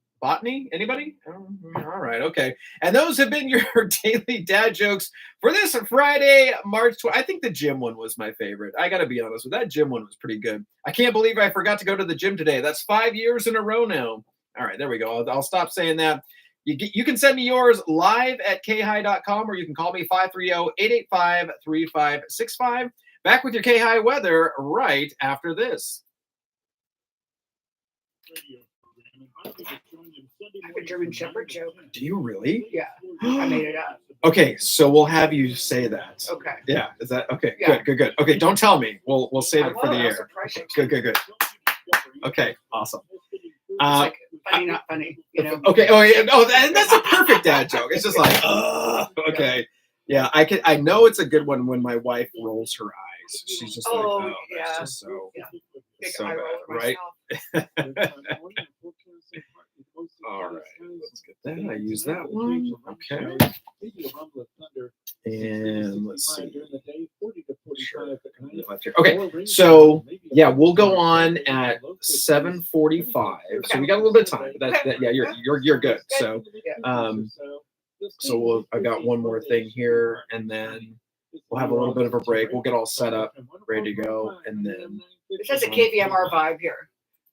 Anybody? All right, okay. And those have been your daily dad jokes for this Friday, March 20th. I think the gym one was my favorite. I got to be honest with that gym one was pretty good. I can't believe I forgot to go to the gym today. That's 5 years in a row now. All right, there we go. I'll stop saying that. You can send me yours live at KAHI.com, or you can call me 530-885-3565. Back with your KAHI weather right after this. I have a German Shepherd joke. Do you really? Yeah, I made it up. Okay, so we'll have you say that. Okay. Yeah, is that okay? Yeah. Good. Okay, don't tell me. We'll save it for the I'll air. surprise you. Good. Okay, awesome. It's like funny, not funny. You know. Okay. Oh, yeah. Oh, that's a perfect dad joke. It's just like, okay. Yeah, I know it's a good one when my wife rolls her eyes. She's just like, oh, yeah. that's just so, Big so eye bad, roll right? myself. All right, let's get that. I use that one. Okay. And let's see. Okay, so yeah, we'll go on at 7:45. So we got a little bit of time. But yeah, you're good. So I got one more thing here, and then we'll have a little bit of a break. We'll get all set up, ready to go, and then It has a KVMR vibe here.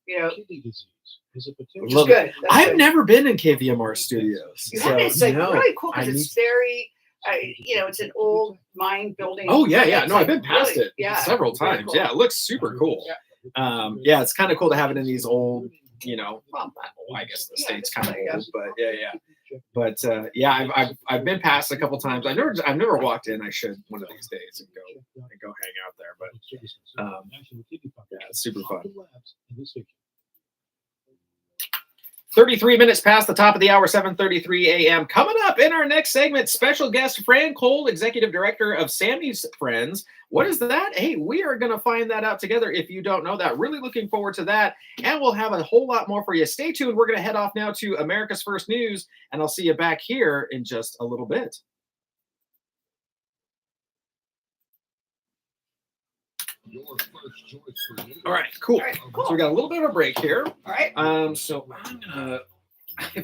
You know, love good. it. I've never been in KVMR studios. You so have it. It's like no, really cool I because it's very, it's an old mine building. Oh yeah. It's No, I've been past really- it several really times. cool. Yeah, it looks super cool. Yeah, it's kind of cool to have it in these old, well, not old, I guess the state's kind of old, but yeah. But I've been past a couple times. I've never walked in. I should one of these days and go hang out there. But yeah, it's super fun. 33 minutes past the top of the hour, 7:33 a.m. Coming up in our next segment, special guest Fran Cole, Executive Director of Sammy's Friends. What is that? Hey, we are going to find that out together if you don't know that. Really looking forward to that. And we'll have a whole lot more for you. Stay tuned. We're going to head off now to America's First News, and I'll see you back here in just a little bit. Your first All right, cool. So we got a little bit of a break here. All right. So I'm gonna. I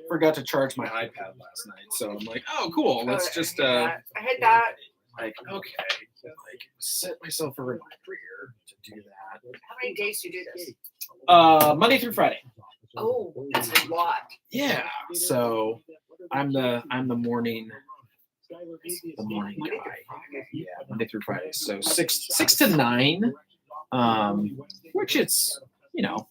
forgot to charge my iPad last night, so I'm like, oh, cool. Let's just I had that. like, okay, like set myself a reminder here to do that. How many days do you do this? Monday through Friday. Oh, that's a lot. Yeah. So I'm the morning guy. Yeah, Monday through Friday. So six to 9. Which it's, you know,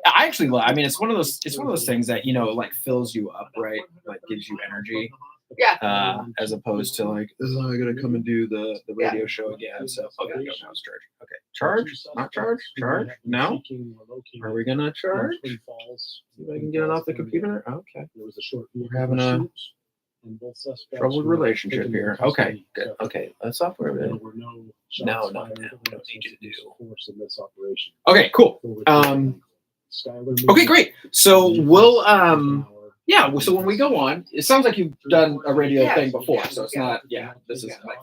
I actually love. I mean, it's one of those things that, you know, like fills you up, right? Like gives you energy. Yeah. As opposed to like, I gotta come and do the radio show again. So okay, go now. It's charge. Okay, charge, not charge, charge. No. Are we gonna charge? See if I can get it off the computer. Okay. We're having a troubled relationship here. Okay, good. Okay, let's software it. No, we don't need you to do. Okay, cool. Okay, great. So we'll yeah, so when we go on, it sounds like you've done a radio thing before, so it's not, this is like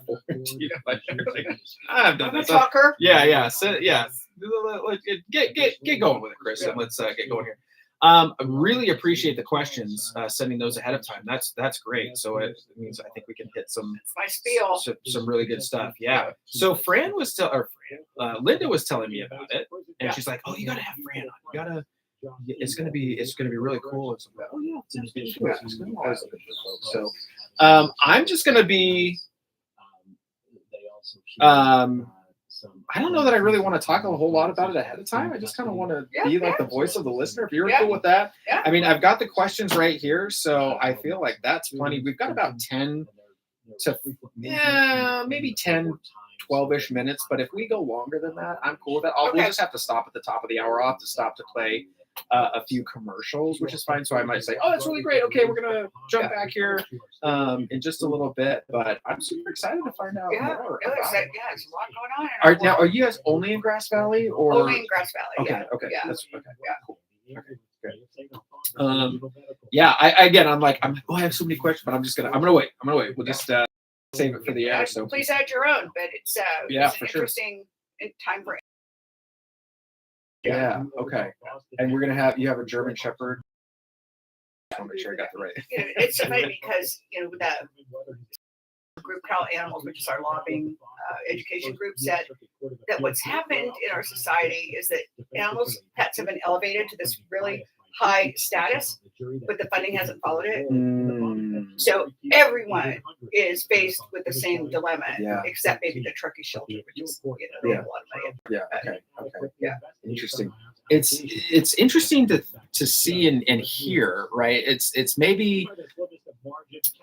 I've done that. Talker. Yeah. So, yeah. Get going with it, Chris, and let's get going here. I really appreciate the questions, sending those ahead of time. That's great. So it means I think we can hit some my spiel. Some really good stuff. Yeah. So Linda was telling me about it, and she's like, "Oh, you gotta have Fran on. You gotta. It's gonna be really cool." It's like, "Oh yeah, it's gonna be always a good show." So, I'm just gonna be. I don't know that I really want to talk a whole lot about it ahead of time. I just kind of want to be like the voice of the listener. If you're cool with that, I mean, I've got the questions right here, so I feel like that's plenty. We've got about 10 to maybe 10, 12-ish minutes. But if we go longer than that, I'm cool with that. We'll just have to stop at the top of the hour. I'll have to stop to play a few commercials, which is fine. So I might say, "Oh, that's really great. Okay, we're gonna jump back here in just a little bit." But I'm super excited to find out more. Really excited. Yeah, there's a lot going on. Are you guys only in Grass Valley or only in Grass Valley? Okay. Yeah. That's okay. Yeah. Cool. Okay. Good. I'm like, oh, I have so many questions, but I'm gonna wait. We'll just save it for the air. So please add your own. But it's it's an interesting time for. Yeah. Okay. And we're gonna have you have a German Shepherd. I want to make sure I got the right. It's funny because the group Call Animals, which is our lobbying education group, said that what's happened in our society is that animals, pets have been elevated to this really high status, but the funding hasn't followed it. So everyone is faced with the same dilemma, except maybe the Truckee shelter, which is they have a lot of money. Okay. Interesting. It's interesting to see and hear, right? It's maybe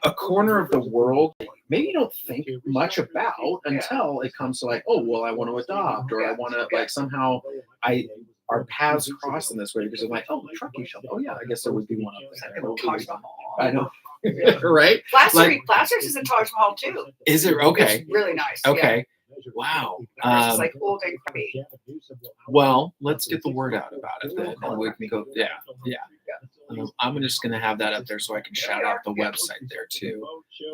a corner of the world maybe you don't think much about until it comes to like, oh well, I want to adopt, or I want to like somehow our paths cross in this way because I'm like, oh, Truckee shelter. Oh yeah, I guess there would be one of those. I know. Right? Placer's is in Taj Mahal too. Is it? Okay. It's really nice. Okay. Wow. It's like old and creepy. Well, let's get the word out about it then, and we can go. Yeah. I'm just gonna have that up there so I can shout out the website there too.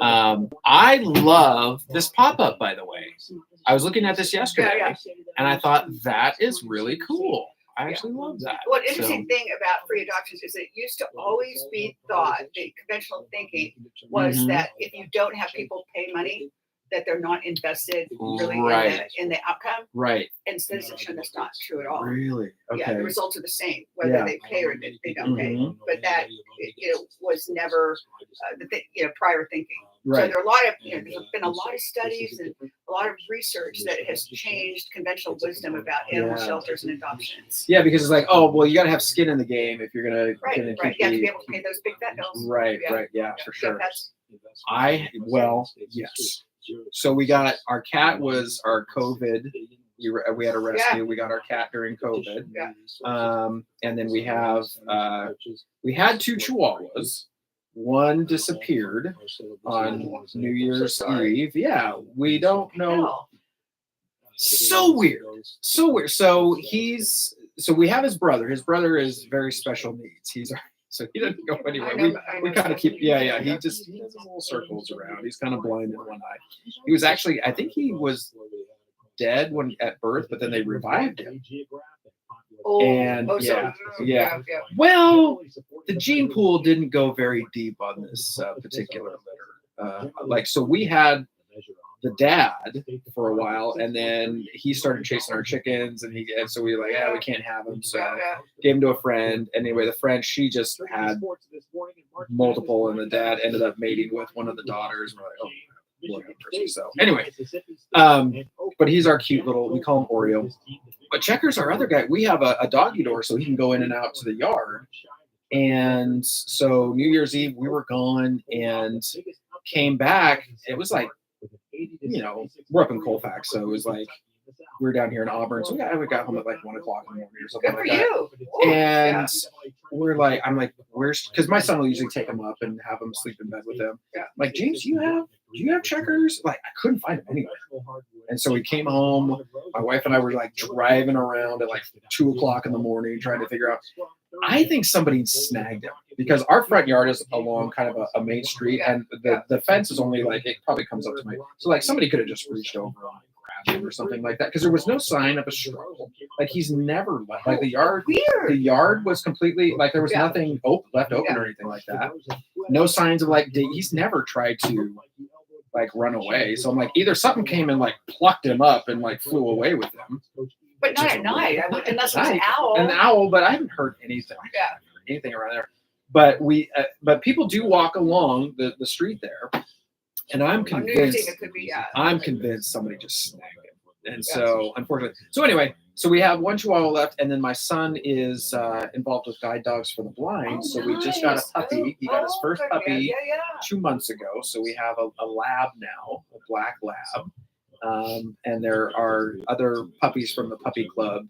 I love this pop-up, by the way. I was looking at this yesterday, and I thought that is really cool. I actually love that. Well, interesting thing about free adoptions is it used to always be thought, the conventional thinking was that if you don't have people pay money, that they're not invested really in the outcome. Right. And studies have shown that's not true at all. Really? Okay. Yeah, the results are the same, whether they pay or they don't pay. But that was never prior thinking. Right. So there are a lot of there's been a lot of studies and a lot of research that has changed conventional wisdom about animal shelters and adoptions. Yeah, because it's like, oh well, you got to have skin in the game if you're gonna You have to be able to pay those big vet bills. Right. Yeah, for sure. Yes. So we got our cat was our COVID. We had a rescue. Yeah. We got our cat during COVID. Yeah. And then we had 2 Chihuahuas. One disappeared on New Year's Eve. Yeah, we don't know. So weird. So we have his brother. His brother is very special needs. So he doesn't go anywhere. We kind of keep, he does little circles around. He's kind of blind in one eye. He was actually, I think he was dead when at birth, but then they revived him. Oh, And yeah. Well, the gene pool didn't go very deep on this particular litter. Like, so we had the dad for a while, and then he started chasing our chickens, and so we were like, yeah, we can't have him. So gave him to a friend. Anyway, the friend, she just had multiple, and the dad ended up mating with one of the daughters. We're like, oh, Lord have mercy. So anyway, but he's our cute little, we call him Oreo. But Checker's our other guy. We have a doggy door so he can go in and out to the yard. And so New Year's Eve, we were gone and came back. It was like, you know, we're up in Colfax, so it was like we were down here in Auburn. So we got home at like 1 o'clock in the morning or something. Good for like that. you. And we're like, I'm like, where's, because my son will usually take him up and have him sleep in bed with him. I'm like, James, do you have Checkers? Like, I couldn't find him anywhere. And so we came home. My wife and I were like driving around at like 2 o'clock in the morning trying to figure out. I think somebody snagged him because our front yard is along kind of a main street, and the fence is only like, it probably comes up to my, so like somebody could have just reached over and grabbed him or something like that, because there was no sign of a struggle. Like, he's never left. Like the yard was completely like, there was nothing left open or anything like that. No signs of like, he's never tried to like run away. So I'm like, either something came and like plucked him up and like flew away with him. But not at night, unless it was an owl. An owl, but I haven't heard anything. Anything around there. But but people do walk along the street there, and I'm convinced. It could be, I'm convinced somebody just snagged him, and so unfortunately. So anyway, so we have one Chihuahua left, and then my son is involved with Guide Dogs for the Blind. So we just got a puppy. He got his first puppy 2 months ago. So we have a lab now, a black lab. And there are other puppies from the puppy club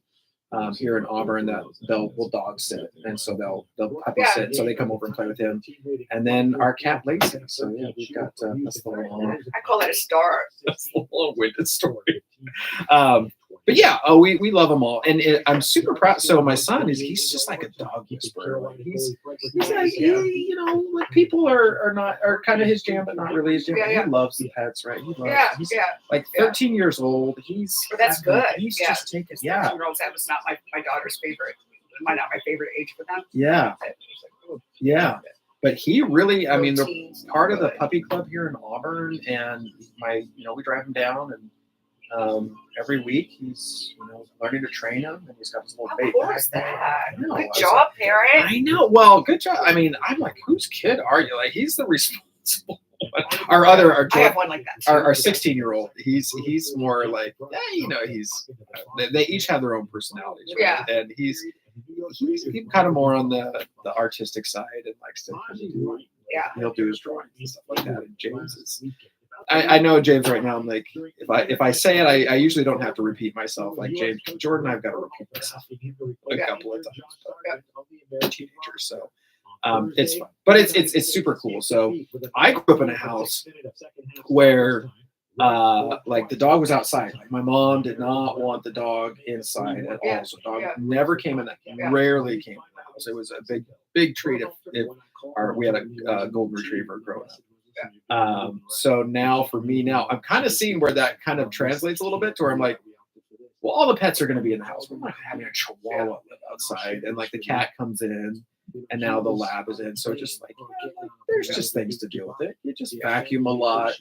here in Auburn that will dog sit, and so they'll puppy sit, so they come over and play with him. And then our cat Lacey. So yeah, we've got that's the long. I call it a star. That's the long-winded story. But yeah, we love them all, and I'm super proud. So my son he's just like a dog whisperer. Like he's like, you know, like people are kind of his jam, but not really his jam. He loves the pets, right? He loves, he's like 13 years old. That's good. He's just taken. Yeah. That was not my daughter's favorite. Not my favorite age for them. Yeah. Yeah. But he really, I mean, they're part of the puppy club here in Auburn, and we drive him down, and every week he's learning to train him, and he's got his little baby. Of course, that. Good job, parent. I know. Well, good job. I mean, I'm like, whose kid are you? Like, he's the responsible one. I have one like that too. Our 16-year-old, he's more like, they each have their own personalities, right? Yeah. And he's kind of more on the artistic side, and likes to he'll do his drawings and stuff like that. And James is. I know James right now. I'm like, if I say it, I usually don't have to repeat myself. Like James, Jordan, I've got to repeat myself a couple of times. But teenagers, so it's fun, but it's super cool. So I grew up in a house where like the dog was outside. Like my mom did not want the dog inside at all. So dog never came in that. Rarely came in the house. It was a big treat if we had a golden retriever growing up. So now for me I'm kind of seeing where that kind of translates a little bit to where I'm like, well, all the pets are going to be in the house. We're not having a Chihuahua live outside, and like the cat comes in, and now the lab is in. So just like, there's just things to deal with it. You just vacuum a lot.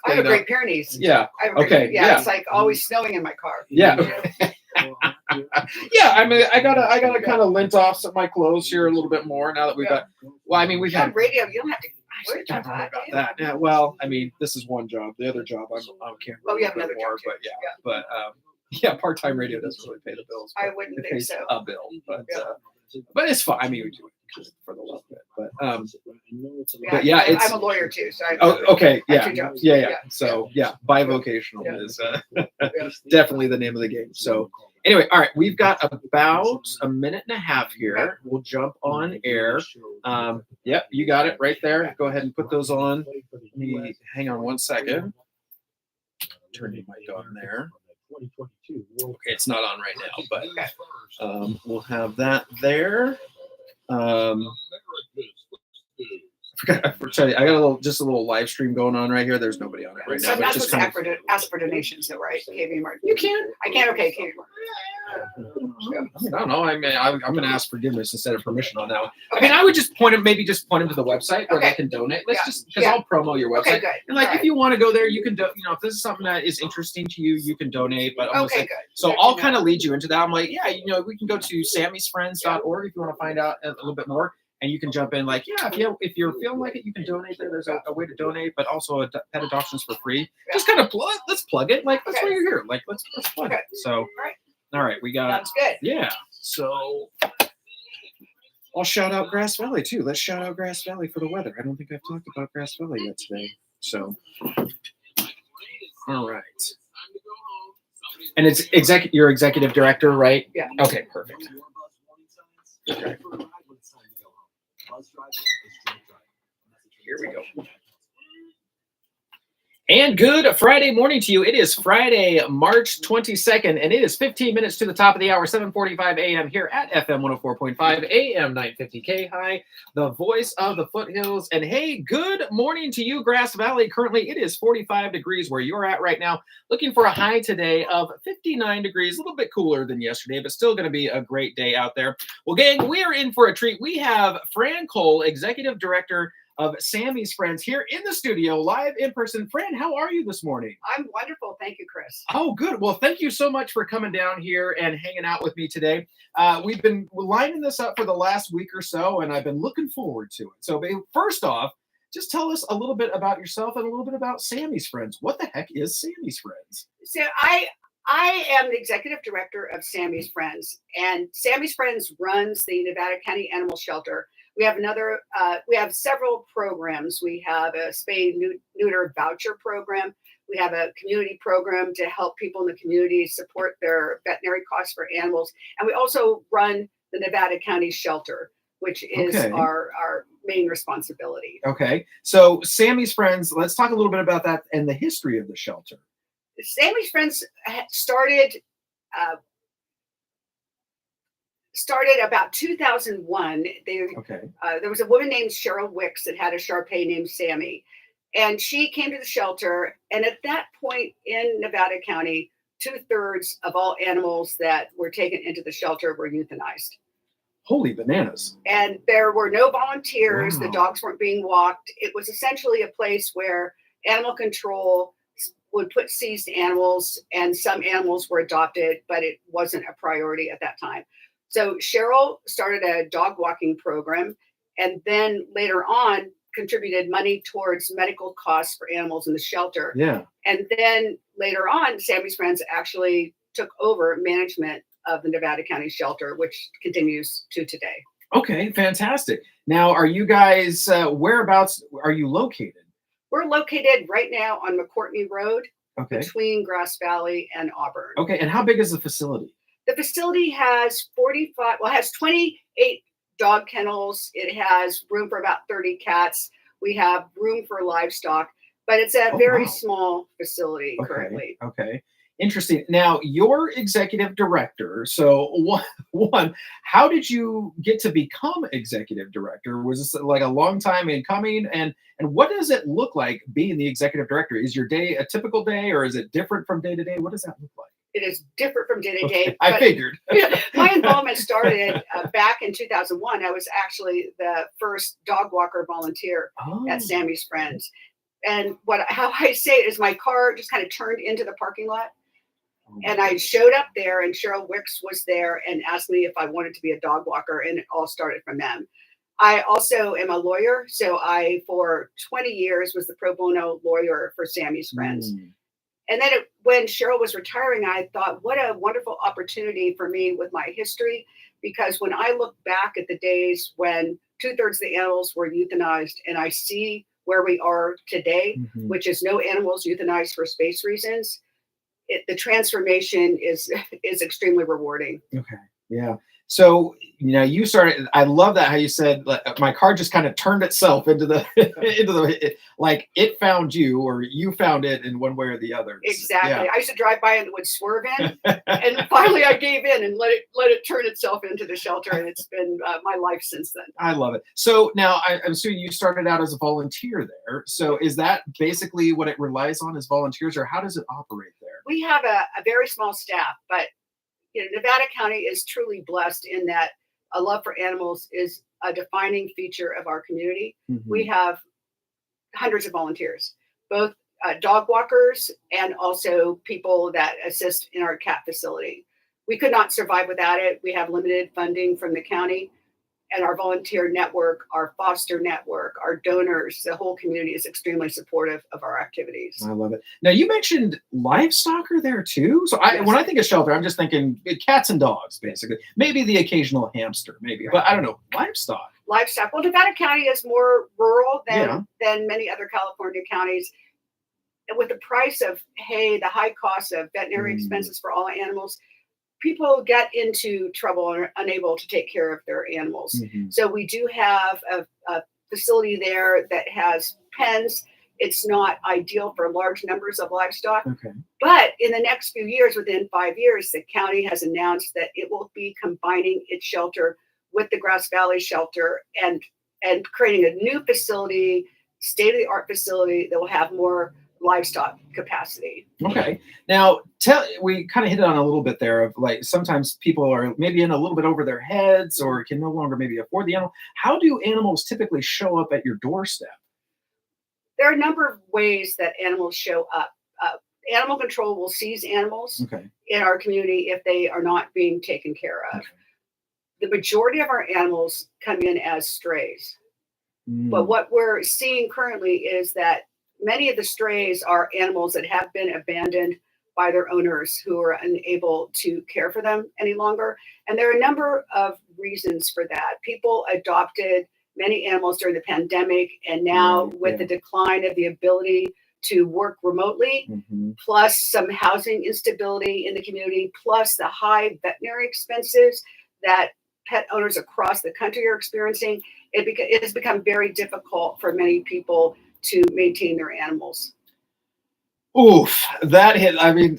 I have a Great Pyrenees. Yeah. It's like always snowing in my car. Yeah. Yeah, I mean, I gotta kind of lint off some of my clothes here a little bit more now that we've got. Well, I mean, we've had radio. You don't have to. About that. Yeah. Well, I mean, this is one job. The other job, I'm on camera. Oh, you have another more, job too. But part-time radio doesn't really pay the bills. I wouldn't think so. A bill, but it's fine. I mean, we do it for the love of it. But yeah, it's. I'm a lawyer too, so. Okay. Yeah. So bivocational is definitely the name of the game. So. Anyway, all right, we've got about a minute and a half here. We'll jump on air. Yep, you got it right there. Go ahead and put those on. Let me hang on one second. Turn your mic on there. Okay, it's not on right now, but we'll have that there. I I got a little live stream going on right here. There's nobody on it right So now. I'm But not just supposed to kind of, ask for donations, though, right? KV Martin. you can. I can. Okay, KV Martin. I don't know. I mean, I'm going to ask forgiveness instead of permission on that one. I mean, I would just point him to the website where they can donate. Let's because I'll promo your website. Okay, good. And like, All if right. you want to go there, you can do. If this is something that is interesting to you, you can donate. But I'm Okay, good. good. So Good I'll to kind of lead you into that. I'm like, yeah, we can go to sammysfriends.org if you want to find out a little bit more. And you can jump in like, yeah, if you're feeling like it, you can donate there. There's a way to donate, but also pet adoptions for free. Just kind of let's plug it. Like, that's why you're here. Like, let's plug it. So, all right, we got. That's good. Yeah. So I'll shout out Grass Valley too. Let's shout out Grass Valley for the weather. I don't think I've talked about Grass Valley yet today. So, all right. And it's your executive director, right? Yeah. Okay, perfect. Okay. Here we go. And good Friday morning to you. It is Friday, March 22nd, and it is 15 minutes to the top of the hour, 7:45 a.m. here at FM 104.5, AM 950 KAHI, the voice of the foothills. And hey, good morning to you, Grass Valley. Currently, it is 45 degrees where you're at right now. Looking for a high today of 59 degrees, a little bit cooler than yesterday, but still going to be a great day out there. Well, gang, we are in for a treat. We have Fran Cole, Executive Director of Sammy's Friends, here in the studio, live in person. Fran, how are you this morning? I'm wonderful. Thank you, Chris. Oh, good. Well, thank you so much for coming down here and hanging out with me today. We've been lining this up for the last week or so, and I've been looking forward to it. So first off, just tell us a little bit about yourself and a little bit about Sammy's Friends. What the heck is Sammy's Friends? So I am the executive director of Sammy's Friends, and Sammy's Friends runs the Nevada County Animal Shelter. We have several programs. We have a spay neuter voucher program. We have a community program to help people in the community support their veterinary costs for animals. And we also run the Nevada County Shelter, which is our main responsibility. Okay. So Sammy's Friends, let's talk a little bit about that and the history of the shelter. Sammy's Friends started about 2001. There was a woman named Cheryl Wicks that had a Shar-Pei named Sammy, and she came to the shelter. And at that point in Nevada County, 2/3 of all animals that were taken into the shelter were euthanized. Holy bananas. And there were no volunteers. Wow. The dogs weren't being walked. It was essentially a place where animal control would put seized animals, and some animals were adopted, but it wasn't a priority at that time. So Cheryl started a dog walking program, and then later on contributed money towards medical costs for animals in the shelter. Yeah. And then later on, Sammy's Friends actually took over management of the Nevada County Shelter, which continues to today. Okay, fantastic. Now, are you guys, whereabouts are you located? We're located right now on McCourtney Road, between Grass Valley and Auburn. Okay, and how big is the facility? The facility has 28 dog kennels. It has room for about 30 cats. We have room for livestock, but it's a very small facility currently. Okay. Interesting. Now, you're executive director. So one, how did you get to become executive director? Was this like a long time in coming? And what does it look like being the executive director? Is your day a typical day, or is it different from day to day? What does that look like? It is different from day to day. I figured. My involvement started back in 2001. I was actually the first dog walker volunteer at Sammy's Friends. And how I say it is my car just kind of turned into the parking lot. And I showed up there, and Cheryl Wicks was there and asked me if I wanted to be a dog walker, and it all started from them. I also am a lawyer. So I, for 20 years, was the pro bono lawyer for Sammy's Friends. And then when Cheryl was retiring, I thought, what a wonderful opportunity for me with my history, because when I look back at the days when 2/3 of the animals were euthanized, and I see where we are today, which is no animals euthanized for space reasons, the transformation is extremely rewarding. Okay. Yeah. So, you started, I love that how you said like, my car just kind of turned itself into the, like it found you or you found it in one way or the other. Exactly. Yeah. I used to drive by and it would swerve in, and finally I gave in and let it turn itself into the shelter, and it's been my life since then. I love it. So now I'm assuming you started out as a volunteer there. So is that basically what it relies on is volunteers, or how does it operate there? We have a very small staff, but Nevada County is truly blessed in that a love for animals is a defining feature of our community. Mm-hmm. We have hundreds of volunteers, both dog walkers and also people that assist in our cat facility. We could not survive without it. We have limited funding from the county, and our volunteer network, our foster network, our donors, the whole community is extremely supportive of our activities. I love it. Now you mentioned livestock are there too. So when I think of shelter, I'm just thinking cats and dogs, basically. Maybe the occasional hamster, maybe, but I don't know, livestock. Livestock. Well, Nevada County is more rural than many other California counties. And with the price of hay, the high cost of veterinary expenses for all animals, people get into trouble and are unable to take care of their animals. Mm-hmm. So we do have a facility there that has pens. It's not ideal for large numbers of livestock. Okay. But in the next few years, within 5 years, the county has announced that it will be combining its shelter with the Grass Valley shelter and creating a new facility, state-of-the-art facility that will have more livestock capacity. Okay. Now, we kind of hit on a little bit there of like sometimes people are maybe in a little bit over their heads or can no longer maybe afford the animal. How do animals typically show up at your doorstep? There are a number of ways that animals show up. Animal control will seize animals in our community if they are not being taken care of. Okay. The majority of our animals come in as strays. But what we're seeing currently is that many of the strays are animals that have been abandoned by their owners who are unable to care for them any longer. And there are a number of reasons for that. People adopted many animals during the pandemic, and now with the decline of the ability to work remotely, plus some housing instability in the community, plus the high veterinary expenses that pet owners across the country are experiencing, it has become very difficult for many people to maintain their animals. Oof, that hit. I mean,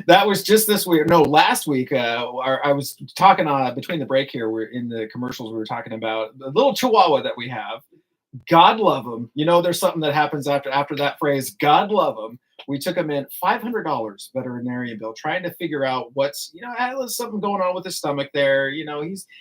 that was just this week. No, last week. I was talking between the break here. We're in the commercials. We were talking about the little Chihuahua that we have. God love him. There's something that happens after that phrase. God love him. We took him in $500 veterinarian bill, trying to figure out what's there's something going on with his stomach there.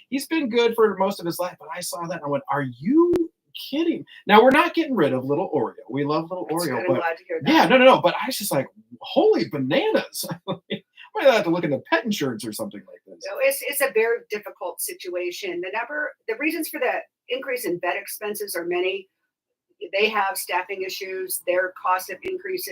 He's been good for most of his life, but I saw that and I went, "Are you kidding?" Now we're not getting rid of little Oreo. We love little Oreo, but glad to hear that. No. But I was just like, holy bananas! I have to look into pet insurance or something like this. So it's a very difficult situation. The reasons for the increase in vet expenses are many. They have staffing issues. Their costs have increased.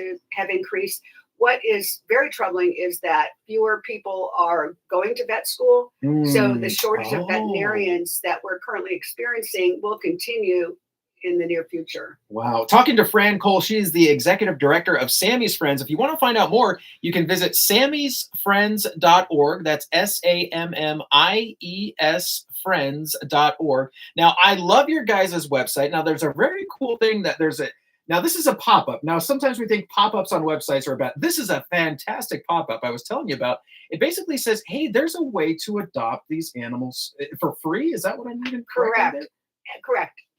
What is very troubling is that fewer people are going to vet school. So the shortage of veterinarians that we're currently experiencing will continue in the near future. Wow. Talking to Fran Cole, she's the executive director of Sammy's Friends. If you want to find out more, you can visit sammysfriends.org. That's SAMMIES friends.org. Now, I love your guys' website. Now, there's a very cool thing that now this is a pop-up. Now, sometimes we think pop-ups on websites are bad. This is a fantastic pop-up I was telling you about. It basically says, hey, there's a way to adopt these animals for free. Is that what I'm reading? Correct.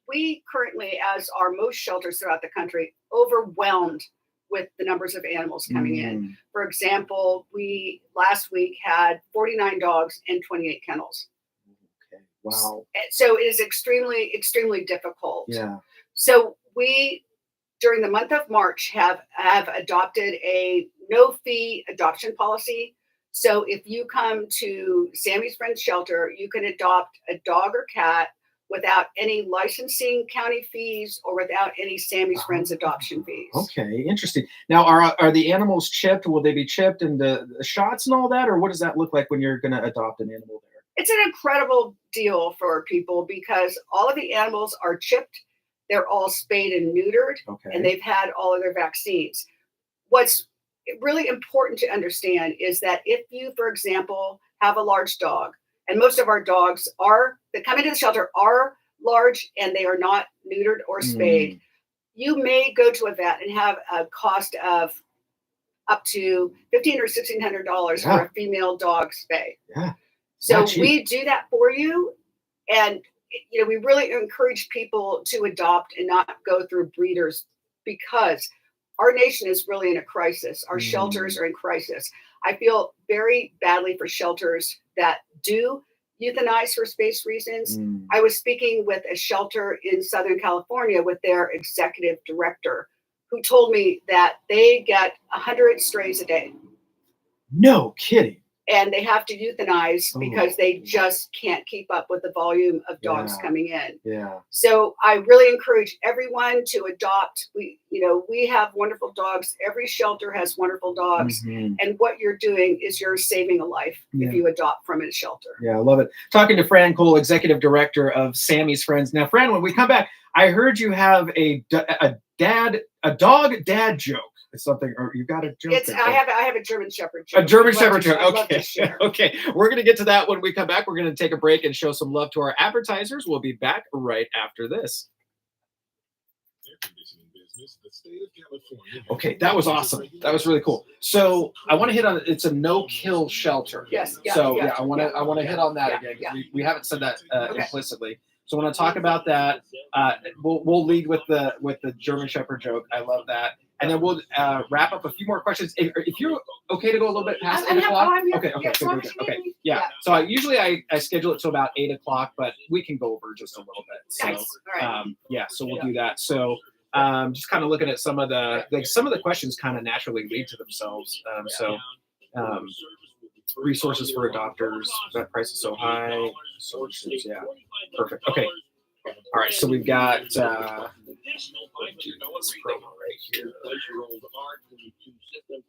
We currently, as are most shelters throughout the country, overwhelmed with the numbers of animals coming in. For example, we last week had 49 dogs and 28 kennels. Okay. Wow. So it is extremely, extremely difficult. Yeah. So we, during the month of March, have adopted a no-fee adoption policy. So if you come to Sammy's Friends Shelter, you can adopt a dog or cat without any licensing county fees or without any Sammy's Friends adoption fees. Okay, interesting. Now, are the animals chipped? Will they be chipped and the shots and all that? Or what does that look like when you're going to adopt an animal there? It's an incredible deal for people because all of the animals are chipped. They're all spayed and neutered, and they've had all of their vaccines. What's really important to understand is that if you, for example, have a large dog, And most of our dogs that come into the shelter are large and they are not neutered or spayed. You may go to a vet and have a cost of up to $1,500 or $1,600 for a female dog spay. Yeah. So we do that for you. And, we really encourage people to adopt and not go through breeders because our nation is really in a crisis. Our shelters are in crisis. I feel very badly for shelters that do euthanize for space reasons. I was speaking with a shelter in Southern California with their executive director, who told me that they get 100 strays a day. No kidding. And they have to euthanize because they just can't keep up with the volume of dogs coming in. Yeah. So I really encourage everyone to adopt. We have wonderful dogs. Every shelter has wonderful dogs. And what you're doing is you're saving a life if you adopt from a shelter. Yeah, I love it. Talking to Fran Cole, executive director of Sammy's Friends. Now, Fran, when we come back, I heard you have a dog dad joke. Something, or you got a joke? I have a German Shepherd joke. A German Shepherd joke. Okay. Okay. We're going to get to that when we come back. We're going to take a break and show some love to our advertisers. We'll be back right after this. Okay, that was awesome. That was really cool. So I want to hit on it's a no-kill shelter. Yes. I want to hit on that again. We haven't said that implicitly. So when I talk about that, we'll lead with the German Shepherd joke. I love that. And then we'll wrap up a few more questions. If you're okay to go a little bit past 8 o'clock. Okay. Yeah. So I schedule it till about 8 o'clock, but we can go over just a little bit. So so we'll do that. So just kind of looking at some of the questions kind of naturally lead to themselves. Resources for adopters, that price is so high. Sources, yeah. Perfect. Okay. All right, so we've got this promo right here.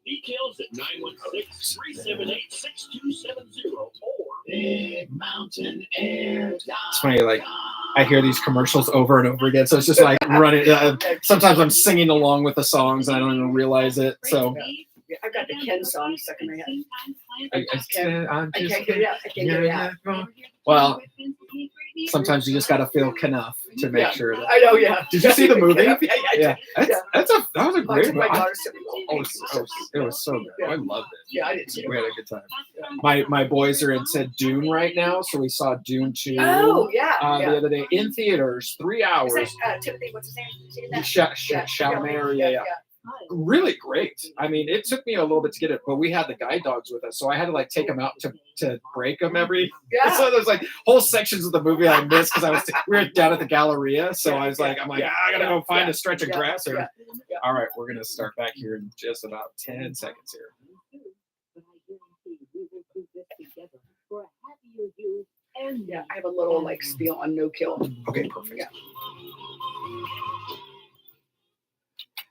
Details at 916-378-6270 or Big Mountain Air. It's funny, like I hear these commercials over and over again, so it's just like running. Sometimes I'm singing along with the songs and I don't even realize it. So I've got the Ken song stuck in my head. I can't get it out. Well, sometimes you just got to feel enough to make sure. That, I know, yeah. Did you see the movie? Yeah. That was a great movie. It was so good. I loved it. Yeah, I did too. We had a good time. My boys are into Dune right now, so we saw Dune 2 the other day in theaters, 3 hours. Is that, Timothy, what's his name? Chalamet, yeah. Really great. I mean, it took me a little bit to get it, but we had the guide dogs with us, so I had to like take them out to break them every. So there's like whole sections of the movie I missed because we were down at the Galleria, so I gotta go find a stretch of grass here. All right, we're gonna start back here in just about 10 seconds here. Yeah, I have a little like spiel on no kill. Okay, perfect.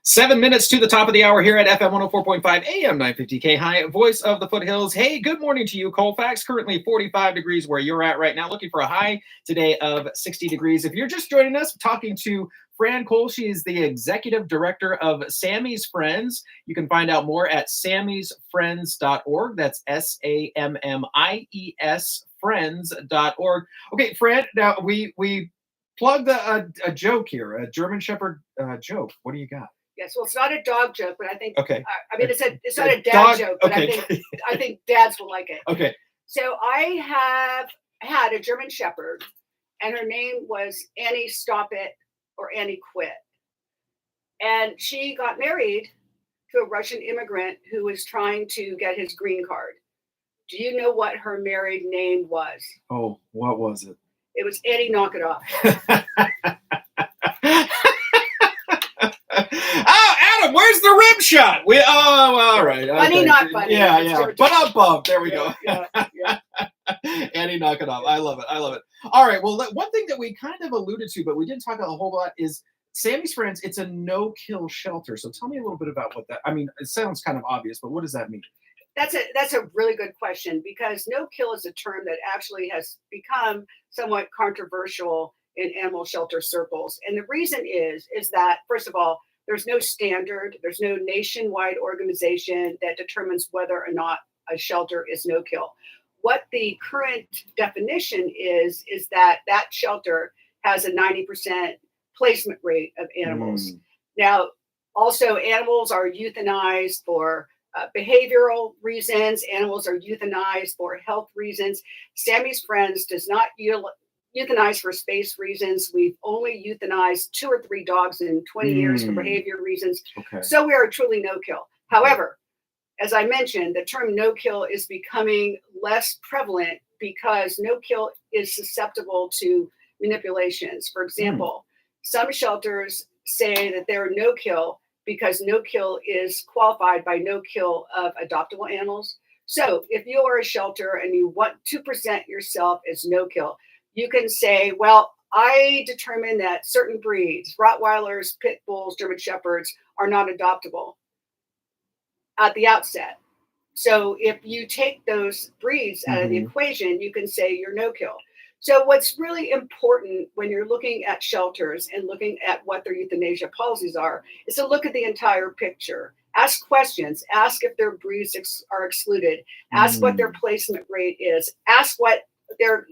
7 minutes to the top of the hour here at FM 104.5 AM 950 KAHI, voice of the foothills. Hey, good morning to you, Colfax. Currently 45 degrees where you're at right now. Looking for a high today of 60 degrees. If you're just joining us, talking to Fran Cole. She is the executive director of Sammy's Friends. You can find out more at sammysfriends.org. That's SAMMIES friends.org. Okay, Fran, now we plugged a joke here, a German Shepherd joke. What do you got? Yes, well, it's not a dog joke, but I think. Okay. I mean, it's not a dad joke, but I think dads will like it. Okay. So I have had a German Shepherd, and her name was Annie Stop It or Annie Quit, and she got married to a Russian immigrant who was trying to get his green card. Do you know what her married name was? Oh, what was it? It was Annie Knock It Off. Oh, Adam, where's the rim shot? All right. Funny, not funny. Yeah. But I'm bummed. There we go. Annie, knock it off. I love it. All right. Well, one thing that we kind of alluded to, but we didn't talk a whole lot, is Sammy's Friends. It's a no-kill shelter. So tell me a little bit about what that. I mean, it sounds kind of obvious, but what does that mean? That's a really good question, because no kill is a term that actually has become somewhat controversial in animal shelter circles. And the reason is that, first of all, there's no standard, there's no nationwide organization that determines whether or not a shelter is no kill. what the current definition is that that shelter has a 90% placement rate of animals. Now, also animals are euthanized for behavioral reasons. Animals are euthanized for health reasons. Sammy's Friends does not euthanize for space reasons. We've only euthanized 2 or 3 dogs in 20 years for behavior reasons. Okay. So we are truly no kill. However, as I mentioned, the term no kill is becoming less prevalent because no kill is susceptible to manipulations. For example, some shelters say that they're no kill because no kill is qualified by no kill of adoptable animals. So if you are a shelter and you want to present yourself as no kill, you can say, well, I determine that certain breeds, Rottweilers, Pit Bulls, German Shepherds, are not adoptable at the outset. So if you take those breeds out of the equation, you can say you're no kill. So what's really important when you're looking at shelters and looking at what their euthanasia policies are is to look at the entire picture. Ask questions. Ask if their breeds are excluded. Ask what their placement rate is. Ask what their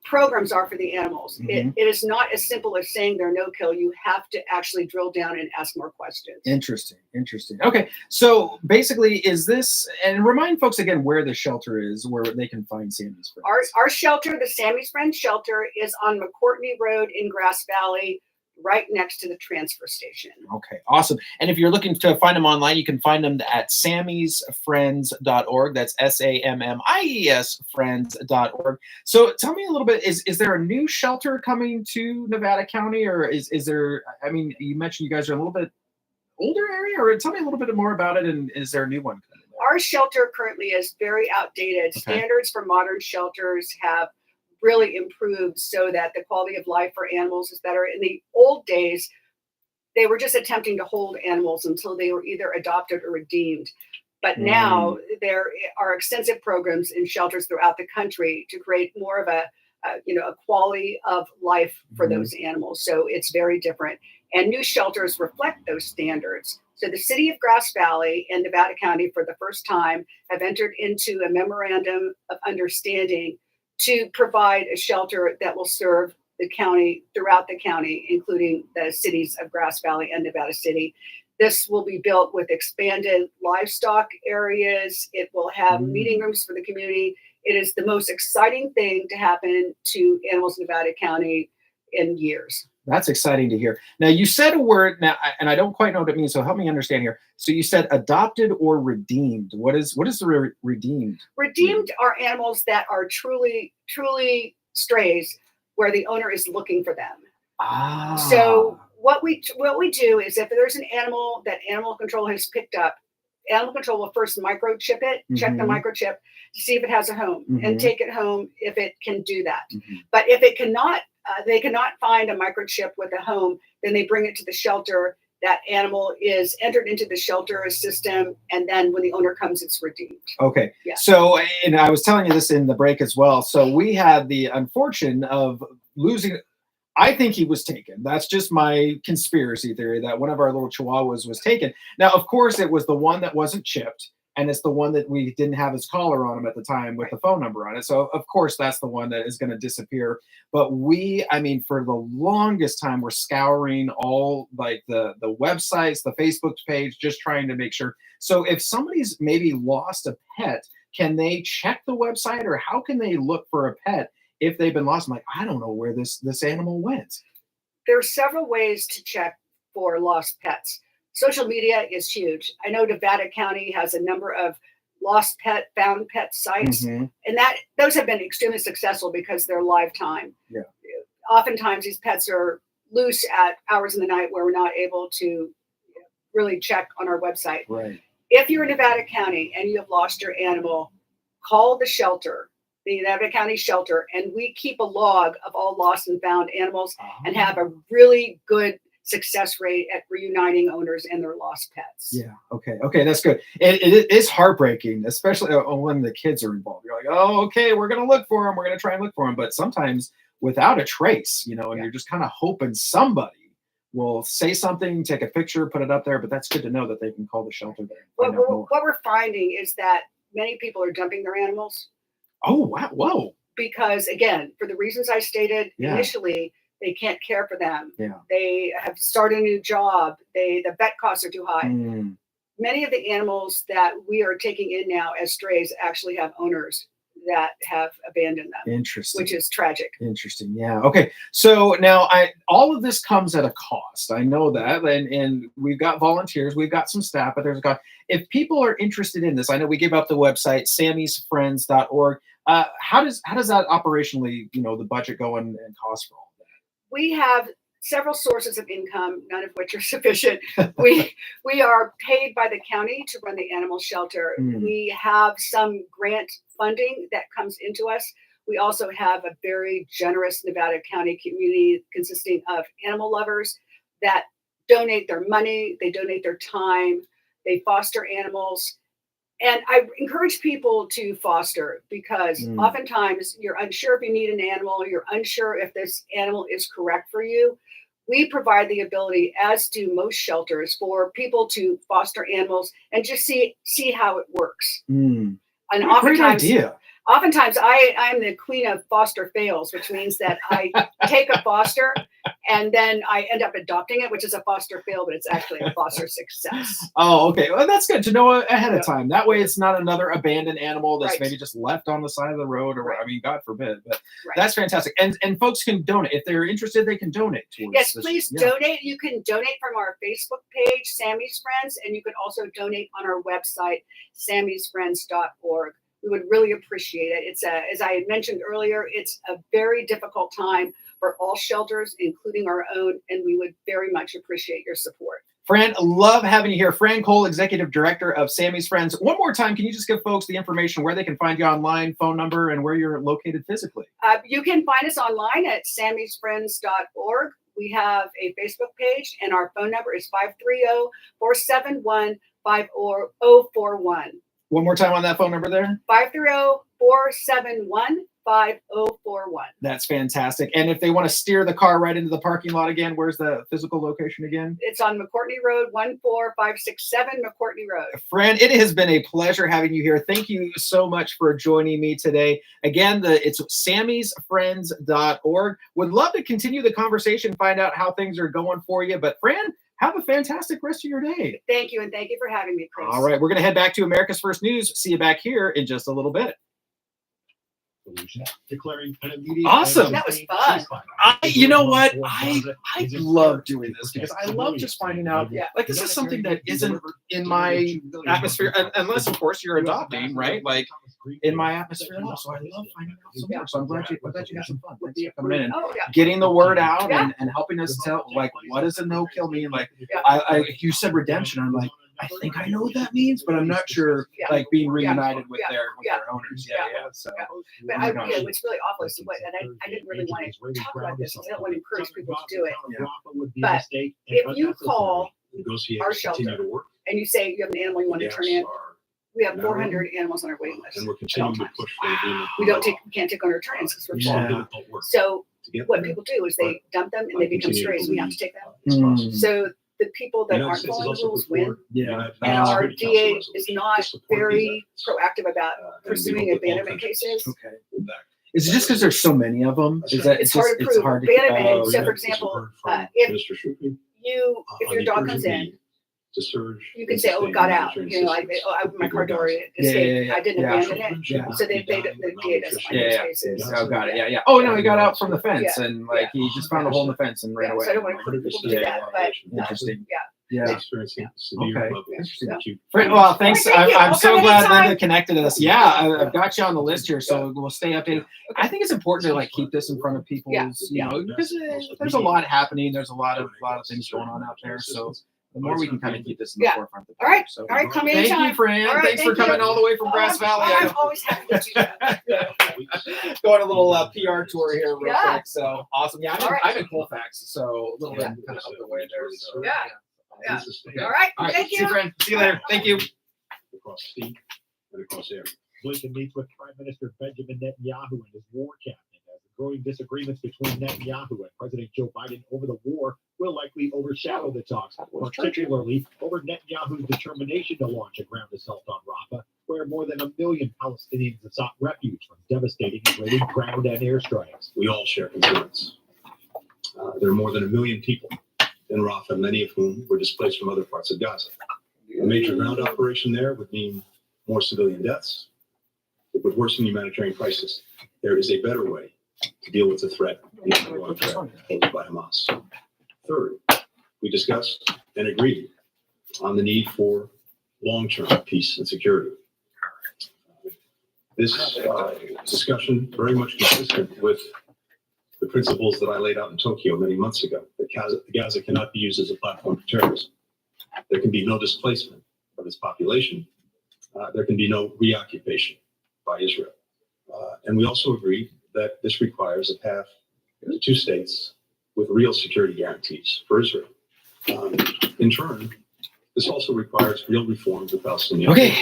programs are for the animals. It is not as simple as saying they're no kill. You have to actually drill down and ask more questions. Interesting. Okay, so basically, is this, and remind folks again where the shelter is, where they can find Sammy's Friends. Our shelter, the Sammy's Friends shelter, is on McCourtney Road in Grass Valley, right next to the transfer station. Okay, awesome. And if you're looking to find them online, you can find them at sammysfriends.org. That's SAMMIES friends.org. So tell me a little bit, is there a new shelter coming to Nevada County, or is there, I mean, you mentioned you guys are a little bit older area, or tell me a little bit more about it, and is there a new one coming? Our shelter currently is very outdated. Okay. Standards for modern shelters have really improved so that the quality of life for animals is better. In the old days, they were just attempting to hold animals until they were either adopted or redeemed. But now there are extensive programs in shelters throughout the country to create more of a quality of life for those animals. So it's very different. And new shelters reflect those standards. So the city of Grass Valley and Nevada County for the first time have entered into a memorandum of understanding to provide a shelter that will serve the county, throughout the county, including the cities of Grass Valley and Nevada City. This will be built with expanded livestock areas. It will have meeting rooms for the community. It is the most exciting thing to happen to animals in Nevada County in years. That's exciting to hear. Now, you said a word now, and I don't quite know what it means, so help me understand here. So you said adopted or redeemed. What is the redeemed? Redeemed are animals that are truly strays, where the owner is looking for them. So what we do is, if there's an animal that animal control has picked up, animal control will first microchip it, check the microchip to see if it has a home, and take it home if it can do that. But if it cannot, they cannot find a microchip with a home, then they bring it to the shelter. That animal is entered into the shelter system, and then when the owner comes, it's redeemed. Okay. Yeah. So, and I was telling you this in the break as well. So we had the unfortunate of losing. I think he was taken. That's just my conspiracy theory, that one of our little chihuahuas was taken. Now, of course, it was the one that wasn't chipped, and it's the one that we didn't have his collar on him at the time with the phone number on it. So, of course, that's the one that is going to disappear. But for the longest time, we're scouring all like the websites, the Facebook page, just trying to make sure. So if somebody's maybe lost a pet, can they check the website, or how can they look for a pet if they've been lost? I'm like, I don't know where this animal went. There are several ways to check for lost pets. Social media is huge. I know Nevada County has a number of lost pet, found pet sites, and those have been extremely successful because they're live time. Yeah. Oftentimes these pets are loose at hours in the night where we're not able to really check on our website. Right. If you're in Nevada County and you have lost your animal, call the shelter, the Nevada County shelter, and we keep a log of all lost and found animals and have a really good success rate at reuniting owners and their lost pets. Yeah. Okay. That's good. It is heartbreaking, especially when the kids are involved. You're like, oh, okay, we're going to look for them. We're going to try and look for them. But sometimes without a trace, and you're just kind of hoping somebody will say something, take a picture, put it up there. But that's good to know that they can call the shelter there. What we're finding is that many people are dumping their animals. Oh, wow. Whoa. Because again, for the reasons I stated Yeah. initially, they can't care for them. Yeah. They have started a new job. The vet costs are too high. Mm. Many of the animals that we are taking in now as strays actually have owners that have abandoned them. Interesting. Which is tragic. Interesting. Yeah. Okay. So now all of this comes at a cost. I know that. And we've got volunteers, we've got some staff, but there's a cost. If people are interested in this, I know we give up the website, sammysfriends.org. How does that operationally, the budget go and cost for all of that? We have several sources of income, none of which are sufficient. We are paid by the county to run the animal shelter. Mm. We have some grant funding that comes into us. We also have a very generous Nevada County community consisting of animal lovers that donate their money, they donate their time, they foster animals. And I encourage people to foster because oftentimes you're unsure if you need an animal, you're unsure if this animal is correct for you. We provide the ability, as do most shelters, for people to foster animals and just see how it works. Mm. And What a great oftentimes, idea. oftentimes I'm the queen of foster fails, which means that I take a foster and then I end up adopting it, which is a foster fail, but it's actually a foster success. Oh, okay. Well, that's good to know ahead of time. That way it's not another abandoned animal that's Right. maybe just left on the side of the road, or Right. I mean, God forbid. But Right. that's fantastic. And folks can donate. If they're interested, they can donate towards Yes, this. please Yeah. donate. You can donate from our Facebook page, Sammy's Friends, and you can also donate on our website, sammysfriends.org. We would really appreciate it. It's as I had mentioned earlier, it's a very difficult time for all shelters, including our own, and we would very much appreciate your support. Fran, love having you here. Fran Cole, Executive Director of Sammy's Friends. One more time, can you just give folks the information where they can find you online, phone number, and where you're located physically? You can find us online at sammysfriends.org. We have a Facebook page, and our phone number is 530-471-5041. One more time on that phone number there. 530-471-5041. That's fantastic. And if they want to steer the car right into the parking lot again, where's the physical location again? It's on McCourtney Road, 14567 McCourtney Road. Fran, it has been a pleasure having you here. Thank you so much for joining me today. Again, it's sammysfriends.org. Would love to continue the conversation, find out how things are going for you. But Fran, have a fantastic rest of your day. Thank you, and thank you for having me, Chris. All right, we're going to head back to America's First News. See you back here in just a little bit. Declaring an immediate Awesome. That was fun. You know what? I love doing this because I love just finding out, like, this is something that isn't in my atmosphere, unless, of course, you're adopting, right? Like, in my atmosphere at all. So I love finding out so much. So I'm glad you had some fun. Thanks for coming in and getting the word out and helping us tell, like, what does a no kill mean? Like, you said redemption. I'm like, I think I know what that means, but I'm not sure, like, being reunited with their owners. So, But what's really awful is and I didn't really want to talk about this. I don't want to encourage people to do it. But if you call our shelter and you say you have an animal you want to turn in, we have 400 animals on our waiting list. And we're continuing to push for the agreement. We can't take on returns because we're full. So what people do is they dump them and they become strays. We have to take them. So the people that aren't following the rules win. And our DA is not very proactive about pursuing abandonment cases. Okay. Is it just because there's so many of them? Is that It's hard to prove abandonment? So, for example, if your dog comes in, you can say, "Oh, it got out." My car door escaped. I didn't abandon it. So the DA doesn't find those cases. Oh, got it. Yeah. Oh no, he got out from the fence and like he just found a hole in the fence and ran away. So I don't want to put people to that, but interesting. Yeah. Experiencing severe Well, thanks. I'm so glad anytime. Linda connected us. Yeah, I've got you on the list here, so we'll stay updated. I think it's important to like keep this in front of people's, because there's a lot happening. There's a lot of things going on out there. So the more we can kind of keep this in the forefront. All right. All right. Come in. Thank you, Fran. Thanks for coming all the way from Grass Valley. I'm always happy to do that. Going a little PR tour here real quick. So awesome. Yeah, I'm in Colfax, so a little bit kind of up the way there. So, Yeah. All right. Thank you. See you, Fran. See you later. Thank you. Across sea and across air. Blinken meets with Prime Minister Benjamin Netanyahu and his war cabinet as the growing disagreements between Netanyahu and President Joe Biden over the war will likely overshadow the talks, particularly over Netanyahu's determination to launch a ground assault on Rafah. where more than 1 million Palestinians have sought refuge from devastating Israeli ground and airstrikes. We all share concerns. There are more than 1 million people in Rafah, many of whom were displaced from other parts of Gaza. A major ground operation there would mean more civilian deaths. It would worsen the humanitarian crisis. There is a better way to deal with the threat, the ongoing threat posed by Hamas. Third, we discussed and agreed on the need for long-term peace and security. This discussion very much consistent with the principles that I laid out in Tokyo many months ago, that Gaza cannot be used as a platform for terrorism. There can be no displacement of its population. There can be no reoccupation by Israel. And we also agreed that this requires a path to 2 states with real security guarantees for Israel. In turn, this also requires real reform of the Palestinian. Okay,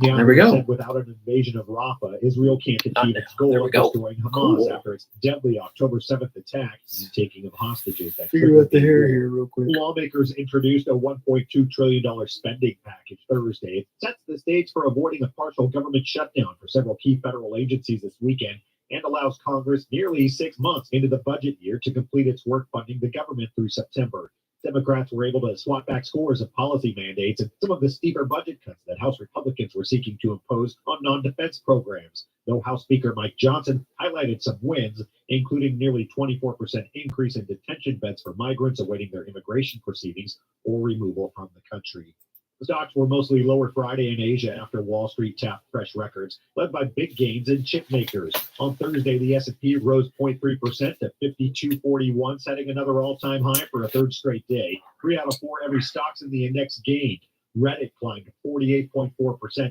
there we go. Without an invasion of Rafah, Israel can't achieve its goal of destroying Hamas after its deadly October 7th attack and taking of hostages. Figure out the hair here real quick. Lawmakers introduced a $1.2 trillion spending package Thursday. It sets the stage for avoiding a partial government shutdown for several key federal agencies this weekend and allows Congress nearly 6 months into the budget year to complete its work funding the government through September. Democrats were able to swat back scores of policy mandates and some of the steeper budget cuts that House Republicans were seeking to impose on non-defense programs. Though House Speaker Mike Johnson highlighted some wins, including nearly 24% increase in detention beds for migrants awaiting their immigration proceedings or removal from the country. The stocks were mostly lower Friday in Asia after Wall Street tapped fresh records, led by big gains in chip makers. On Thursday, the S&P rose 0.3% to 5241, setting another all-time high for a third straight day. 3 out of 4 every stocks in the index gained. Reddit climbed 48.4%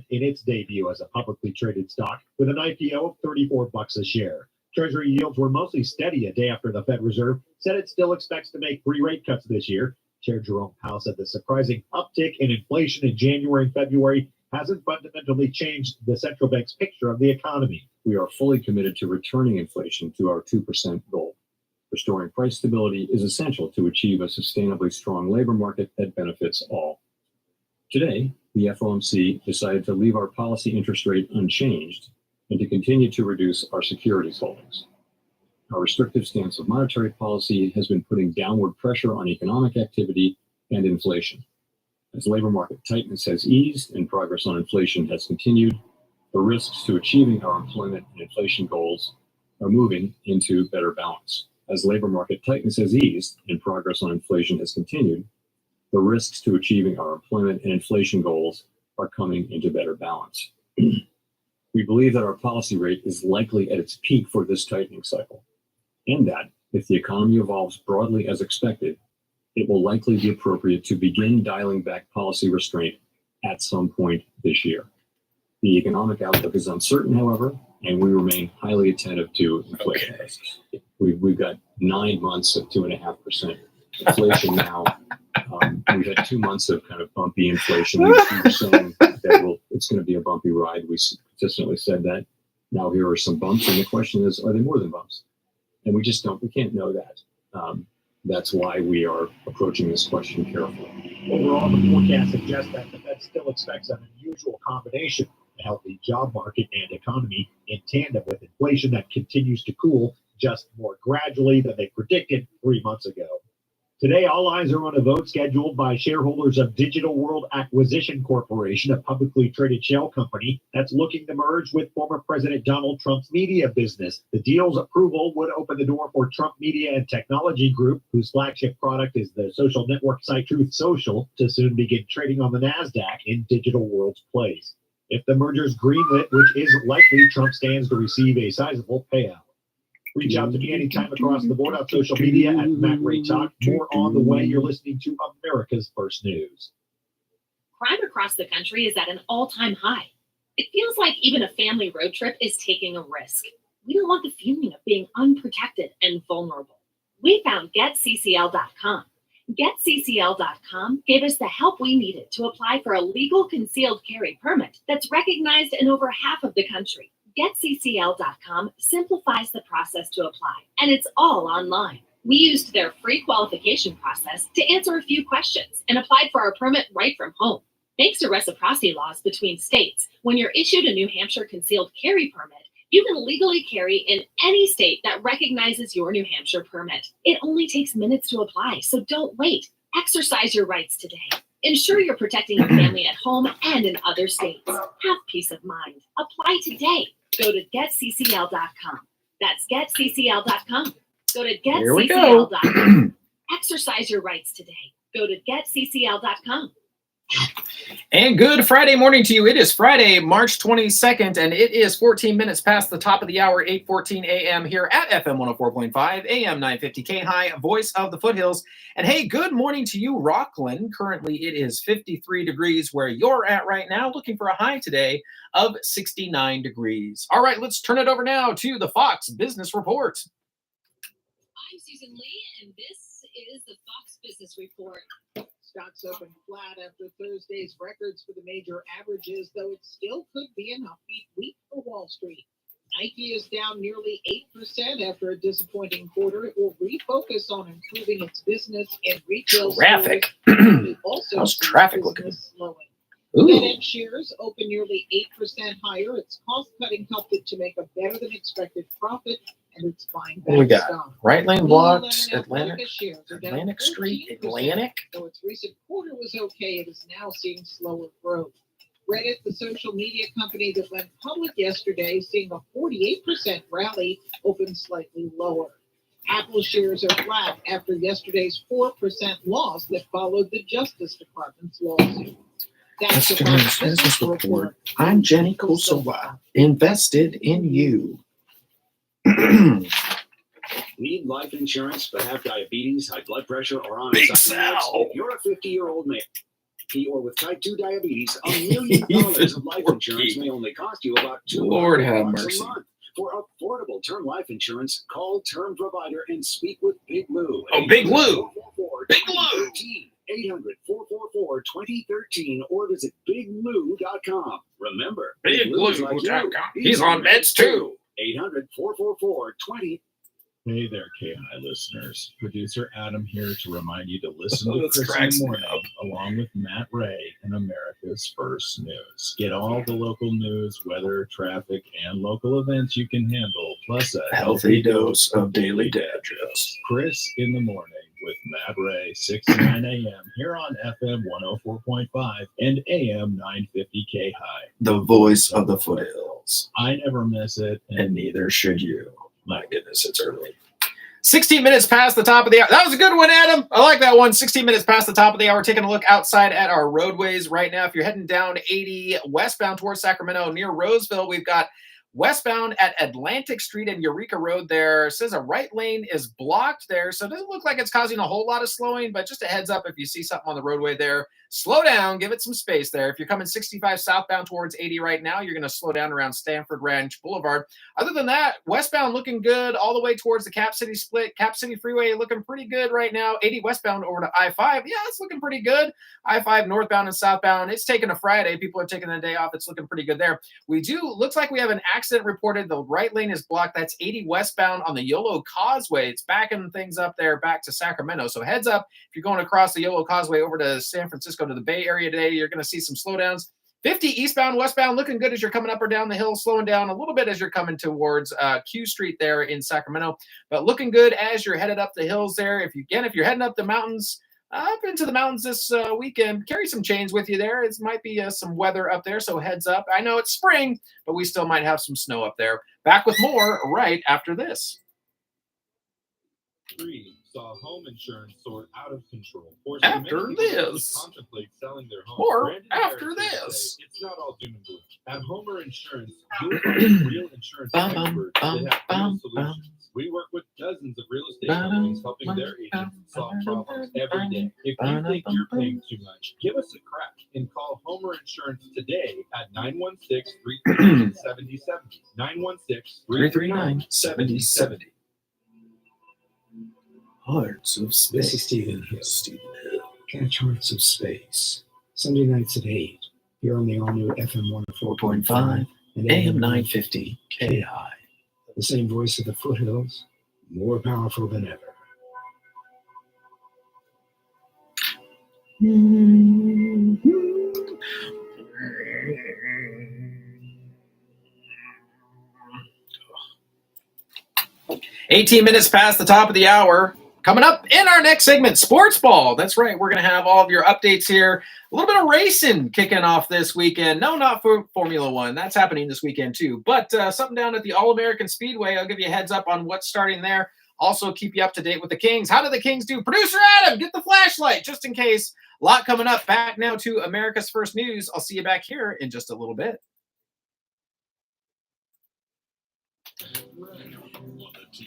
in its debut as a publicly traded stock, with an IPO of $34 a share. Treasury yields were mostly steady a day after the Fed Reserve said it still expects to make 3 rate cuts this year. Chair Jerome Powell said the surprising uptick in inflation in January and February hasn't fundamentally changed the central bank's picture of the economy. We are fully committed to returning inflation to our 2% goal. Restoring price stability is essential to achieve a sustainably strong labor market that benefits all. Today, the FOMC decided to leave our policy interest rate unchanged and to continue to reduce our securities holdings. Our restrictive stance of monetary policy has been putting downward pressure on economic activity and inflation. As labor market tightness has eased and progress on inflation has continued, the risks to achieving our employment and inflation goals are moving into better balance. As labor market tightness has eased and progress on inflation has continued, the risks to achieving our employment and inflation goals are coming into better balance. We believe that our policy rate is likely at its peak for this tightening cycle, and that if the economy evolves broadly as expected, it will likely be appropriate to begin dialing back policy restraint at some point this year. The economic outlook is uncertain, however, and we remain highly attentive to inflation risks. We've got 9 months of 2.5% inflation now. We've had 2 months of kind of bumpy inflation. We were saying that it's going to be a bumpy ride. We consistently said that. Now here are some bumps, and the question is, are they more than bumps? And we can't know that. That's why we are approaching this question carefully. Overall, the forecast suggests that the Fed still expects an unusual combination, a healthy job market and economy in tandem with inflation that continues to cool just more gradually than they predicted 3 months ago. Today, all eyes are on a vote scheduled by shareholders of Digital World Acquisition Corporation, a publicly traded shell company that's looking to merge with former President Donald Trump's media business. The deal's approval would open the door for Trump Media and Technology Group, whose flagship product is the social network site Truth Social, to soon begin trading on the NASDAQ in Digital World's place. If the merger's greenlit, which is likely, Trump stands to receive a sizable payout. Reach out to me anytime across the board on social media at Matt Ray Talk. More on the way. You're listening to America's First News. Crime across the country is at an all-time high. It feels like even a family road trip is taking a risk. We don't want the feeling of being unprotected and vulnerable. We found GetCCL.com. GetCCL.com gave us the help we needed to apply for a legal concealed carry permit that's recognized in over half of the country. GetCCL.com simplifies the process to apply, and it's all online. We used their free qualification process to answer a few questions and applied for our permit right from home. Thanks to reciprocity laws between states, when you're issued a New Hampshire concealed carry permit, you can legally carry in any state that recognizes your New Hampshire permit. It only takes minutes to apply, so don't wait. Exercise your rights today. Ensure you're protecting your family at home and in other states. Have peace of mind. Apply today. Go to getccl.com. That's getccl.com. Go to Here we go. getccl.com. Exercise your rights today. Go to getccl.com. And good Friday morning to you. It is Friday, March 22nd, and it is 14 minutes past the top of the hour, 8:14 a.m. here at FM 104.5, AM 950 KAHI, voice of the foothills. And hey, good morning to you, Rockland. Currently, it is 53 degrees where you're at right now, looking for a high today of 69 degrees. All right, let's turn it over now to the Fox Business Report. I'm Susan Lee, and this is the Fox Business Report. Stocks opened flat after Thursday's records for the major averages, though it still could be an upbeat week for Wall Street. Nike is down nearly 8% after a disappointing quarter. It will refocus on improving its business and retail Traffic. stores. How's traffic looking? Slowing. Ooh. FedEx shares open nearly 8% higher. Its cost-cutting helped it to make a better-than-expected profit, and it's buying What do we back got? stock. Right lane blocked, Lululemon and Atlantic, Athletica shares are down Atlantic Street, 14%. Atlantic. Though its recent quarter was okay, it is now seeing slower growth. Reddit, the social media company that went public yesterday, seeing a 48% rally, opened slightly lower. Apple shares are flat after yesterday's 4% loss that followed the Justice Department's lawsuit. That's the Fox Business Report. I'm Jenny Kosowa, invested in you. Need life insurance but have diabetes, high blood pressure, or on Big anxiety? Sal. If you're a 50-year-old male or with type 2 diabetes, $1 million of life insurance may only cost you about Lord have $200 mercy. a month. For affordable term life insurance, call Term Provider and speak with Big Lou. Oh, Big Lou. Big Lou. 800-444-2013 or visit biglou.com. Remember, BigLou.com. like you. He's on meds too. 800-444-2013. Hey there, KAHI listeners. Producer Adam here to remind you to listen to This Chris in cracks the me Morning along with Matt Ray and America's First News. Get all the local news, weather, traffic, and local events you can handle, plus a Healthy dose of daily digest. Chris in the Morning with Matt Ray, 6 to 9 a.m. here on FM 104.5 and AM 950 KAHI. The voice of the foothills. I never miss it, And neither should you. My goodness, it's early. 16 minutes past the top of the hour. That was a good one, Adam. I like that one. 16 minutes past the top of the hour. Taking a look outside at our roadways right now. If you're heading down 80 westbound towards Sacramento near Roseville, we've got westbound at Atlantic Street and Eureka Road there. It says a right lane is blocked there. So it doesn't look like it's causing a whole lot of slowing, but just a heads up if you see something on the roadway there, slow down, give it some space there. If you're coming 65 southbound towards 80 right now, you're going to slow down around Stanford Ranch Boulevard. Other than that, westbound looking good all the way towards the Cap City split. Cap City Freeway looking pretty good right now. 80 westbound over to I-5. Yeah, it's looking pretty good. I-5 northbound and southbound. It's taking a Friday. People are taking the day off. It's looking pretty good there. Looks like we have an accident reported. The right lane is blocked. That's 80 westbound on the Yolo Causeway. It's backing things up there back to Sacramento. So heads up, if you're going across the Yolo Causeway over to San Francisco to the Bay Area today, you're going to see some slowdowns. 50 eastbound, westbound, looking good as you're coming up or down the hill, slowing down a little bit as you're coming towards Q Street there in Sacramento, but looking good as you're headed up the hills there. If you're heading up the mountains, up into the mountains this weekend, carry some chains with you there. It might be some weather up there, so heads up. I know it's spring, but we still might have some snow up there. Back with more right after this. 3 saw home insurance soar out of control. After this. Contemplate selling their home. Or Brandon after Harris this. say it's not all doom and gloom. At Homer Insurance, you'll find real insurance experts that have real solutions. We work with dozens of real estate companies helping their agents solve problems every day. If you think you're paying too much, give us a crack and call Homer Insurance today at 916-339-7070. 916-339-7070. Hearts of Space. This is Stephen Hill. Catch Hearts of Space. Sunday nights at 8. Here on the all-new FM 104.5 and AM 950 KAHI. The same voice of the foothills, more powerful than ever. "18 minutes past the top of the hour. Coming up in our next segment, Sports Ball." That's right. We're going to have all of your updates here. A little bit of racing kicking off this weekend. No, not for Formula One. That's happening this weekend too. But something down at the All-American Speedway. I'll give you a heads up on what's starting there. Also keep you up to date with the Kings. How did the Kings do? Producer Adam, get the flashlight just in case. A lot coming up. Back now to America's First News. I'll see you back here in just a little bit.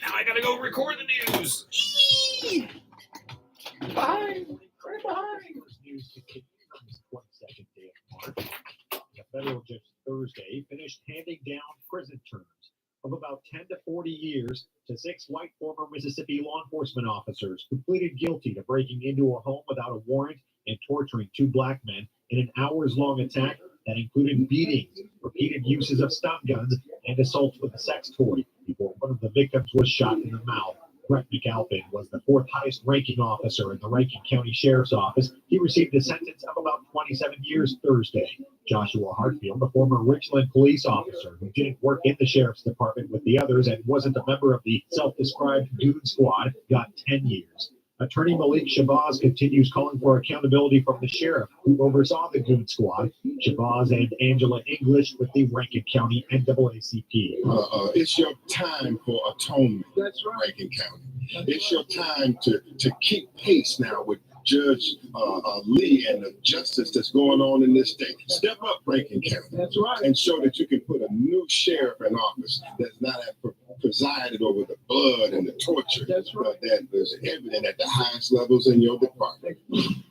Now I gotta go record the news. Bye. Right behind. News continues on this 22nd day of March. A federal judge Thursday finished handing down prison terms of about 10 to 40 years to 6 white former Mississippi law enforcement officers who pleaded guilty to breaking into a home without a warrant and torturing 2 black men in an hours-long attack that included beatings, repeated uses of stun guns, and assaults with a sex toy before one of the victims was shot in the mouth. Brett McAlpin was the 4th highest ranking officer in the Rankin County Sheriff's Office. He received a sentence of about 27 years Thursday. Joshua Hartfield, the former Richland police officer who didn't work in the sheriff's department with the others and wasn't a member of the self-described Goon Squad, got 10 years. Attorney Malik Shabazz continues calling for accountability from the sheriff who oversaw the Goon Squad. Shabazz and Angela English with the Rankin County NAACP. It's your time for atonement. That's right. Rankin County. It's your time to keep pace now with Judge Lee and the justice that's going on in this state. Step up, Rankin County. That's right. And show that you can put a new sheriff in office that's not presided over the blood and the torture. That's right. That is evident at the highest levels in your department.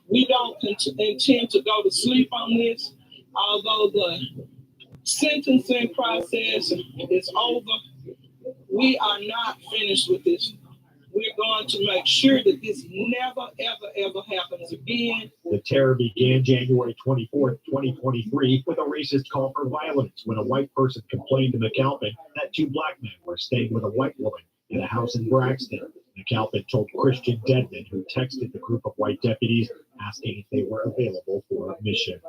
We don't intend to go to sleep on this, although the sentencing process is over. We are not finished with this. We're going to make sure that this never, ever, ever happens again. The terror began January 24th, 2023, with a racist call for violence when a white person complained to McAlpin that 2 black men were staying with a white woman in a house in Braxton. McAlpin told Christian Dedman, who texted the group of white deputies, asking if they were available for a mission.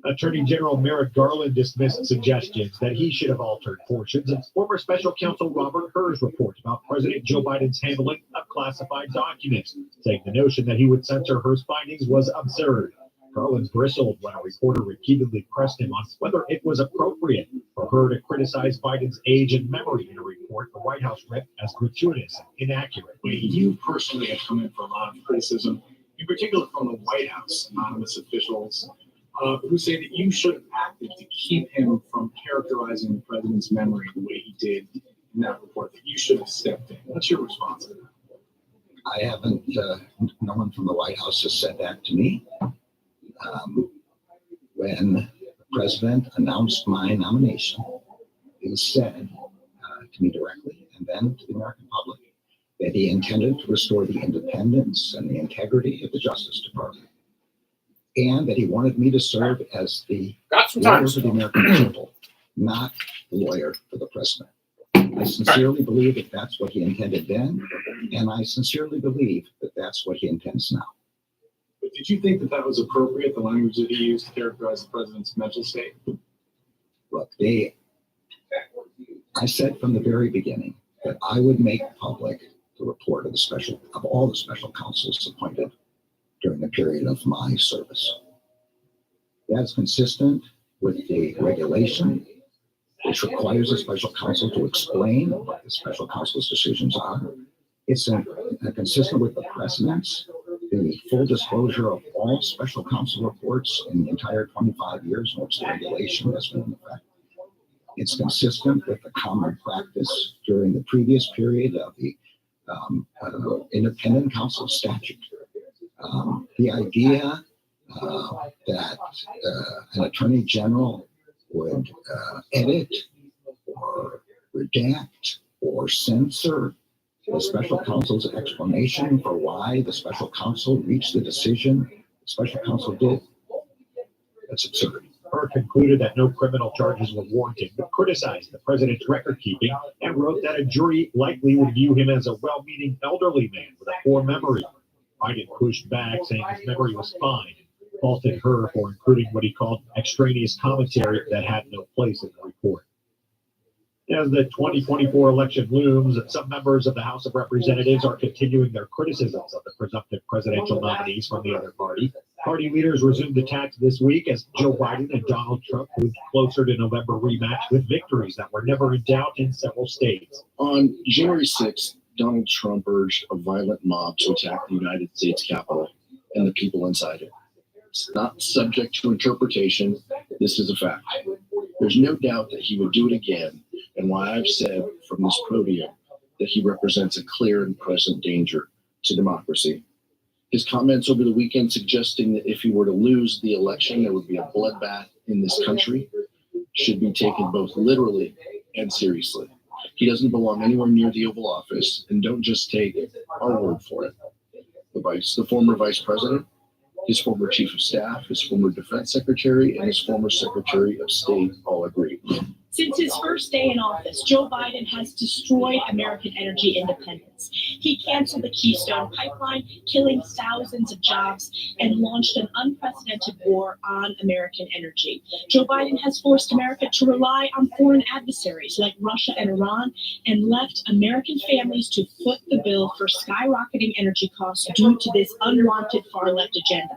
Attorney General Merrick Garland dismissed suggestions that he should have altered portions of former special counsel Robert Hur's report about President Joe Biden's handling of classified documents, saying the notion that he would censor Hur's findings was absurd. Garland bristled when a reporter repeatedly pressed him on whether it was appropriate for Hur to criticize Biden's age and memory in a report the White House read as gratuitous and inaccurate. You personally have come in for a lot of criticism, in particular from the White House, anonymous officials, who say that you should have acted to keep him from characterizing the president's memory the way he did in that report, that you should have stepped in. What's your response to that? I haven't, no one from the White House has said that to me. When the president announced my nomination, he said to me directly and then to the American public that he intended to restore the independence and the integrity of the Justice Department, and that he wanted me to serve as the lawyer for the American people, not the lawyer for the president. I sincerely believe that that's what he intended then, and I sincerely believe that that's what he intends now. But did you think that that was appropriate, the language that he used to characterize the president's mental state? Look, I said from the very beginning that I would make public the report of all the special counsels appointed during the period of my service. That's consistent with the regulation, which requires a special counsel to explain what the special counsel's decisions are. It's consistent with the precedents, the full disclosure of all special counsel reports in the entire 25 years in which the regulation has been in effect. It's consistent with the common practice during the previous period of the independent counsel statute. The idea that an attorney general would edit or redact or censor the special counsel's explanation for why the special counsel reached the decision the special counsel did, that's absurd. Hur concluded that no criminal charges were warranted, but criticized the president's record keeping and wrote that a jury likely would view him as a well-meaning elderly man with a poor memory. Biden pushed back, saying his memory was fine. faulted her for including what he called extraneous commentary that had no place in the report. As the 2024 election looms, some members of the House of Representatives are continuing their criticisms of the presumptive presidential nominees from the other party. Party leaders resumed attacks this week as Joe Biden and Donald Trump moved closer to November rematch with victories that were never in doubt in several states. On January 6th, Donald Trump urged a violent mob to attack the United States Capitol and the people inside it. It's not subject to interpretation. This is a fact. There's no doubt that he would do it again, and why I've said from this podium that he represents a clear and present danger to democracy. His comments over the weekend suggesting that if he were to lose the election, there would be a bloodbath in this country should be taken both literally and seriously. He doesn't belong anywhere near the Oval Office, and don't just take our word for it. The former vice president, his former chief of staff, his former defense secretary, and his former secretary of state all agree. Since his first day in office, Joe Biden has destroyed American energy independence. He canceled the Keystone Pipeline, killing thousands of jobs, and launched an unprecedented war on American energy. Joe Biden has forced America to rely on foreign adversaries like Russia and Iran, and left American families to foot the bill for skyrocketing energy costs due to this unwanted far-left agenda.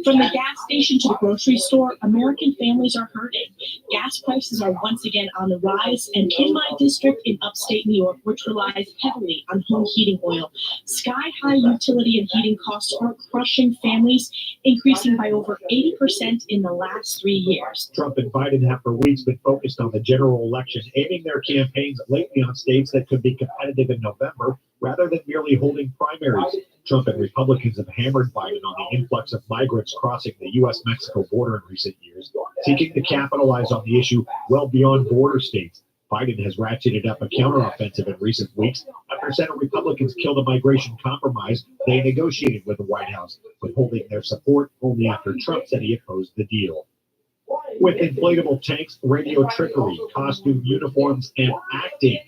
From the gas station to the grocery store, American families are hurting. Gas prices are once again on the rise, and in my district in upstate New York, which relies heavily on home heating oil, sky-high utility and heating costs are crushing families, increasing by over 80% in the last 3 years. Trump and Biden have for weeks been focused on the general election, aiming their campaigns lately on states that could be competitive in November, rather than merely holding primaries. Trump and Republicans have hammered Biden on the influx of migrants crossing the U.S.-Mexico border in recent years, seeking to capitalize on the issue well beyond border states. Biden has ratcheted up a counteroffensive in recent weeks after Senate Republicans killed a migration compromise they negotiated with the White House, withholding their support only after Trump said he opposed the deal. With inflatable tanks, radio trickery, costume uniforms, and acting,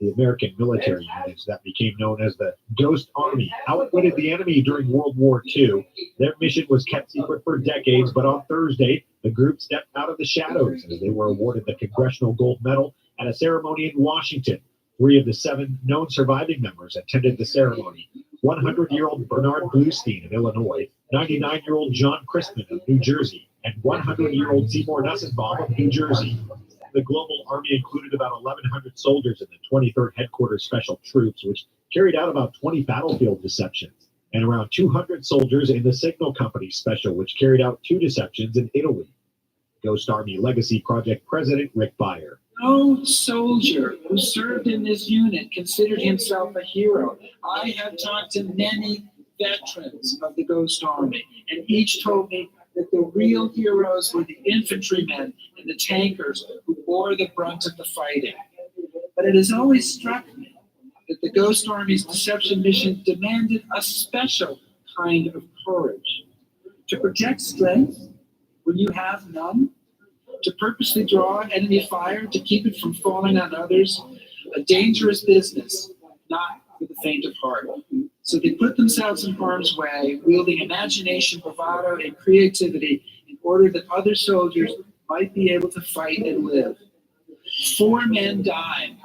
the American military units that became known as the Ghost Army outwitted the enemy during World War II. Their mission was kept secret for decades, but on Thursday, the group stepped out of the shadows as they were awarded the Congressional Gold Medal at a ceremony in Washington. 3 of the 7 known surviving members attended the ceremony. 100-year-old Bernard Bluestein of Illinois, 99-year-old John Crispin of New Jersey, and 100-year-old Seymour Nussenbaum of New Jersey. The Global Army included about 1,100 soldiers in the 23rd Headquarters Special Troops, which carried out about 20 battlefield deceptions, and around 200 soldiers in the Signal Company Special, which carried out 2 deceptions in Italy. Ghost Army Legacy Project President Rick Beyer. No soldier who served in this unit considered himself a hero. I have talked to many veterans of the Ghost Army, and each told me that the real heroes were the infantrymen and the tankers who bore the brunt of the fighting. But it has always struck me that the Ghost Army's deception mission demanded a special kind of courage. To protect strength when you have none, to purposely draw enemy fire to keep it from falling on others, a dangerous business, not for the faint of heart. So they put themselves in harm's way, wielding imagination, bravado, and creativity in order that other soldiers might be able to fight and live. 4 men died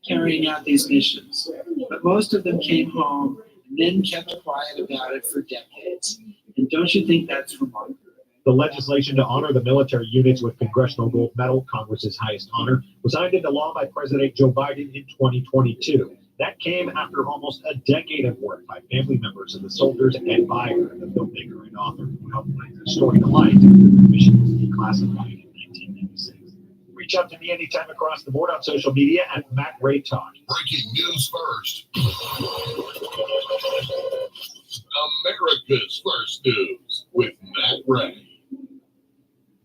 carrying out these missions, but most of them came home and then kept quiet about it for decades. And don't you think that's remarkable? The legislation to honor the military units with Congressional Gold Medal, Congress's highest honor, was signed into law by President Joe Biden in 2022. That came after almost a decade of work by family members of the soldiers and Beyer, the filmmaker and author who helped bring the story to light. The mission was declassified in 1996. Reach out to me anytime across the board on social media at Matt Ray Talk. Breaking news first. America's First News with Matt Ray.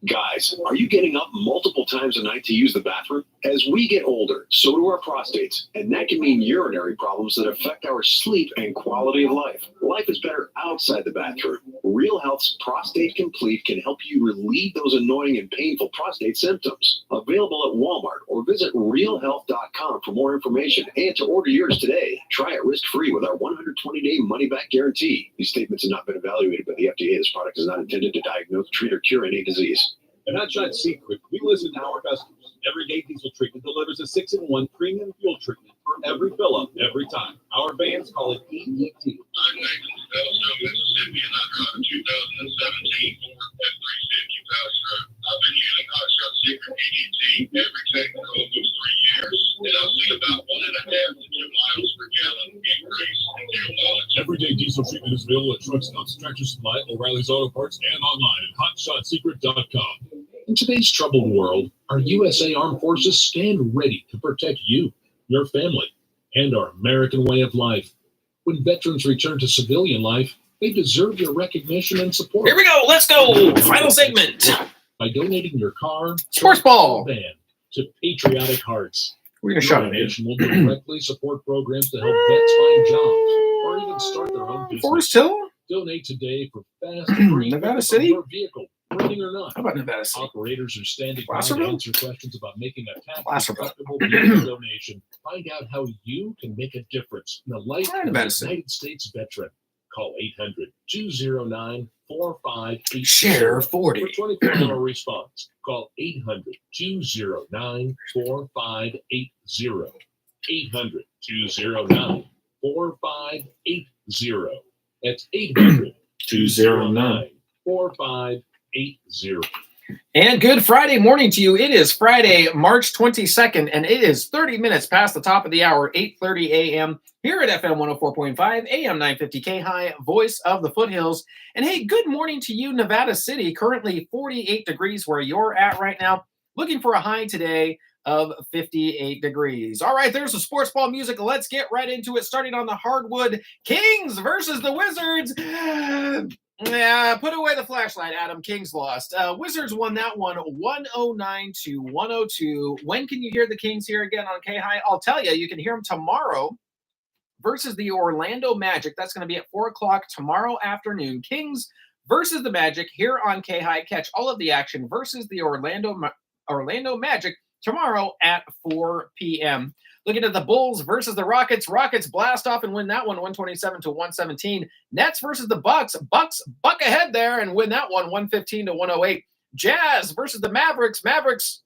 Guys, are you getting up multiple times a night to use the bathroom? As we get older, so do our prostates, and that can mean urinary problems that affect our sleep and quality of life. Life is better outside the bathroom. Real Health's Prostate Complete can help you relieve those annoying and painful prostate symptoms. Available at Walmart or visit realhealth.com for more information and to order yours today. Try it risk-free with our 100 120-day money-back guarantee. These statements have not been evaluated by the FDA. This product is not intended to diagnose, treat, or cure any disease. At Hotshot Secret, we listen to our customers. Everyday Diesel Treatment delivers a 6-in-1 premium fuel treatment for every fill-up, every time. Our fans call it EET. I'm Nathan Mississippi, and I drive a 2017 Ford F-350 Valtra. I've been using Hotshot Secret EDT every technical almost 3 years, and I've seen about 1.5 to 2 miles per gallon increase in fuel mileage. Everyday Diesel Treatment is available at truck stops, Tractor Supply, O'Reilly's Auto Parts, and online at HotShotSecret.com. In today's troubled world, our USA Armed Forces stand ready to protect you, your family, and our American way of life. When veterans return to civilian life, they deserve your recognition and support. Here we go. Let's go. Final segment. By donating your car, Sports Ball, van to Patriotic Hearts. We're gonna shut it in. Donation will directly support programs to help vets find jobs or even start their own business. Forest Hill? Donate today for fast free Nevada City? your vehicle, running or not. How about Nevada City? Operators are standing by to Placerville? answer questions about making a Placerville. tax-deductible vehicle donation. Find out how you can make a difference in the life of a Nevada City. United States veteran. Call 800-209-4580. Share 40. For 24-hour response, call 800-209-4580. 800-209-4580. That's 800-209-4580. And good Friday morning to you. It is Friday, March 22nd, and it is 30 minutes past the top of the hour, 8:30 a.m. here at FM 104.5, AM 950 KAHI, voice of the foothills. And hey, good morning to you, Nevada City. Currently 48 degrees where you're at right now. Looking for a high today of 58 degrees. All right, there's the sports ball music. Let's get right into it. Starting on the hardwood, Kings versus the Wizards. Yeah, put away the flashlight, Adam. Kings lost. Wizards won that one 109-102. When can you hear the Kings here again on KAHI? I'll tell you, you can hear them tomorrow versus the Orlando Magic. That's going to be at 4 o'clock tomorrow afternoon. Kings versus the Magic here on KAHI. Catch all of the action versus the Orlando Magic tomorrow at 4 p.m. Looking at the Bulls versus the Rockets. Rockets blast off and win that one 127-117. Nets versus the Bucks. Bucks buck ahead there and win that one 115-108. Jazz versus the Mavericks. Mavericks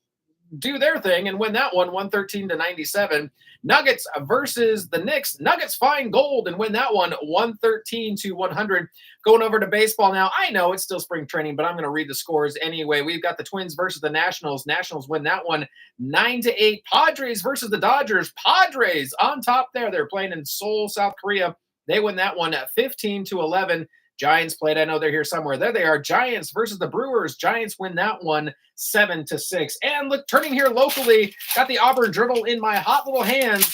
do their thing and win that one 113-97. Nuggets versus the Knicks. Nuggets find gold and win that one 113-100. Going over to baseball now. I know it's still spring training, but I'm going to read the scores anyway. We've got the Twins versus the Nationals. Nationals win that one 9-8. Padres versus the Dodgers. Padres on top there. They're playing in Seoul, South Korea. They win that one at 15-11. Giants played. I know they're here somewhere. There they are. Giants versus the Brewers. Giants win that one 7-6. And look, turning here locally, got the Auburn Journal in my hot little hands.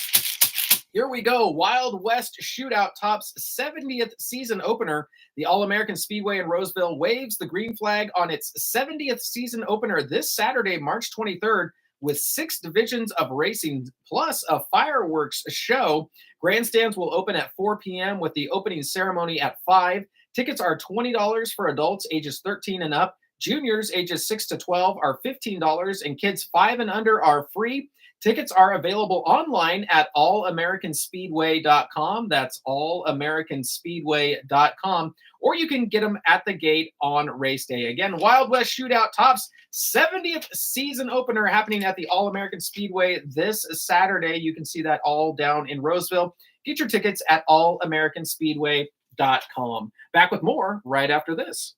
Here we go. Wild West Shootout tops 70th season opener. The All-American Speedway in Roseville waves the green flag on its 70th season opener this Saturday, March 23rd, with 6 divisions of racing plus a fireworks show. Grandstands will open at 4 p.m. with the opening ceremony at 5. Tickets are $20 for adults ages 13 and up. Juniors ages 6 to 12 are $15, and kids 5 and under are free. Tickets are available online at allamericансpeedway.com. That's allamericансpeedway.com. Or you can get them at the gate on race day. Again, Wild West Shootout tops 70th season opener happening at the All-American Speedway this Saturday. You can see that all down in Roseville. Get your tickets at allamericансpeedway.com. Back with more right after this.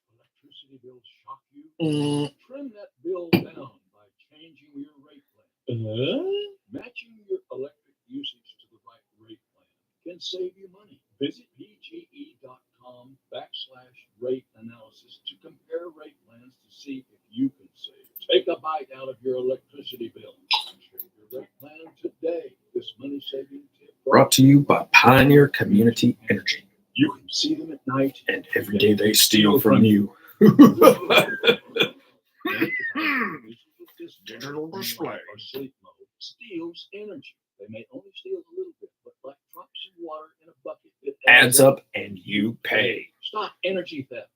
Electricity bills shock you? Trim that bill down by changing your rate plan. Matching your electric usage to the right rate plan can save you money. Visit pge.com/rate analysis to compare rate plans to see if you can save. Take a bite out of your electricity bill. Change your rate plan today. This money-saving tip Brought to you by Pioneer Community Energy. You can see them at night, and every day they steal from you. Digital display or sleep mode steals energy. They may only steal a little bit, but like drops of water in a bucket, it Adds up and you pay. Stop energy theft.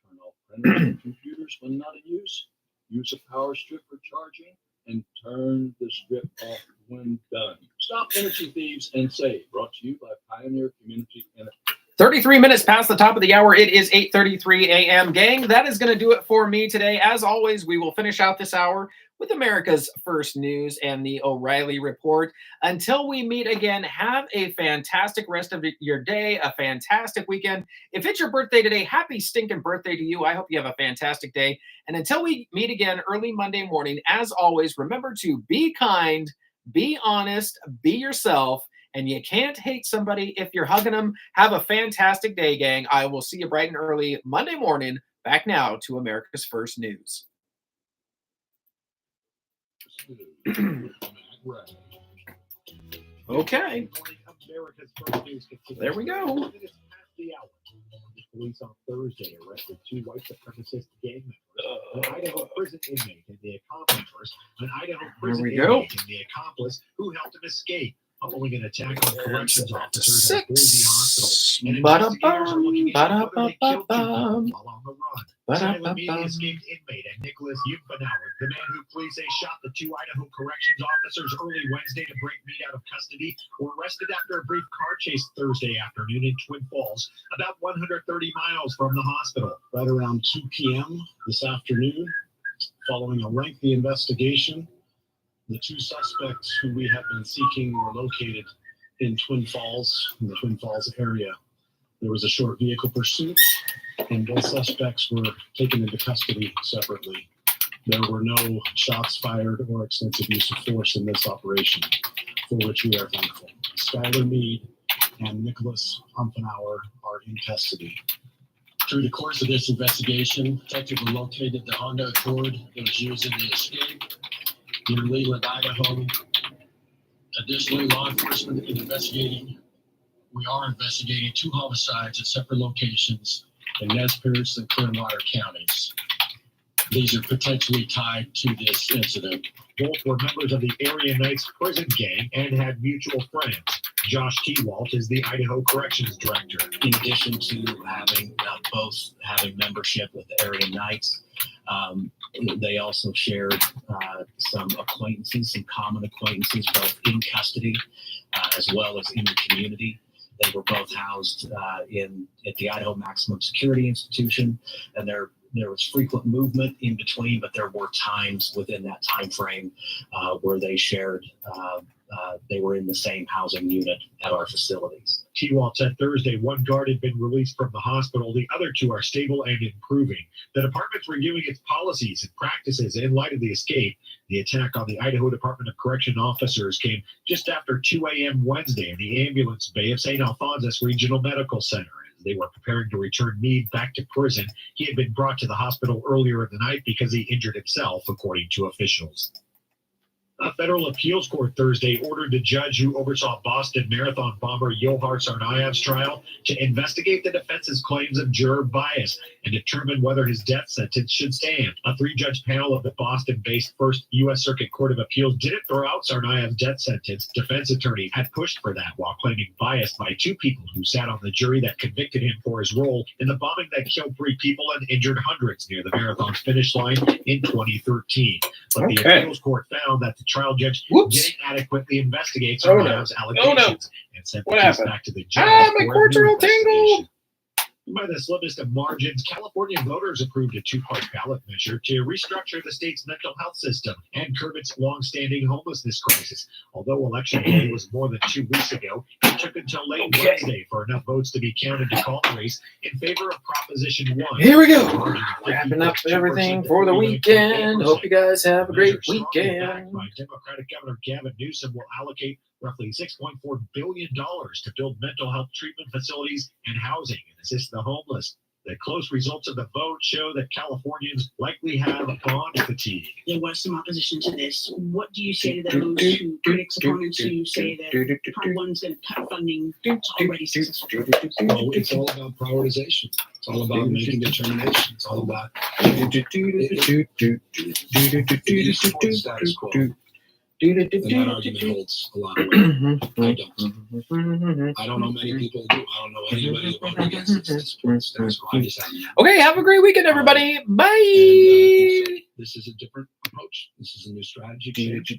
Turn off printers and computers when not in use. Use a power strip for charging, and turn the strip off when when done. Stop energy thieves and save. Brought to you by Pioneer Community Energy. 33 minutes past the top of the hour. It is 8:33 a.m. Gang, that is going to do it for me today. As always, we will finish out this hour with America's First News and the O'Reilly Report. Until we meet again, have a fantastic rest of your day, a fantastic weekend. If it's your birthday today, happy stinking birthday to you. I hope you have a fantastic day. And until we meet again early Monday morning, as always, remember to be kind, be honest, be yourself. And you can't hate somebody if you're hugging them. Have a fantastic day, gang. I will see you bright and early Monday morning. Back now to America's First News. Okay. There we go. Police on Thursday arrested 2 white supremacist gang members, an Idaho prison inmate and the accomplice, who helped him escape following an attack on corrections officers at Boise Hospital. And investigators are looking into whether they killed 2 people while on the run. Silent media escaped inmate and Nicholas Yumpenauer, the man who police say shot the 2 Idaho corrections officers early Wednesday to break meat out of custody, were arrested after a brief car chase Thursday afternoon in Twin Falls, about 130 miles from the hospital. Right around 2 p.m. this afternoon, following a lengthy investigation, the 2 suspects who we have been seeking were located in Twin Falls, in the Twin Falls area. There was a short vehicle pursuit, and both suspects were taken into custody separately. There were no shots fired or extensive use of force in this operation, for which we are thankful. Skylar Mead and Nicholas Humpenauer are in custody. Through the course of this investigation, detectives located the Honda Accord that was used in the escape near Leland, Idaho. Additionally, law enforcement is investigating. We are investigating 2 homicides at separate locations in Nez Perce and Clearwater counties. These are potentially tied to this incident. Both were members of the Area Knights prison gang and had mutual friends. Josh Kewalt is the Idaho Corrections Director. In addition to having both having membership with the Area Knights, they also shared some acquaintances, some common acquaintances, both in custody as well as in the community. They were both housed at the Idaho Maximum Security Institution, and there was frequent movement in between, but there were times within that time frame where they shared. They were in the same housing unit at our facilities. Kewalt said Thursday 1 guard had been released from the hospital. The other 2 are stable and improving. The department's reviewing its policies and practices in light of the escape. The attack on the Idaho Department of Correction officers came just after 2 a.m. Wednesday in the ambulance bay of St. Alphonsus Regional Medical Center. As they were preparing to return Meade back to prison, he had been brought to the hospital earlier in the night because he injured himself, according to officials. A federal appeals court Thursday ordered the judge who oversaw Boston Marathon bomber Yohar Tsarnaev's trial to investigate the defense's claims of juror bias and determine whether his death sentence should stand. A 3-judge panel of the Boston-based First U.S. Circuit Court of Appeals didn't throw out Tsarnaev's death sentence. Defense attorneys had pushed for that while claiming bias by 2 people who sat on the jury that convicted him for his role in the bombing that killed 3 people and injured hundreds near the marathon's finish line in 2013. But the appeals court found that the trial judge didn't adequately investigate Tsarnaev's allegations and sent the case back to the judge. My cords are all tangled. By the slimmest of margins, California voters approved a 2-part ballot measure to restructure the state's mental health system and curb its long-standing homelessness crisis. Although election day was more than 2 weeks ago, it took until late Wednesday for enough votes to be counted to call the race in favor of Proposition 1. Here we go. Wrapping up everything for the weekend. Hope you guys have a great weekend. By Democratic Governor Gavin Newsom will allocate roughly $6.4 billion to build mental health treatment facilities and housing and assist the homeless. The close results of the vote show that Californians likely have bond fatigue. There was some opposition to this. What do you say to those who critics, opponents who say that Part 1's going to cut funding to already successful programs? Well, it's all about prioritization. It's all about making determination. It's all about status quo. And that argument holds a lot of weight. I don't know many people who do. I don't know anybody who voted against this status quo. I just haven't. Okay, have a great weekend, everybody. Bye. This is a different approach. This is a new strategy change.